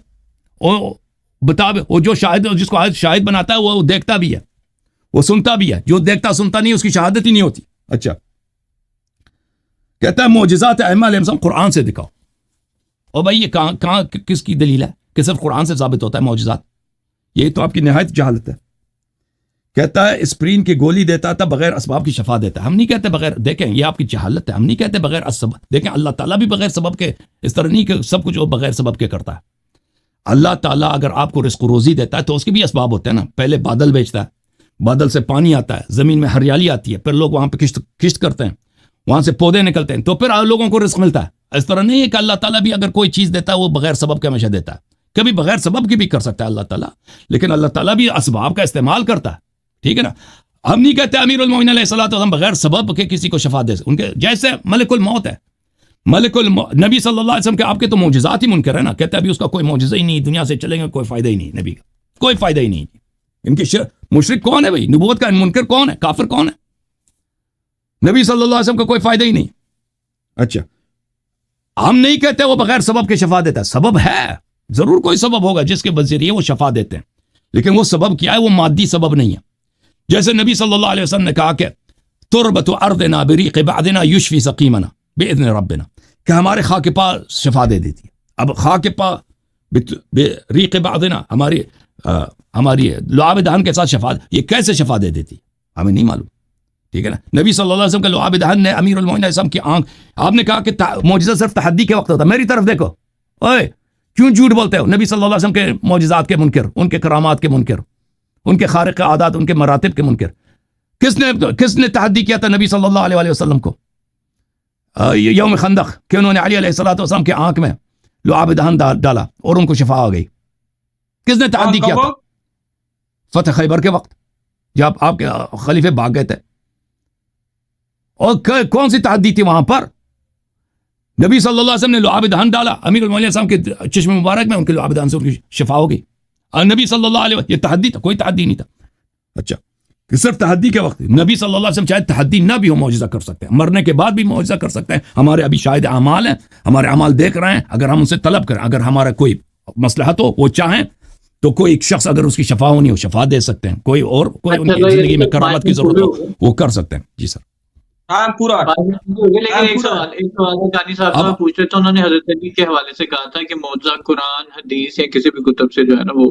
[SPEAKER 2] وہ جو شاہد, جس کو شاہد بناتا ہے وہ دیکھتا بھی ہے, وہ سنتا بھی ہے. جو دیکھتا سنتا نہیں اس کی شہادت ہی نہیں ہوتی. اچھا کہتا ہے معجزات ائمہ علیہ السلام قرآن سے دکھاؤ. اور بھائی یہ کہاں کس کی دلیل ہے کہ صرف قرآن سے ثابت ہوتا ہے معجزات؟ یہ تو آپ کی نہایت جہالت ہے. کہتا ہے اسپرین کی گولی دیتا تھا, بغیر اسباب کی شفا دیتا ہے. ہم نہیں کہتے بغیر, دیکھیں یہ آپ کی جہالت ہے, ہم نہیں کہتے بغیر اسباب. دیکھیں اللہ تعالیٰ بھی بغیر سبب کے, اس طرح نہیں کہ سب کچھ وہ بغیر سبب کے کرتا ہے. اللہ تعالیٰ اگر آپ کو رزق و روزی دیتا ہے تو اس کے بھی اسباب ہوتے ہیں نا. پہلے بادل بھیجتا ہے, بادل سے پانی آتا ہے, زمین میں ہریالی آتی ہے, پھر لوگ وہاں پہ کشت کرتے ہیں, وہاں سے پودے نکلتے ہیں, تو پھر لوگوں کو رزق ملتا ہے. اس طرح نہیں ہے کہ اللہ تعالیٰ بھی اگر کوئی چیز دیتا ہے وہ بغیر سبب کے ہمیشہ دیتا ہے. کبھی بغیر سبب کی بھی کر سکتا ہے اللہ تعالیٰ, لیکن اللہ تعالیٰ بھی اسباب کا استعمال کرتا ہے. ٹھیک ہے نا. ہم نہیں کہتے امیر المومنین علیہ الصلوۃ والسلام بغیر سبب کے کسی کو شفا دے. ان کے جیسے ملک الموت ہے, نبی صلی اللہ علیہ وسلم کے آپ کے تو معجزات ہی منکر ہے نا. کہتے ہیں ابھی اس کا کوئی معجزہ ہی نہیں, دنیا سے چلیں گے کوئی فائدہ ہی نہیں, نبی کا کوئی فائدہ ہی نہیں. ان کی مشرک کون ہے بھائی؟ نبوت کا منکر کون ہے؟ کافر کون ہے؟ نبی صلی اللہ علیہ وسلم کا کوئی فائدہ ہی نہیں. اچھا ہم نہیں کہتے وہ بغیر سبب کے شفا دیتا ہے. سبب ہے, ضرور کوئی سبب ہوگا جس کے ذریعے وہ شفا دیتے ہیں, لیکن وہ سبب کیا ہے؟ وہ مادی سبب نہیں ہے. جیسے نبی صلی اللہ علیہ وسلم نے کہا کہ تربت ارضنا بریق بعضنا یشفی سقیمنا باذن ربنا, کہ ہمارے خاک پا شفا دے دیتی ہے. اب خاک پا بریق بعضنا, ہماری لعاب دہن کے ساتھ شفا, یہ کیسے شفا دے دیتی ہمیں نہیں معلوم. ٹھیک ہے نا. نبی صلی اللہ علیہ وسلم کے لعاب دہن نے امیر المومنین علیہ السلام کی آنکھ, آپ نے کہا کہ معجزہ صرف تحدی کے وقت ہوتا ہے. میری طرف دیکھو, اوئے کیوں جھوٹ بولتے ہو؟ نبی صلی اللہ علیہ وسلم کے معجزات کے منکر, ان کے کرامات کے منکر, ان کے خارق عادات, ان کے مراتب کے منکر. کس نے تحدی کیا تھا نبی صلی اللہ علیہ وسلم کو یوم خندق کہ انہوں نے علی علیہ الصلوۃ والسلام کی آنکھ میں لعاب دہن ڈالا اور ان کو شفا آ گئی؟ کس نے تحدی کیا تھا؟ فتح خیبر کے وقت جب آپ کے خلیفے بھاگ گئے تھے. اور کون سی تحدی تھی وہاں پر؟ نبی صلی اللہ علیہ وسلم نے لعاب دہن ڈالا, امیر المومنین السلام کے چشم مبارک میں ان کے لعاب دہن سے ان کی شفا ہو گئی. اور نبی صلی اللہ علیہ وسلم, یہ تحدی تھا؟ کوئی تحدی نہیں تھا. اچھا کہ صرف تحدی کے وقت نبی صلی اللہ علیہ وسلم چاہے تحدی نہ بھی ہو معجزہ کر سکتے ہیں, مرنے کے بعد بھی معجزہ کر سکتے ہیں. ہمارے ابھی شاہد اعمال ہیں, ہمارے اعمال دیکھ رہے ہیں. اگر ہم ان سے طلب کریں, اگر ہمارا کوئی مصلحت ہو, وہ چاہیں تو کوئی ایک شخص اگر اس کی شفا ہونی ہو شفا دے سکتے ہیں. کوئی اور کوئی ان کی زندگی میں کرامت کی ضرورت ہو وہ کر سکتے ہیں. جی سر
[SPEAKER 1] پورا.
[SPEAKER 4] لیکن ایک سوال گانی صاحب سے پوچھ رہے تھے, انہوں نے حضرت علی کے حوالے سے کہا تھا کہ معجزہ قرآن حدیث یا کسی بھی کتب سے جو ہے نا وہ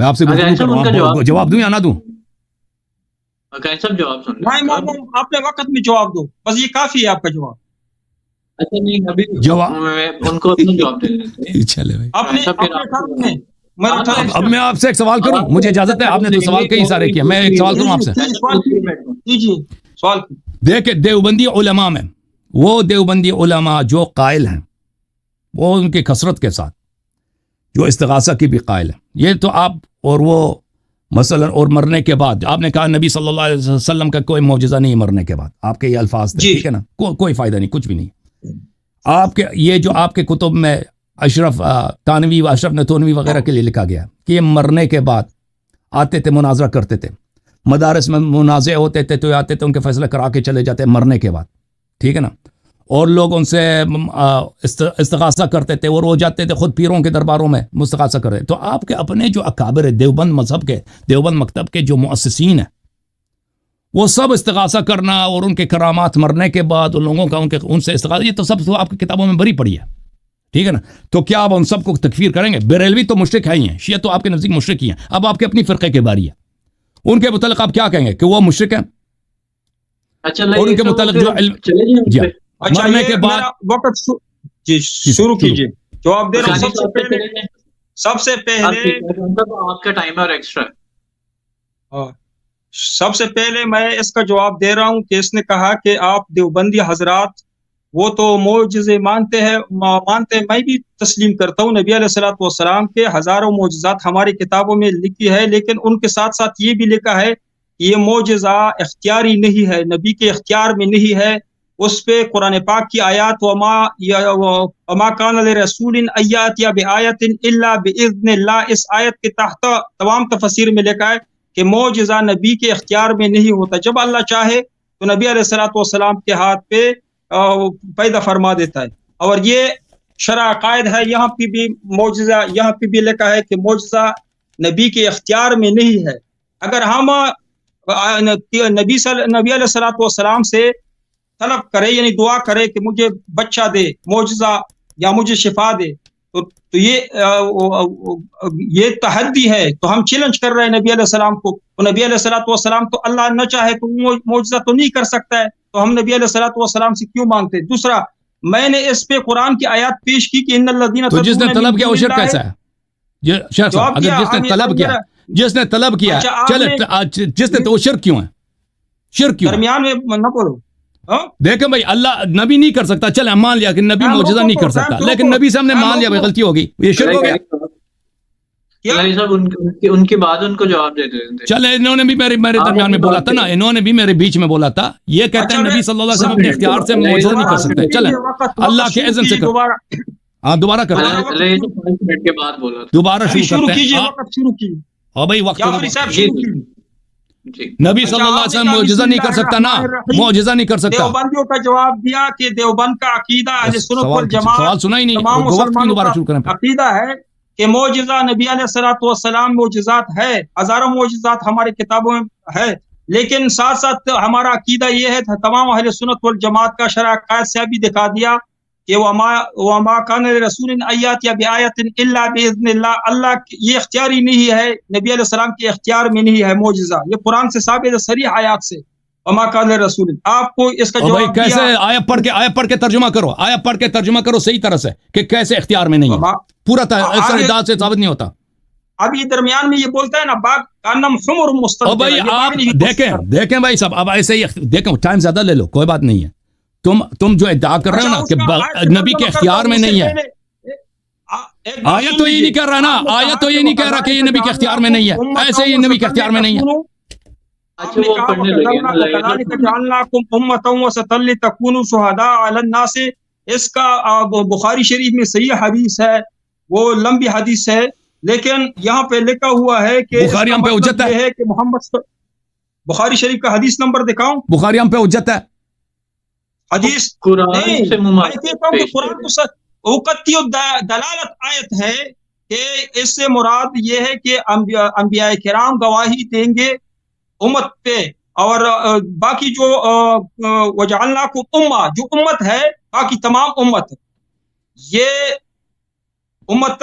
[SPEAKER 2] میں آپ سے گفتگو کر رہا ہوں, جواب دوں یا نہ دوں؟
[SPEAKER 4] سب جواب سن
[SPEAKER 1] نہیں, اپنے وقت میں جواب دو, بس یہ کافی ہے آپ کا جواب.
[SPEAKER 4] اچھا نہیں, ابھی جواب ان کو جواب دے دیتے. چلے
[SPEAKER 2] بھائی, اب میں آپ سے ایک سوال کروں, مجھے اجازت ہے؟ آپ نے تو سوال کئی سارے کیا, میں ایک سوال کروں آپ سے.
[SPEAKER 1] سوال
[SPEAKER 2] دیکھیں, دیوبندی علماء میں وہ دیوبندی علماء جو قائل ہیں, وہ ان کی کثرت کے ساتھ جو استغاثہ کی بھی قائل ہے, یہ تو آپ اور وہ مثلا, اور مرنے کے بعد آپ نے کہا نبی صلی اللہ علیہ وسلم کا کوئی معجزہ نہیں مرنے کے بعد, آپ کے یہ الفاظ تھے, ٹھیک ہے نا, کوئی فائدہ نہیں, کچھ بھی نہیں. آپ کے یہ جو آپ کے کتب میں اشرف تانوی و اشرف نتونوی وغیرہ کے لیے لکھا گیا کہ یہ مرنے کے بعد آتے تھے, مناظرہ کرتے تھے, مدارس میں منازع ہوتے تھے, تو آتے تھے ان کے فیصلے کرا کے چلے جاتے مرنے کے بعد, ٹھیک ہے نا, اور لوگ ان سے استغاثہ کرتے تھے, اور وہ جاتے تھے خود پیروں کے درباروں میں مستغاثہ کرتے. تو آپ کے اپنے جو اکابر دیوبند مذہب کے, دیوبند مکتب کے جو مؤسسین ہیں, وہ سب استغاثہ کرنا اور ان کے کرامات مرنے کے بعد ان لوگوں کا ان سے استغاثہ, یہ تو سب تو آپ کی کتابوں میں بھری پڑی ہے, ٹھیک ہے نا. تو کیا آپ ان سب کو تکفیر کریں گے؟ بریلوی تو مشرک ہے ہی ہیں, شیعہ تو آپ کے نزدیک مشرک ہی ہیں, اب آپ کے اپنی فرقے کے باری ہے, ان کے متعلق آپ کیا کہیں گے کہ وہ مشرک ہیں؟
[SPEAKER 4] اچھا,
[SPEAKER 2] اور ان کے متعلق جو علم مرنے کے بعد
[SPEAKER 1] وقت شروع کیجیے, جواب دے رہا ہوں. سب سے پہلے
[SPEAKER 4] آپ کا ٹائم اور ایکسٹرا,
[SPEAKER 1] سب سے پہلے میں اس کا جواب دے رہا ہوں کہ اس نے کہا کہ آپ دیوبندی حضرات وہ تو معجزے مانتے ہیں, میں بھی تسلیم کرتا ہوں, نبی علیہ الصلوۃ والسلام کے ہزاروں معجزات ہماری کتابوں میں لکھی ہے, لیکن ان کے ساتھ ساتھ یہ بھی لکھا ہے کہ یہ معجزہ اختیاری نہیں ہے, نبی کے اختیار میں نہیں ہے. اس پہ قرآن پاک کی آیات وما کان لرسول ان یأتی بآیۃ الا باذن اللہ, اس آیت کے تحت تمام تفسیر میں لکھا ہے کہ معجزہ نبی کے اختیار میں نہیں ہوتا, جب اللہ چاہے تو نبی علیہ الصلوۃ والسلام کے ہاتھ پہ پیدا فرما دیتا ہے. اور یہ شرع عقائد ہے, یہاں پہ بھی معجزہ, یہاں پہ بھی لکھا ہے کہ معجزہ نبی کے اختیار میں نہیں ہے. اگر ہم نبی علیہ الصلوۃ والسلام سے طلب کرے, یعنی دعا کرے کہ مجھے بچہ دے, معجزہ, یا مجھے شفا دے, تو یہ تحدی ہے, تو ہم چیلنج کر رہے ہیں نبی علیہ السلام کو. تو نبی علیہ الصلوۃ والسلام تو اللہ نہ چاہے تو معجزہ تو نہیں کر سکتا ہے, تو ہم نبی علیہ الصلوۃ والسلام سے کیوں مانگتے ہیں؟ دوسرا, میں نے اس پہ قرآن کی آیات پیش کی کہ ان الذین,
[SPEAKER 2] تو جس نے طلب کیا وہ شرک کیسا ہے؟ اگر جس نے طلب کیا چلے, جس نے تو وہ شرک کیوں ہے؟ شرک کیوں
[SPEAKER 1] درمیان میں نہ بولو.
[SPEAKER 2] دیکھیں بھائی, اللہ نبی نہیں کر سکتا, چلے ہم مان لیا کہ نبی معجزہ نہیں کر سکتا, لیکن نبی سے ہم نے مان لیا بھائی غلطی ہوگی, یہ شرک ہو گیا.
[SPEAKER 4] ان کے بعد ان کو جواب دے دیتے.
[SPEAKER 2] چلے, انہوں نے بھی میرے درمیان میں بولا تھا نا, انہوں نے بھی میرے بیچ میں بولا تھا, یہ کہتے ہیں نبی صلی اللہ علیہ وسلم اپنے اختیار سے معجزہ نہیں کر سکتے. چلے اللہ کے اذن سے کر, ہاں دوبارہ کر, دوبارہ شروع کرتے ہیں. اور بھائی وقت نبی صلی اللہ علیہ وسلم معجزہ نہیں کر سکتا نا, معجزہ نہیں کر سکتا.
[SPEAKER 1] دیوبندیوں کا جواب دیا کہ دیوبند کا عقیدہ اہل سنت والجماعت,
[SPEAKER 2] سوال سنا ہی نہیں,
[SPEAKER 1] تمام مسلمانوں
[SPEAKER 2] دوبارہ شروع کریں.
[SPEAKER 1] عقیدہ ہے کہ معجزہ نبی علیہ الصلوۃ والسلام معجزات ہے, ہزاروں معجزات ہماری کتابوں میں ہے, لیکن ساتھ ساتھ ہمارا عقیدہ یہ ہے, تمام اہل سنت والجماعت کا شرع عقائد سے بھی دکھا دیا کہ وما کان لرسول ان یأتی بآیۃ الا باذن اللہ, اللہ یہ اختیاری نہیں ہے, نبی علیہ السلام کے اختیار میں نہیں ہے معجزہ, یہ قرآن سے ثابت ہے صریح آیات سے. وما کان لرسول, آپ کو اس کا جواب
[SPEAKER 2] کیسے آیت پڑھ کے ترجمہ کرو, آیت پڑھ کے ترجمہ کرو صحیح طرح سے کہ کیسے اختیار میں نہیں ہے, پورا اعداد سے ثابت نہیں ہوتا.
[SPEAKER 1] اب یہ درمیان میں یہ بولتا ہے نا باغ کانم حمر مستقبل.
[SPEAKER 2] بھائی آپ دیکھیں بھائی صاحب, اب ایسے ہی دیکھیں, ٹائم زیادہ لے لو, کوئی بات نہیں ہے. تم جو ادعا کر رہے ہو نا کہ نبی کے اختیار میں نہیں ہے, آیت تو یہ نہیں کر رہا نا, آیت تو یہ نہیں کہہ رہا کہ یہ نبی کے اختیار میں نہیں ہے, ایسے ہی نبی کے اختیار میں نہیں ہے.
[SPEAKER 1] اس کا بخاری شریف میں صحیح حدیث ہے, وہ لمبی حدیث ہے, لیکن یہاں پہ لکھا ہوا ہے کہ
[SPEAKER 2] بخاری ہم پہ حجت ہے
[SPEAKER 1] کہ محمد, بخاری شریف کا حدیث نمبر دکھاؤں,
[SPEAKER 2] بخاری ہم پہ حجت ہے.
[SPEAKER 1] حدیث
[SPEAKER 4] قرآن سے
[SPEAKER 1] دلالت آیت ہے کہ اس سے مراد یہ ہے کہ انبیاء کرام گواہی دیں گے امت پہ, اور باقی جو وجعلناکم امہ, جو امت ہے باقی تمام امت, یہ امت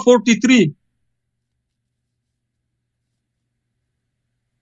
[SPEAKER 1] 43,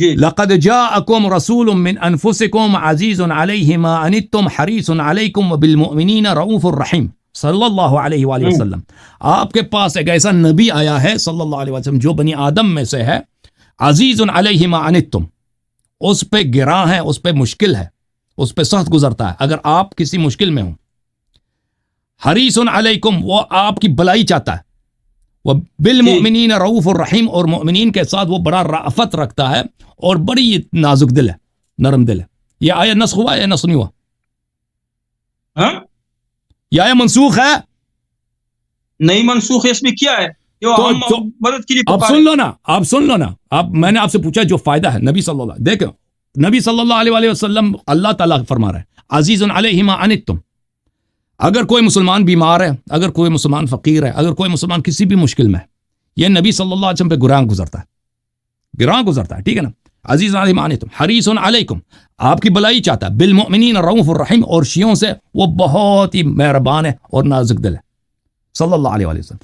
[SPEAKER 2] لقد جاءكم رسول من انفسكم عزيز عليه ما عنتم حريص عليكم وبالمؤمنين رؤوف رحيم صلی اللہ علیہ وآلہ وسلم. آپ کے پاس ایک ایسا نبی آیا ہے صلی اللہ علیہ وسلم جو بنی آدم میں سے ہے. عزیز علیہ ما عنتم، اس پہ گراں ہے، اس پہ مشکل ہے، اس پہ سخت گزرتا ہے اگر آپ کسی مشکل میں ہوں. حریص علیکم، وہ آپ کی بلائی چاہتا ہے. وہ بالمؤمنین رؤوف الرحیم، اور مؤمنین کے ساتھ وہ بڑا رأفت رکھتا ہے اور بڑی نازک دل ہے، نرم دل ہے. یہ آیت نسخ ہوا یا نسخ نہیں ہوا؟ یہ آیت منسوخ ہے؟
[SPEAKER 1] نہیں منسوخ ہے، اس میں کیا ہے؟ مدد کے لیے
[SPEAKER 2] آپ سن لو نا، آپ سن لو نا. میں نے آپ سے پوچھا جو فائدہ ہے نبی صلی اللہ علیہ، دیکھو نبی صلی اللہ علیہ وسلم اللہ تعالیٰ فرما رہا ہے عزیز علیہ ما عنتم. اگر کوئی مسلمان بیمار ہے، اگر کوئی مسلمان فقیر ہے، اگر کوئی مسلمان کسی بھی مشکل میں ہے، یہ نبی صلی اللہ علیہ وسلم پہ گراں گزرتا ہے، ٹھیک ہے نا. عزیز علیہ ما عنتم حریص علیکم، آپ کی بلائی چاہتا ہے. بالمؤمنین رؤوف الرحیم، اور شیعوں سے وہ بہت ہی مہربان ہے اور نازک دل ہے صلی اللہ علیہ وسلم.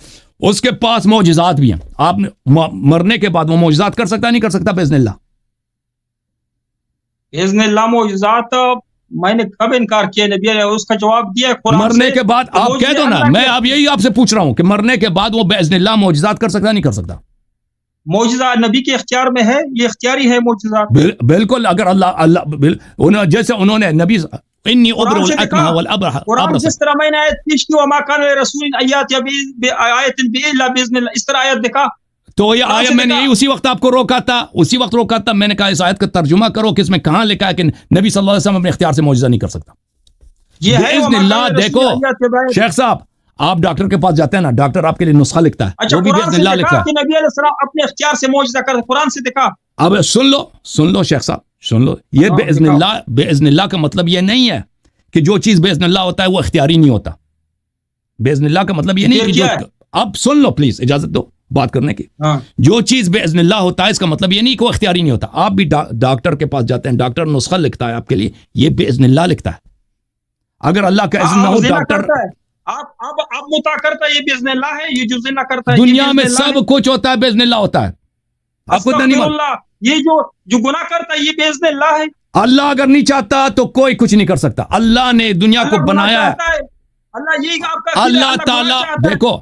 [SPEAKER 2] اس کے پاس معجزات بھی ہیں. آپ نے مرنے کے بعد وہ معجزات کر سکتا ہے نہیں کر سکتا؟ باذن اللہ،
[SPEAKER 1] باذن اللہ معجزات. میں نے کب انکار کیا؟ نبی نے اس کا جواب دیا قرآن سے.
[SPEAKER 2] مرنے کے بعد آپ کہہ دو نا، میں اب یہی آپ سے پوچھ رہا ہوں کہ مرنے کے بعد وہ باذن اللہ معجزات کر سکتا ہے نہیں کر سکتا؟
[SPEAKER 1] معجزات نبی کے اختیار میں ہے، یہ اختیاری ہے معجزات.
[SPEAKER 2] بالکل. اگر اللہ جیسے انہوں نے نبی انی ابرئ الاکمہ والابرص،
[SPEAKER 1] قرآن جس طرح میں نے آیت پیش کی وما کان لرسول ان یأتی بآیۃ الا باذن اللہ، اس طرح آیت دکھا.
[SPEAKER 2] تو یہ آیت میں نے یہی اسی وقت آپ کو روکا تھا، میں نے کہا اس آیت کا ترجمہ کرو کہ اس میں کہاں لکھا ہے کہ نبی صلی اللہ علیہ وسلم اپنے اختیار سے معجزہ نہیں کر سکتا. باذن اللہ. دیکھو شیخ صاحب، آپ ڈاکٹر کے پاس جاتے ہیں نا، ڈاکٹر آپ کے لیے نسخہ لکھتا ہے، وہ بھی باذن اللہ لکھتا ہے.
[SPEAKER 1] نبی علیہ السلام اپنے اختیار سے معجزہ کر، قرآن سے دکھا.
[SPEAKER 2] اب سن لو شیخ صاحب، سن لو. یہ باذن اللہ کا مطلب یہ نہیں ہے کہ جو چیز باذن اللہ ہوتا ہے وہ اختیاری نہیں ہوتا. باذن اللہ کا مطلب یہ نہیں کہ اب سن لو پلیز، اجازت دو بات کرنے کی. جو چیز باذن اللہ ہوتا ہے اس کا مطلب یہ نہیں کہ وہ اختیاری نہیں ہوتا. آپ بھی ڈاکٹر کے پاس جاتے ہیں، ڈاکٹر نسخہ لکھتا ہے آپ کے لیے، یہ باذن اللہ لکھتا ہے. اگر اللہ کا اذن نہ ہو ڈاکٹر
[SPEAKER 1] آپ متا کرتا ہے، یہ باذن اللہ ہے. یہ جو زنا کرتا ہے
[SPEAKER 2] دنیا میں سب کچھ ہوتا ہے باذن اللہ ہوتا ہے. آپ کو نہیں
[SPEAKER 1] اللہ، یہ جو گناہ کرتا ہے یہ باذن اللہ ہے.
[SPEAKER 2] اللہ اگر نہیں چاہتا تو کوئی کچھ نہیں کر سکتا. اللہ نے دنیا کو بنایا ہے. اللہ تعالیٰ دیکھو،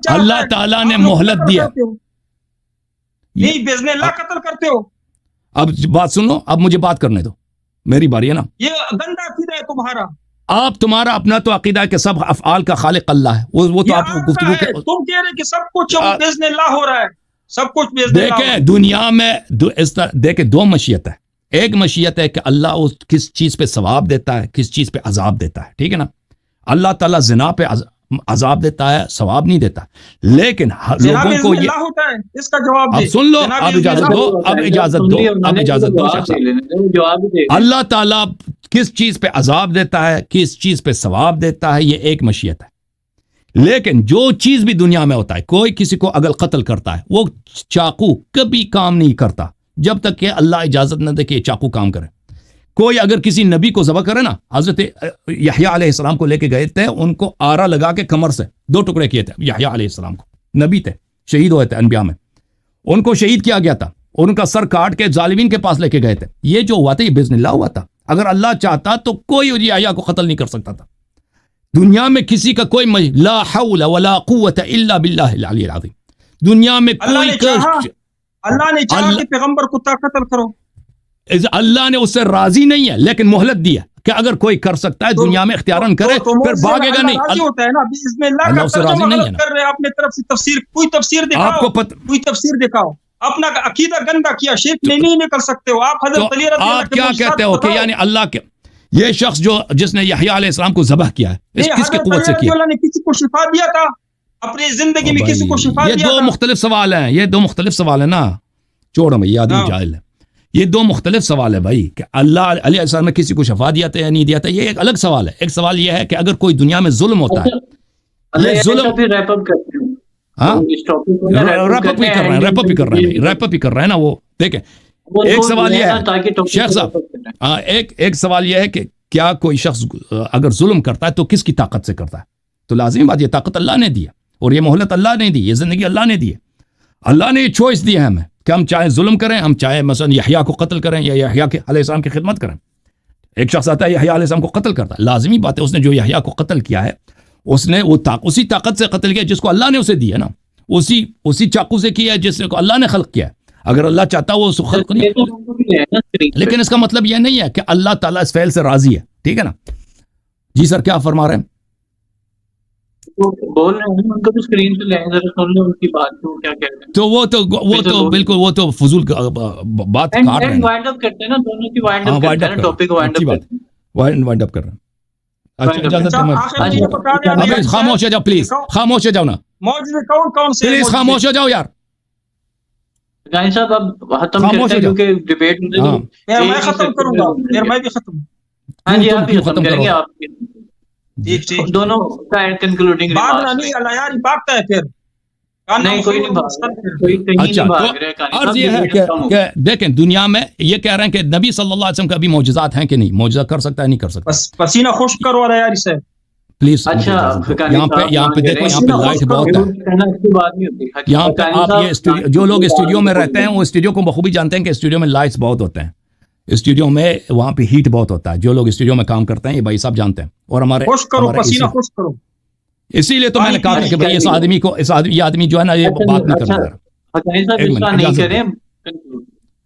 [SPEAKER 2] اللہ تعالیٰ نے مہلت دیا.
[SPEAKER 1] نہیں باذن اللہ قتل کرتے ہو.
[SPEAKER 2] اب بات سن لو، اب مجھے بات کرنے دو، میری باری ہے نا.
[SPEAKER 1] یہ گندا عقیدہ ہے تمہارا.
[SPEAKER 2] تمہارا اپنا تو عقیدہ ہے کہ سب افعال کا خالق اللہ ہے. وہ تو آپ گفتگو کے
[SPEAKER 1] تم کہہ رہے کہ سب کچھ باذن اللہ ہو رہا ہے، سب کچھ باذن اللہ.
[SPEAKER 2] دیکھیں دنیا میں دیکھیں دو مشیت ہے. ایک مشیت ہے کہ اللہ کس چیز پہ ثواب دیتا ہے، کس چیز پہ عذاب دیتا ہے، ٹھیک ہے نا. اللہ تعالیٰ زنا پہ عذاب دیتا ہے، ثواب نہیں دیتا. لیکن لوگوں کو یہ
[SPEAKER 1] ہوتا ہے، اس کا جواب
[SPEAKER 2] اب سن لو. اب اجازت دو اللہ تعالیٰ کس چیز پہ عذاب دیتا ہے، کس چیز پہ ثواب دیتا ہے، یہ ایک مشیت ہے. لیکن جو چیز بھی دنیا میں ہوتا ہے، کوئی کسی کو اگر قتل کرتا ہے، وہ چاقو کبھی کام نہیں کرتا جب تک کہ اللہ اجازت نہ دے کہ یہ چاقو کام کرے. کوئی اگر کسی نبی کو ذبح کرے نا، حضرت یحییٰ علیہ السلام کو لے کے گئے تھے، ان کو آرا لگا کے کمر سے 2 ٹکڑے کیے تھے. یحییٰ علیہ السلام کو، نبی تھے، شہید ہوئے تھے انبیاء میں، ان کو شہید کیا گیا تھا، ان کا سر کاٹ کے ظالمین کے پاس لے کے گئے تھے. یہ جو ہوا تھا یہ باذن اللہ ہوا تھا. اگر اللہ چاہتا تو کوئی یحییٰ کو قتل نہیں کر سکتا تھا. دنیا میں کسی کا کوئی لا حول ولا قوت الا باللہ العلی العظیم. دنیا میں کوئی
[SPEAKER 1] اللہ نے چاہا کہ پیغمبر کو قتل کرو.
[SPEAKER 2] اللہ نے اس سے راضی نہیں ہے، لیکن مہلت دی ہے کہ اگر کوئی کر سکتا ہے دنیا میں اختیاراً کرے، پھر بھاگے گا نہیں.
[SPEAKER 1] اللہ اس سے راضی نہیں ہے نا. اپنے طرف سے تفسیر، کوئی تفسیر دکھاؤ، آپ کو کوئی تفسیر دکھاؤ. اپنا عقیدہ گندا کیا، شرک میں نہیں نکل سکتے ہو آپ. حضرت علی رضی اللہ عنہ
[SPEAKER 2] آپ کیا کہتے ہو کہ یعنی اللہ کے یہ شخص جس نے یحییٰ علیہ السلام کو ذبح کیا ہے، اس کس کی قوت سے کیا؟
[SPEAKER 1] اللہ نے کسی کو شفا دیا تھا اپنی زندگی میں، کسی کو شفا دیا.
[SPEAKER 2] یہ دو مختلف سوال ہیں، یہ دو مختلف سوال ہیں نا. چھوڑو بھائی، آدمی جاہل ہے. یہ دو مختلف سوال ہے بھائی کہ اللہ علیہ السلام نے کسی کو شفا دیا تھا یا نہیں دیا تھا. یہ ایک الگ سوال ہے. ایک سوال یہ ہے کہ اگر کوئی دنیا میں ظلم ہوتا ہے، یہ ظلم ریپ اپ ہی کر رہے ہیں نا وہ. دیکھیں ایک سوال یہ ہے شیخ صاحب، ایک سوال یہ ہے کہ کیا کوئی شخص اگر ظلم کرتا ہے تو کس کی طاقت سے کرتا ہے؟ تو لازمی بات یہ طاقت اللہ نے دی ہے، اور یہ مہلت اللہ نے دی، یہ زندگی اللہ نے دی ہے. اللہ نے یہ چوائس دی ہے ہمیں کہ ہم چاہے ظلم کریں, ہم چاہے مثلا یحییٰ کو قتل کریں یا یحییٰ کے علیہ السلام کی خدمت کریں. ایک شخص آتا ہے یحییٰ علیہ السلام کو قتل کرتا ہے, لازمی بات ہے اس نے جو یحییٰ کو قتل کیا ہے اس نے وہ اسی طاقت سے قتل کیا جس کو اللہ نے اسے دی ہے نا, اسی چاقو سے کیا ہے جس کو اللہ نے خلق کیا ہے. اگر اللہ چاہتا وہ اس کو خلق نہیں, لیکن اس کا مطلب یہ نہیں ہے کہ اللہ تعالیٰ اس فعل سے راضی ہے. ٹھیک ہے نا جی سر, کیا فرما رہے ہیں؟
[SPEAKER 4] بول رہے ہیں ان کو بھی اسکرین پہ لیں ذرا سن لو ان کی بات کو کیا کہتے ہیں.
[SPEAKER 2] تو وہ تو بالکل وہ تو فضول بات کاٹ رہے ہیں.
[SPEAKER 4] وائنڈ اپ کرتے ہیں نا دونوں کی, وائنڈ اپ کرتے ہیں ٹاپک کو وائنڈ اپ کرتے ہیں,
[SPEAKER 2] وائنڈ اپ کر رہے ہیں. اچھا اجازت ہے, خاموش ہو جاؤ پلیز, خاموش ہو جاؤ نا پلیز, خاموش ہو جاؤ یار.
[SPEAKER 4] گائن صاحب اب ختم کرتے ہیں کیونکہ ڈیبیٹ
[SPEAKER 1] میں ختم کروں گا, میں بھی ختم.
[SPEAKER 4] ہاں جی آپ بھی ختم کریں گے, آپ دونوں کا کنکلوڈنگ
[SPEAKER 1] بھاگتا ہے پھر
[SPEAKER 4] نہیں, کوئی نہیں بھاگ
[SPEAKER 2] رہا. دیکھیں دنیا میں یہ کہہ رہے ہیں کہ نبی صلی اللہ علیہ وسلم کا بھی معجزات ہیں کہ نہیں, معجزہ کر سکتا ہے نہیں کر سکتا.
[SPEAKER 1] پسینہ خشک کرو رہا ہے یار اسے
[SPEAKER 2] پلیز.
[SPEAKER 4] اچھا
[SPEAKER 2] یہاں پہ دیکھو, یہاں پہ لائٹ بہت ہے. یہاں پہ آپ یہ جو لوگ اسٹوڈیو میں رہتے ہیں وہ اسٹوڈیو کو بخوبی جانتے ہیں کہ اسٹوڈیو میں لائٹس بہت ہوتے ہیں, اسٹوڈیو میں وہاں پہ ہیٹ بہت ہوتا ہے. جو لوگ اسٹوڈیو میں کام کرتے ہیں یہ بھائی صاحب جانتے ہیں. اور ہمارے
[SPEAKER 1] پسینہ خشک کرو,
[SPEAKER 2] اسی لیے تو میں نے کہا کہ بھائی اس آدمی کو, یہ آدمی جو ہے نا یہ بات نہیں کر رہا.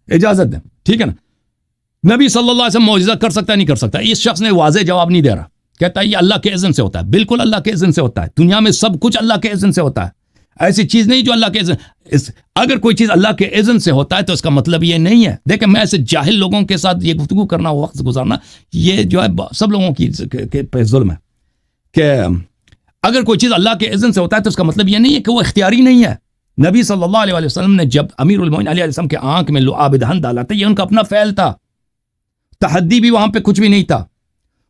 [SPEAKER 2] اجازت دیں ٹھیک ہے نا. نبی صلی اللہ علیہ وسلم معجزہ کر سکتا ہے نہیں کر سکتا. اس شخص نے واضح جواب نہیں دے رہا, کہتا ہے یہ اللہ کے اذن سے ہوتا ہے. بالکل اللہ کے اذن سے ہوتا ہے, دنیا میں سب کچھ اللہ کے اذن سے ہوتا ہے. ایسی چیز نہیں جو اللہ کے اذن, اگر کوئی چیز اللہ کے اذن سے ہوتا ہے تو اس کا مطلب یہ نہیں ہے. دیکھیں میں ایسے جاہل لوگوں کے ساتھ یہ گفتگو کرنا, وقت گزارنا, یہ جو ہے سب لوگوں کی پہ ظلم ہے. کہ اگر کوئی چیز اللہ کے اذن سے ہوتا ہے تو اس کا مطلب یہ نہیں ہے کہ وہ اختیاری نہیں ہے. نبی صلی اللہ علیہ وسلم نے جب امیر المومنین علیہ السلام کے آنکھ میں لعاب دہن ڈالا تھا, یہ ان کا اپنا فعل تھا, تحدی بھی وہاں پہ کچھ بھی نہیں تھا.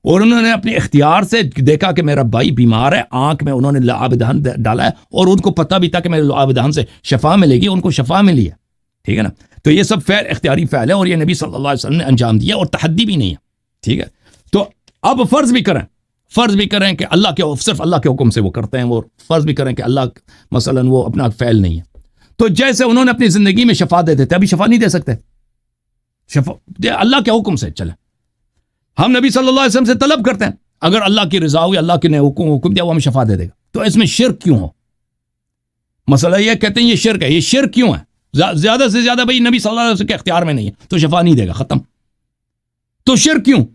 [SPEAKER 2] اور انہوں نے اپنے اختیار سے دیکھا کہ میرا بھائی بیمار ہے, آنکھ میں انہوں نے لعاب دہن ڈالا ہے, اور ان کو پتہ بھی تھا کہ میرے لعاب دہن سے شفا ملے گی, ان کو شفا ملی ہے. ٹھیک ہے نا, تو یہ سب فعل اختیاری فعل ہے اور یہ نبی صلی اللہ علیہ وسلم نے انجام دیا اور تحدی بھی نہیں ہے. ٹھیک ہے, تو اب فرض بھی کریں کہ اللہ کے صرف اللہ کے حکم سے وہ کرتے ہیں, وہ فرض بھی کریں کہ اللہ مثلا وہ اپنا فعل نہیں ہے. تو جیسے انہوں نے اپنی زندگی میں شفا دے دیتے, ابھی شفا نہیں دے سکتے, شفا اللہ کے حکم سے. چلیں ہم نبی صلی اللہ علیہ وسلم سے طلب کرتے ہیں, اگر اللہ کی رضا ہوئی, اللہ کے نے حکم دیا وہ ہمیں شفا دے دے گا. تو اس میں شرک کیوں ہو؟ مسئلہ یہ کہتے ہیں یہ شرک ہے. یہ شرک کیوں ہے؟ زیادہ سے زیادہ بھائی نبی صلی اللہ علیہ وسلم کے اختیار میں نہیں ہے تو شفا نہیں دے گا, ختم. تو شرک کیوں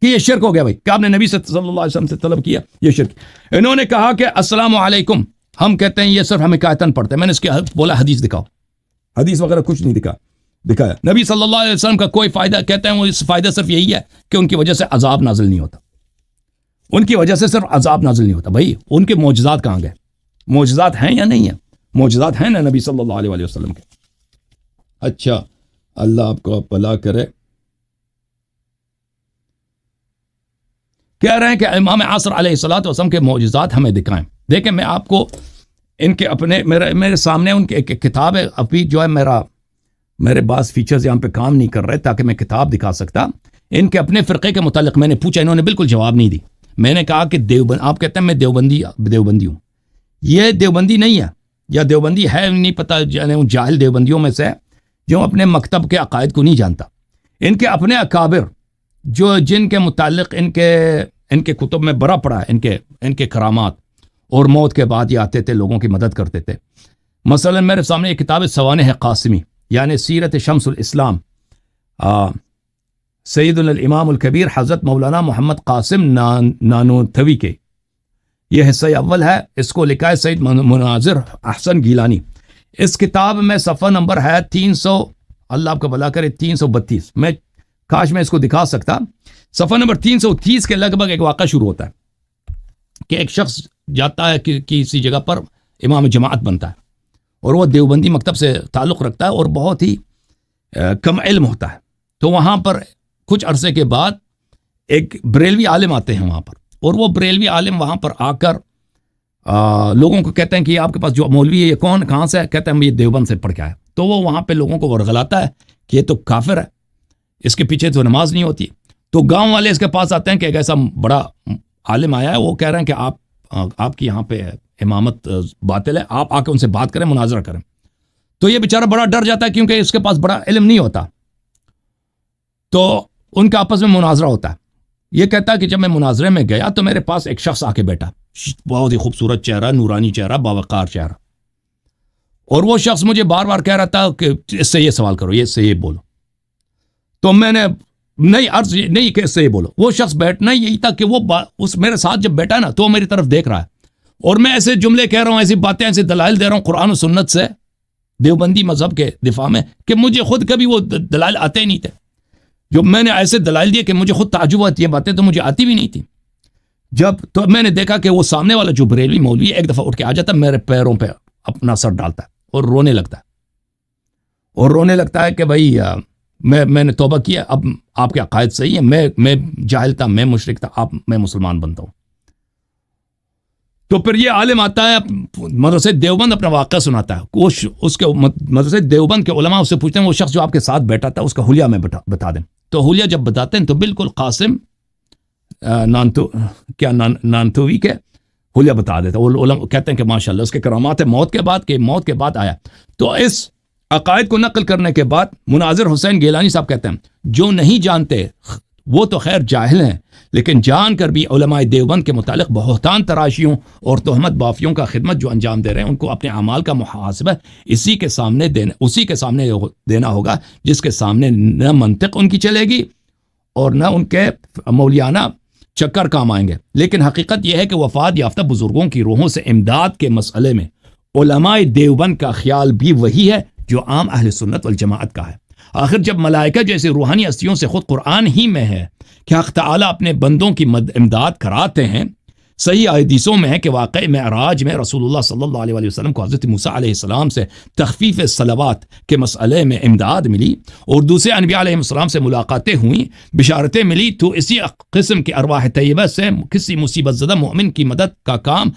[SPEAKER 2] کہ یہ شرک ہو گیا بھائی, کہ آپ نے نبی صلی اللہ علیہ وسلم سے طلب کیا, یہ شرک. انہوں نے کہا کہ السلام علیکم, ہم کہتے ہیں یہ صرف ہمیں قائتاً پڑھتے ہیں. میں نے اس کے بولا حدیث دکھاؤ, حدیث وغیرہ کچھ نہیں دکھایا. نبی صلی اللہ علیہ وسلم کا کوئی فائدہ, کہتے ہیں وہ اس فائدہ صرف یہی ہے کہ ان کی وجہ سے عذاب نازل نہیں ہوتا, ان کی وجہ سے صرف عذاب نازل نہیں ہوتا. بھائی ان کے معجزات کہاں گئے؟ معجزات ہیں یا نہیں ہیں؟ معجزات ہیں نا نبی صلی اللہ علیہ وسلم کے. اچھا اللہ آپ کو بھلا کرے. کہہ رہے ہیں کہ امام عصر علیہ الصلوۃ والسلام کے معجزات ہمیں دکھائیں. دیکھیں میں آپ کو ان کے اپنے میرے سامنے ان کی ایک کتاب ہے, ابھی جو ہے میرے بعض فیچرز یہاں پہ کام نہیں کر رہے تاکہ میں کتاب دکھا سکتا. ان کے اپنے فرقے کے متعلق میں نے پوچھا, انہوں نے بالکل جواب نہیں دی. میں نے کہا کہ آپ کہتے ہیں میں دیوبندی ہوں. یہ دیوبندی نہیں ہے, یا دیوبندی ہے نہیں پتہ, یعنی جاہل دیوبندیوں میں سے جو اپنے مکتب کے عقائد کو نہیں جانتا. ان کے اپنے اکابر جو جن کے متعلق ان کے کتب میں بڑا پڑا ہے, ان کے کرامات, اور موت کے بعد یہ آتے تھے لوگوں کی مدد کرتے تھے. مثلا میرے سامنے ایک کتاب ہے سوانح قاسمی, یعنی سیرت شمس الاسلام, سید الامام الکبیر حضرت مولانا محمد قاسم نانوتوی کے. یہ حصہ اول ہے, اس کو لکھا ہے سید مناظر احسن گیلانی. اس کتاب میں صفحہ نمبر ہے 300, اللہ آپ کا بھلا کرے 332. میں کاش میں اس کو دکھا سکتا. صفحہ نمبر 330 کے لگ بھگ ایک واقعہ شروع ہوتا ہے کہ ایک شخص جاتا ہے کہ کسی جگہ پر امام جماعت بنتا ہے, اور وہ دیوبندی مکتب سے تعلق رکھتا ہے اور بہت ہی کم علم ہوتا ہے. تو وہاں پر کچھ عرصے کے بعد ایک بریلوی عالم آتے ہیں وہاں پر, اور وہ بریلوی عالم وہاں پر آ کر لوگوں کو کہتے ہیں کہ آپ کے پاس جو مولوی ہے یہ کہاں سے ہے؟ کہتے ہیں یہ دیوبند سے پڑھ کے آیا. تو وہ وہاں پہ لوگوں کو ورغلاتا ہے کہ یہ تو کافر ہے, اس کے پیچھے تو نماز نہیں ہوتی. تو گاؤں والے اس کے پاس آتے ہیں کہ ایک ایسا بڑا عالم آیا ہے, وہ کہہ رہے ہیں کہ آپ کی یہاں پہ امامت باطل ہے, آپ آ کے ان سے بات کریں, مناظرہ کریں. تو یہ بیچارہ بڑا ڈر جاتا ہے کیونکہ اس کے پاس بڑا علم نہیں ہوتا. تو ان کا آپس میں مناظرہ ہوتا ہے. یہ کہتا ہے کہ جب میں مناظرے میں گیا تو میرے پاس ایک شخص آ کے بیٹھا, بہت ہی خوبصورت چہرہ, نورانی چہرہ, باوقار چہرہ, اور وہ شخص مجھے بار بار کہہ رہا تھا کہ اس سے یہ سوال کرو, یہ اس سے یہ بولو. تو میں نے نہیں عرض نہیں کہ اس سے یہ بولو. وہ شخص بیٹھنا یہی تھا کہ وہ اس میرے ساتھ جب بیٹھا نا تو وہ میری طرف دیکھ رہا ہے, اور میں ایسے جملے کہہ رہا ہوں, ایسی باتیں, ایسے دلائل دے رہا ہوں قرآن و سنت سے دیوبندی مذہب کے دفاع میں کہ مجھے خود کبھی وہ دلائل آتے ہی نہیں تھے. جو میں نے ایسے دلائل دیے کہ مجھے خود تعجب ہوا, یہ باتیں تو مجھے آتی بھی نہیں تھی. جب تو میں نے دیکھا کہ وہ سامنے والا جو بریلوی مولوی ایک دفعہ اٹھ کے آ جاتا, میرے پیروں پہ اپنا سر ڈالتا ہے اور رونے لگتا ہے, اور رونے لگتا ہے کہ بھائی میں نے توبہ کیا, اب آپ کے عقائد صحیح ہیں, میں جاہل تھا, میں مشرک تھا, میں مسلمان بنتا ہوں. تو پھر یہ عالم آتا ہے مدرسہ دیوبند, اپنا واقعہ سناتا ہے. اس کے مدرسہ دیوبند کے علماء اس سے پوچھتے ہیں وہ شخص جو آپ کے ساتھ بیٹھا تھا اس کا حلیہ میں بتا دیں. تو حلیہ جب بتاتے ہیں تو بالکل قاسم نانتوی کے حلیہ بتا دیتا. وہ علماء کہتے ہیں کہ ماشاءاللہ اس کے کرامات ہے موت کے بعد آیا. تو اس عقائد کو نقل کرنے کے بعد مناظر حسین گیلانی صاحب کہتے ہیں جو نہیں جانتے وہ تو خیر جاہل ہیں, لیکن جان کر بھی علماء دیوبند کے متعلق بہتان تراشیوں اور تہمت بافیوں کا خدمت جو انجام دے رہے ہیں ان کو اپنے اعمال کا محاسبہ اسی کے سامنے دینا ہوگا جس کے سامنے نہ منطق ان کی چلے گی اور نہ ان کے مولیانہ چکر کام آئیں گے. لیکن حقیقت یہ ہے کہ وفات یافتہ بزرگوں کی روحوں سے امداد کے مسئلے میں علماء دیوبند کا خیال بھی وہی ہے جو عام اہل سنت والجماعت کا ہے. آخر جب ملائکہ جیسے روحانی ہستیوں سے خود قرآن ہی میں ہے کہ حق تعالیٰ اپنے بندوں کی امداد کراتے ہیں, صحیح حدیثوں میں ہے کہ واقع معراج میں رسول اللہ صلی اللہ علیہ وسلم کو حضرت موسیٰ علیہ السلام سے تخفیف صلوات کے مسئلے میں امداد ملی اور دوسرے انبیاء علیہ السلام سے ملاقاتیں ہوئیں, بشارتیں ملی. تو اسی قسم کے ارواح طیبہ سے کسی مصیبت زدہ مومن کی مدد کا کام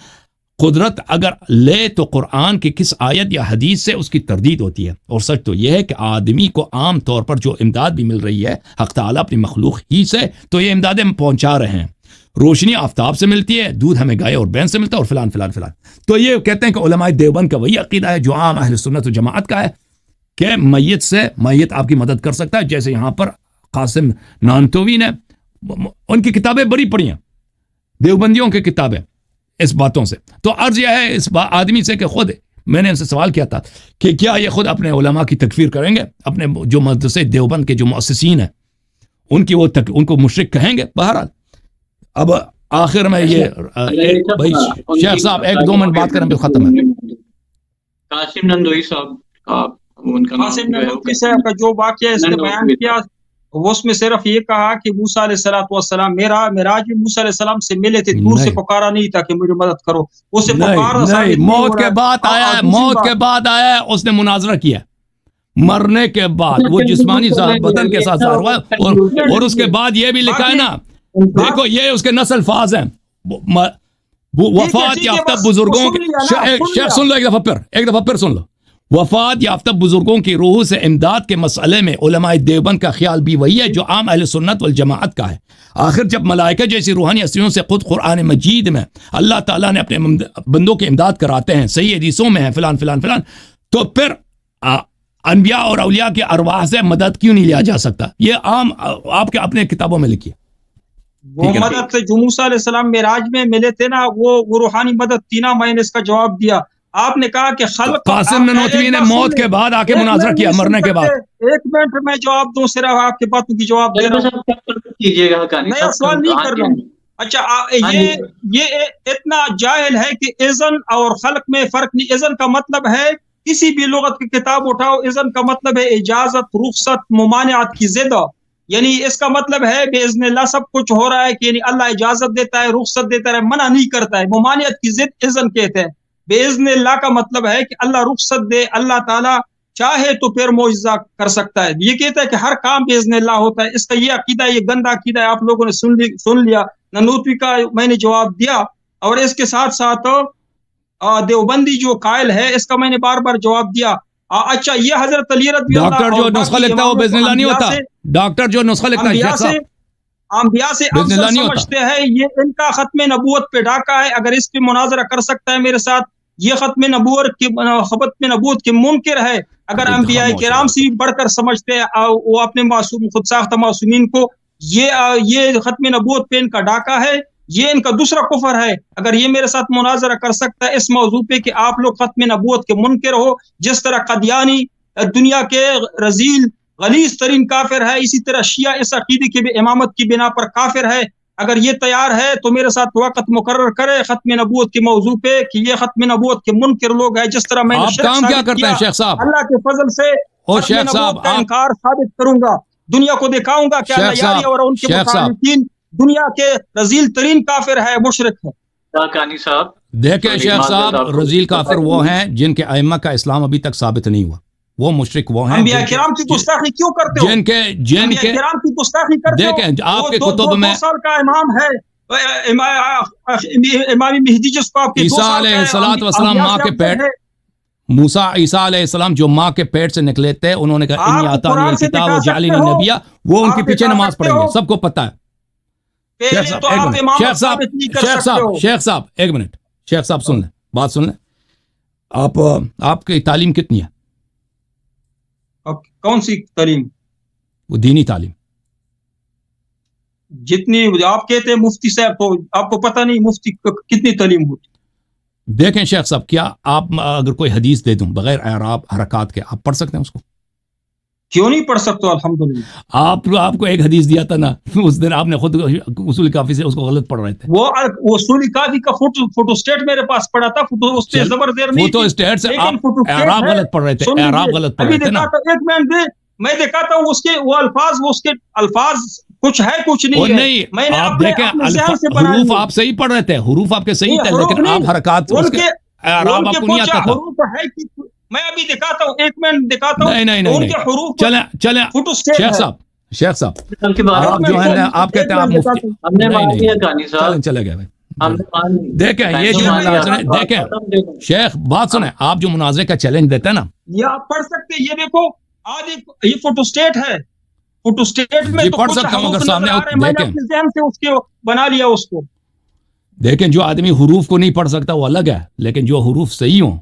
[SPEAKER 2] قدرت اگر لے تو قرآن کی کس آیت یا حدیث سے اس کی تردید ہوتی ہے. اور سچ تو یہ ہے کہ آدمی کو عام طور پر جو امداد بھی مل رہی ہے حق تعالیٰ اپنی مخلوق ہی سے تو یہ امدادیں پہنچا رہے ہیں. روشنی آفتاب سے ملتی ہے, دودھ ہمیں گائے اور بین سے ملتا ہے, اور فلان فلان فلان. تو یہ کہتے ہیں کہ علماء دیوبند کا وہی عقیدہ ہے جو عام اہل سنت و جماعت کا ہے کہ میت آپ کی مدد کر سکتا ہے. جیسے یہاں پر قاسم نانتوی نے ان کی کتابیں بڑی پڑھی ہیں, دیوبندیوں کی کتابیں اس باتوں سے. تو عرض یہ ہے اس آدمی سے کہ خود میں نے ان سے سوال کیا تھا کہ کیا یہ خود اپنے علماء کی تکفیر کریں گے, اپنے جو مدرسے دیوبند کے جو مؤسسین ہیں ان کو مشرک کہیں گے. بہرحال اب آخر میں یہ بھائی شیخ صاحب 1-2 منٹ بات کریں پھر ختم ہے.
[SPEAKER 4] قاسم نندوی
[SPEAKER 1] صاحب کا جو واقعہ اس نے بیان کیا وہ اس میں صرف یہ کہا کہ موسیٰ علیہ السلام معراج میں موسیٰ علیہ السلام سے ملے تھے, دور سے پکارا نہیں تھا کہ مجھے مدد کرو. اسے پکارا
[SPEAKER 2] موت کے بعد آیا اس نے مناظرہ کیا, مرنے کے بعد وہ جسمانی بدن کے ساتھ ظاہر ہوا, اور اس کے بعد یہ بھی لکھا ہے نا, دیکھو یہ اس کے نص الفاظ ہیں, وفات یافتہ بزرگوں کی شیخ سن لو ایک دفعہ پھر سن لو. وفات یافتہ بزرگوں کی روح سے امداد کے مسئلے میں علماء دیوبند کا خیال بھی وہی ہے جو عام اہل سنت والجماعت کا ہے. آخر جب ملائکہ جیسی روحانی ہستیوں سے خود قرآن مجید میں اللہ تعالیٰ نے اپنے بندوں کی امداد کراتے ہیں, صحیح حدیثوں میں ہے فلان فلان فلان, تو پھر انبیاء اور اولیاء کے ارواح سے مدد کیوں نہیں لیا جا سکتا؟ یہ عام آپ کے اپنے کتابوں میں لکھی ہے.
[SPEAKER 1] وہ مدد سے جو موسیٰ علیہ السلام معراج میں ملے تھے نا, وہ روحانی مدد تھی نا. میں نے اس کا جواب دیا. آپ نے کہا کہ خلق
[SPEAKER 2] قاسم نانوتوی نے موت کے بعد آ کے مناظرہ کیا, مرنے کے بعد.
[SPEAKER 1] 1 منٹ میں جواب دوں, صرف آپ کی باتوں کی جواب دے رہا ہوں, میں سوال نہیں کر رہا ہوں. اچھا یہ اتنا جاہل ہے کہ اذن اور خلق میں فرق نہیں. اذن کا مطلب ہے کسی بھی لغت کی کتاب اٹھاؤ, اذن کا مطلب ہے اجازت, رخصت, ممانعت کی ضد. یعنی اس کا مطلب ہے باذن اللہ سب کچھ ہو رہا ہے کہ یعنی اللہ اجازت دیتا ہے, رخصت دیتا ہے, منع نہیں کرتا ہے. ممانعت کی ضد اذن کہتے ہیں. باذن اللہ کا مطلب ہے کہ اللہ رخصت دے, اللہ تعالیٰ چاہے تو پھر معجزہ کر سکتا ہے. یہ کہتا ہے کہ ہر کام باذن اللہ ہوتا ہے. اس کا یہ عقیدہ, یہ گندا عقیدہ ہے, آپ لوگوں نے سن لیا. نانوتوی کا میں نے جواب دیا, اور اس کے ساتھ ساتھ دیوبندی جو قائل ہے اس کا میں نے بار بار جواب دیا. اچھا یہ حضرت علی رضی اللہ
[SPEAKER 2] ڈاکٹر جو نسخہ لکھتا ہے وہ باذن اللہ نہیں ہوتا. ڈاکٹر جو نسخہ لکھتا ہے
[SPEAKER 1] انبیاء سے افضل سمجھتے ہیں, یہ ان کا ختم نبوت پہ ڈاکہ ہے. اگر اس پہ مناظرہ کر سکتا ہے میرے ساتھ یہ ختم نبوت کے منکر ہے. اگر انبیاء کرام سے بڑھ کر سمجھتے وہ اپنے معصوم خود ساختہ معصومین کو، یہ ختم نبوت پہ ان کا ڈاکہ ہے، یہ ان کا دوسرا کفر ہے. اگر یہ میرے ساتھ مناظرہ کر سکتا ہے اس موضوع پہ کہ آپ لوگ ختم نبوت کے منکر ہو، جس طرح قادیانی دنیا کے رذیل غلیظ ترین کافر ہے، اسی طرح شیعہ اس عقیدے کی امامت کی بنا پر کافر ہے. اگر یہ تیار ہے تو میرے ساتھ وقت مقرر کرے ختم نبوت کے موضوع پہ کہ یہ ختم نبوت کے منکر لوگ ہیں. جس طرح میں نے
[SPEAKER 2] کام کیا کرتے ہیں شیخ صاحب؟
[SPEAKER 1] اللہ کے فضل سے ختم نبوت کا انکار ثابت کروں گا، دنیا کو دکھاؤں گا کہ اللہ یاری اور ان کے مخالفین دنیا کے رذیل ترین کافر ہے، مشرک ہے.
[SPEAKER 4] کانی صاحب
[SPEAKER 2] دیکھیں شیخ صاحب، رذیل کافر وہ ہیں جن کے ائمہ کا اسلام ابھی تک ثابت نہیں ہوا، وہ مشرک وہ ہیں.
[SPEAKER 1] انبیاء کرام کی گستاخی کیوں کرتے ہو؟
[SPEAKER 2] جن کے
[SPEAKER 1] کرام کی گستاخی کرتے ہو.
[SPEAKER 2] دیکھیں آپ کے کتب میں
[SPEAKER 1] 2 سال کا امام ہے امام مہدی، جس کو آپ کے
[SPEAKER 2] عیسیٰ علیہ السلام ماں کے پیٹ، موسیٰ عیسیٰ علیہ السلام جو ماں کے پیٹ سے نکلے تھے، انہوں نے کہا انی آتانی الکتاب وجعلنی نبیہ، وہ ان کے پیچھے نماز پڑھیں گے، سب کو پتہ ہے. شیخ صاحب ایک منٹ، شیخ صاحب سن لیں، بات سن لیں. آپ کی تعلیم کتنی ہے؟
[SPEAKER 1] کون سی تعلیم؟
[SPEAKER 2] وہ دینی تعلیم.
[SPEAKER 1] جتنی آپ کہتے ہیں مفتی صاحب، تو آپ کو پتہ نہیں مفتی کتنی تعلیم ہوتی.
[SPEAKER 2] دیکھیں شیخ صاحب، کیا آپ اگر کوئی حدیث دے دوں بغیر اعراب حرکات کے، آپ پڑھ سکتے ہیں اس کو؟
[SPEAKER 1] کیوں نہیں پڑھ سکتے؟ الحمدللہ.
[SPEAKER 2] آپ کو ایک حدیث دیا تھا نا اس دن، آپ نے خود اصول کافی سے اس کو غلط پڑھ رہے تھے.
[SPEAKER 1] وہ اصول کافی کا فوٹو اسٹیٹ میرے پاس پڑا تھا، اس پہ زبردیر نہیں،
[SPEAKER 2] فوٹو اسٹیٹ سے آپ اعراب غلط پڑھ رہے تھے، اعراب غلط پڑھ رہے تھے نا.
[SPEAKER 1] ایک منٹ میں دکھاتا ہوں اس کے وہ الفاظ کچھ ہے کچھ نہیں ہے.
[SPEAKER 2] آپ دیکھیں حروف آپ صحیح پڑھ رہے تھے، حروف آپ کے صحیح تھے، لیکن آپ حرکات اعراب آپ کو نہیں آتا تھا.
[SPEAKER 1] میں ابھی دکھاتا ہوں، ایک منٹ دکھاتا ہوں.
[SPEAKER 2] نہیں چلیں شیخ صاحب آپ جو ہے آپ کہتے ہیں آپ مفتی، چلے گئے بھائی. دیکھیں یہ جو مناظرے، دیکھیں شیخ بات سنیں، آپ جو مناظرے کا چیلنج دیتے ہیں نا،
[SPEAKER 1] یہ آپ پڑھ سکتے. یہ دیکھو آج یہ فوٹو اسٹیٹ ہے، فوٹو اسٹیٹ میں
[SPEAKER 2] پڑھ سکتا ہوں اگر سامنے
[SPEAKER 1] دیکھیں اس کے بنا لیا اس کو.
[SPEAKER 2] دیکھیں جو آدمی حروف کو نہیں پڑھ سکتا وہ الگ ہے، لیکن جو حروف صحیح ہوں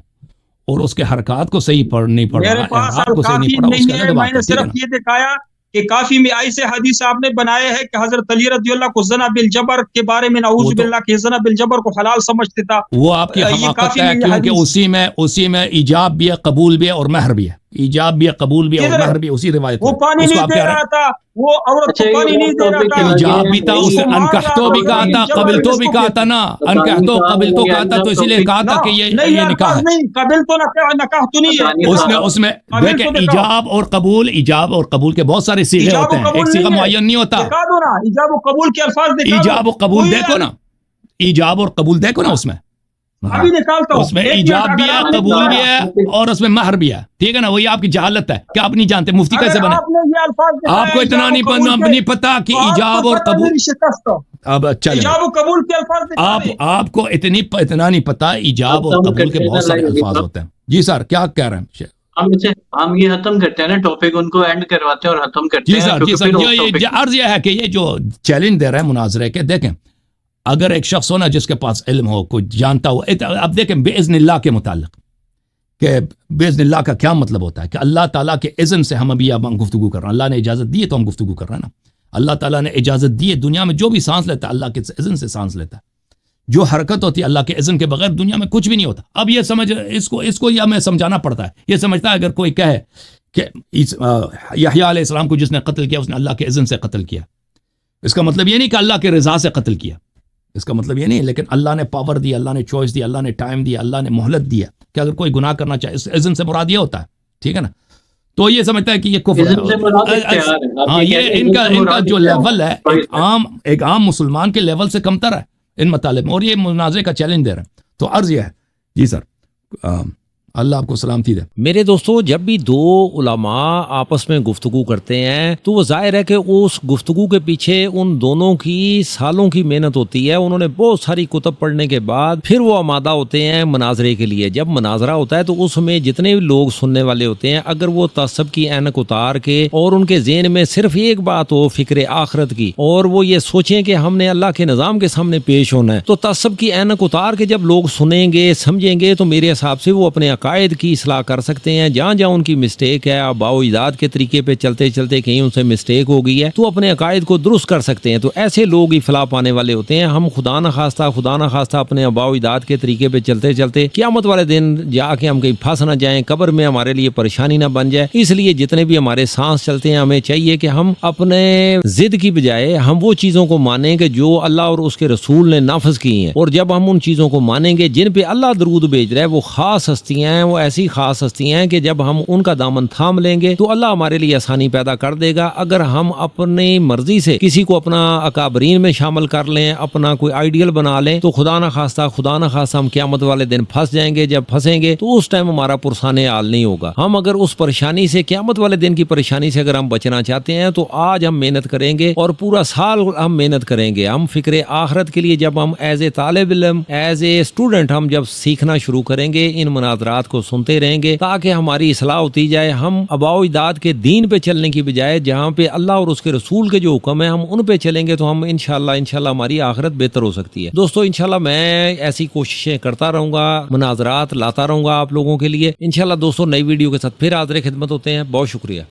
[SPEAKER 2] اور اس کے حرکات کو صحیح نہیں پڑھ
[SPEAKER 1] میرے پاس کافی نہیں ہے. میں نے صرف یہ دکھایا کہ کافی میں ایسے حدیث آپ نے بنائے ہیں کہ حضرت علی رضی اللہ کو زنا بالجبر کے بارے میں نعوذ باللہ کہ زنا بالجبر کو حلال سمجھتے تھا.
[SPEAKER 2] وہ آپ کی حماقت ہے، کیونکہ اسی میں ایجاب بھی ہے، قبول بھی ہے اور مہر بھی ہے. ایجاب بھی ہے، قبول بھی ہے اور مہر بھی اسی روایت
[SPEAKER 1] میں. وہ پانی نہیں دے رہا تھا، وہ عورت کو پانی نہیں دے رہا تھا.
[SPEAKER 2] ایجاب بھی تھا، اسے انکحتو بھی کہا تھا، قبلتو بھی کہا تھا نا، انکحتو قبلتو کہا تھا، تو اسی لیے کہا تھا کہ یہ نکاح ہے.
[SPEAKER 1] قبلتو نکحتو نہیں ہے.
[SPEAKER 2] اس میں دیکھیں ایجاب اور قبول کے بہت سارے صیغے ہوتے ہیں، ایک صیغہ معین نہیں ہوتا.
[SPEAKER 1] ایجاب و قبول کے الفاظ دیکھو،
[SPEAKER 2] ایجاب و قبول دیکھو نا، ایجاب اور قبول دیکھو نا، اس میں
[SPEAKER 1] ابھی نکالتا ہوں،
[SPEAKER 2] اس میں ایجاب بھی ہے، قبول بھی ہے اور اس میں مہر بھی ہے. ٹھیک ہے نا؟ وہی آپ کی جہالت ہے کہ آپ نہیں جانتے مفتی کیسے بنے. آپ کو اتنا نہیں پتا کہ ایجاب اور قبول، اب آپ کو اتنا نہیں پتا ایجاب اور قبول کے بہت سارے الفاظ ہوتے ہیں. جی سر کیا کہہ رہے ہیں؟
[SPEAKER 4] ہم یہ ختم کرتے ہیں نا ٹاپک، ان کو اینڈ کرواتے ہیں اور ختم کرتے ہیں.
[SPEAKER 2] جی سر یہ عرض یہ ہے کہ یہ جو چیلنج دے رہے ہیں مناظرے کے، دیکھیں اگر ایک شخص ہو نا جس کے پاس علم ہو، کوئی جانتا ہو، اب دیکھیں باذن اللہ کے متعلق کہ باذن اللہ کا کیا مطلب ہوتا ہے کہ اللہ تعالیٰ کے اذن سے ہم ابھی اب گفتگو کر رہے ہیں. اللہ نے اجازت دی ہے تو ہم گفتگو کر رہے ہیں نا. اللہ تعالیٰ نے اجازت دی ہے. دنیا میں جو بھی سانس لیتا ہے اللہ کے اذن سے سانس لیتا ہے. جو حرکت ہوتی ہے اللہ کے اذن کے بغیر دنیا میں کچھ بھی نہیں ہوتا. اب یہ سمجھ اس کو یہ ہمیں سمجھانا پڑتا ہے. یہ سمجھتا ہے اگر کوئی کہے کہ یحییٰ علیہ السلام کو جس نے قتل کیا اس نے اللہ کے اذن سے قتل کیا، اس کا مطلب یہ نہیں کہ اللہ کے رضا سے قتل کیا، اس کا مطلب یہ نہیں. لیکن اللہ نے پاور دی، اللہ نے چوائس دی، اللہ نے ٹائم دیا، اللہ نے مہلت دیا کہ اگر کوئی گناہ کرنا چاہے اس اذن سے مراد یہ ہوتا ہے. ٹھیک ہے نا؟ تو یہ سمجھتا ہے کہ یہ کفر ہے. ہاں یہ ان کا جو لیول ہے ایک عام مسلمان کے لیول سے کمتر ہے ان مطالب میں، اور یہ مناظرے کا چیلنج دے رہے ہیں. تو عرض یہ ہے. جی سر اللہ آپ کو سلامتی دے.
[SPEAKER 3] میرے دوستو جب بھی دو علماء آپس میں گفتگو کرتے ہیں تو وہ ظاہر ہے کہ اس گفتگو کے پیچھے ان دونوں کی سالوں کی محنت ہوتی ہے. انہوں نے بہت ساری کتب پڑھنے کے بعد پھر وہ آمادہ ہوتے ہیں مناظرے کے لیے. جب مناظرہ ہوتا ہے تو اس میں جتنے بھی لوگ سننے والے ہوتے ہیں اگر وہ تعصب کی اینک اتار کے اور ان کے ذہن میں صرف ایک بات ہو فکر آخرت کی اور وہ یہ سوچیں کہ ہم نے اللہ کے نظام کے سامنے پیش ہونا ہے تو تعصب کی اینک اتار کے جب لوگ سنیں گے سمجھیں گے تو میرے حساب سے وہ اپنے عقائد کی اصلاح کر سکتے ہیں. جہاں جہاں ان کی مسٹیک ہے آباء و اجداد کے طریقے پہ چلتے چلتے کہیں ان سے مسٹیک ہو گئی ہے تو اپنے عقائد کو درست کر سکتے ہیں. تو ایسے لوگ ہی فلاح پانے والے ہوتے ہیں. ہم خدا نہ خواستہ اپنے آباء و اجداد کے طریقے پہ چلتے چلتے قیامت والے دن جا کے ہم کہیں پھنس نہ جائیں, قبر میں ہمارے لیے پریشانی نہ بن جائے. اس لیے جتنے بھی ہمارے سانس چلتے ہیں ہمیں چاہیے کہ ہم اپنے ضد کی بجائے ہم وہ چیزوں کو مانیں کہ جو اللہ اور اس کے رسول نے نافذ کی ہیں. اور جب ہم ان چیزوں کو مانیں گے جن پہ اللہ درود بھیج رہا ہے وہ خاص ہستیاں ہیں, وہ ایسی خاص ہستیاں ہیں کہ جب ہم ان کا دامن تھام لیں گے تو اللہ ہمارے لیے آسانی پیدا کر دے گا. اگر ہم اپنی مرضی سے کسی کو اپنا اکابرین میں شامل کر لیں, اپنا کوئی آئیڈیل بنا لیں تو خدا نہ خواستہ ہم قیامت والے دن پھنس جائیں گے. جب پھنسیں گے تو اس ٹائم ہمارا پرسان حال نہیں ہوگا. ہم اگر اس پریشانی سے قیامت والے دن کی پریشانی سے اگر ہم بچنا چاہتے ہیں تو آج ہم محنت کریں گے اور پورا سال ہم محنت کریں گے. ہم فکر آخرت کے لیے جب ہم ایز اے طالب علم ایز اے اسٹوڈنٹ ہم جب سیکھنا شروع کریں گے ان مناظرات کو سنتے رہیں گے تاکہ ہماری اصلاح ہوتی جائے. ہم آباء و اجداد کے دین پہ چلنے کی بجائے جہاں پہ اللہ اور اس کے رسول کے جو حکم ہیں ہم ان پہ چلیں گے تو ہم انشاءاللہ ہماری آخرت بہتر ہو سکتی ہے. دوستو انشاءاللہ میں ایسی کوششیں کرتا رہوں گا, مناظرات لاتا رہوں گا آپ لوگوں کے لیے انشاءاللہ. دوستو نئی ویڈیو کے ساتھ پھر حاضر خدمت ہوتے ہیں. بہت شکریہ.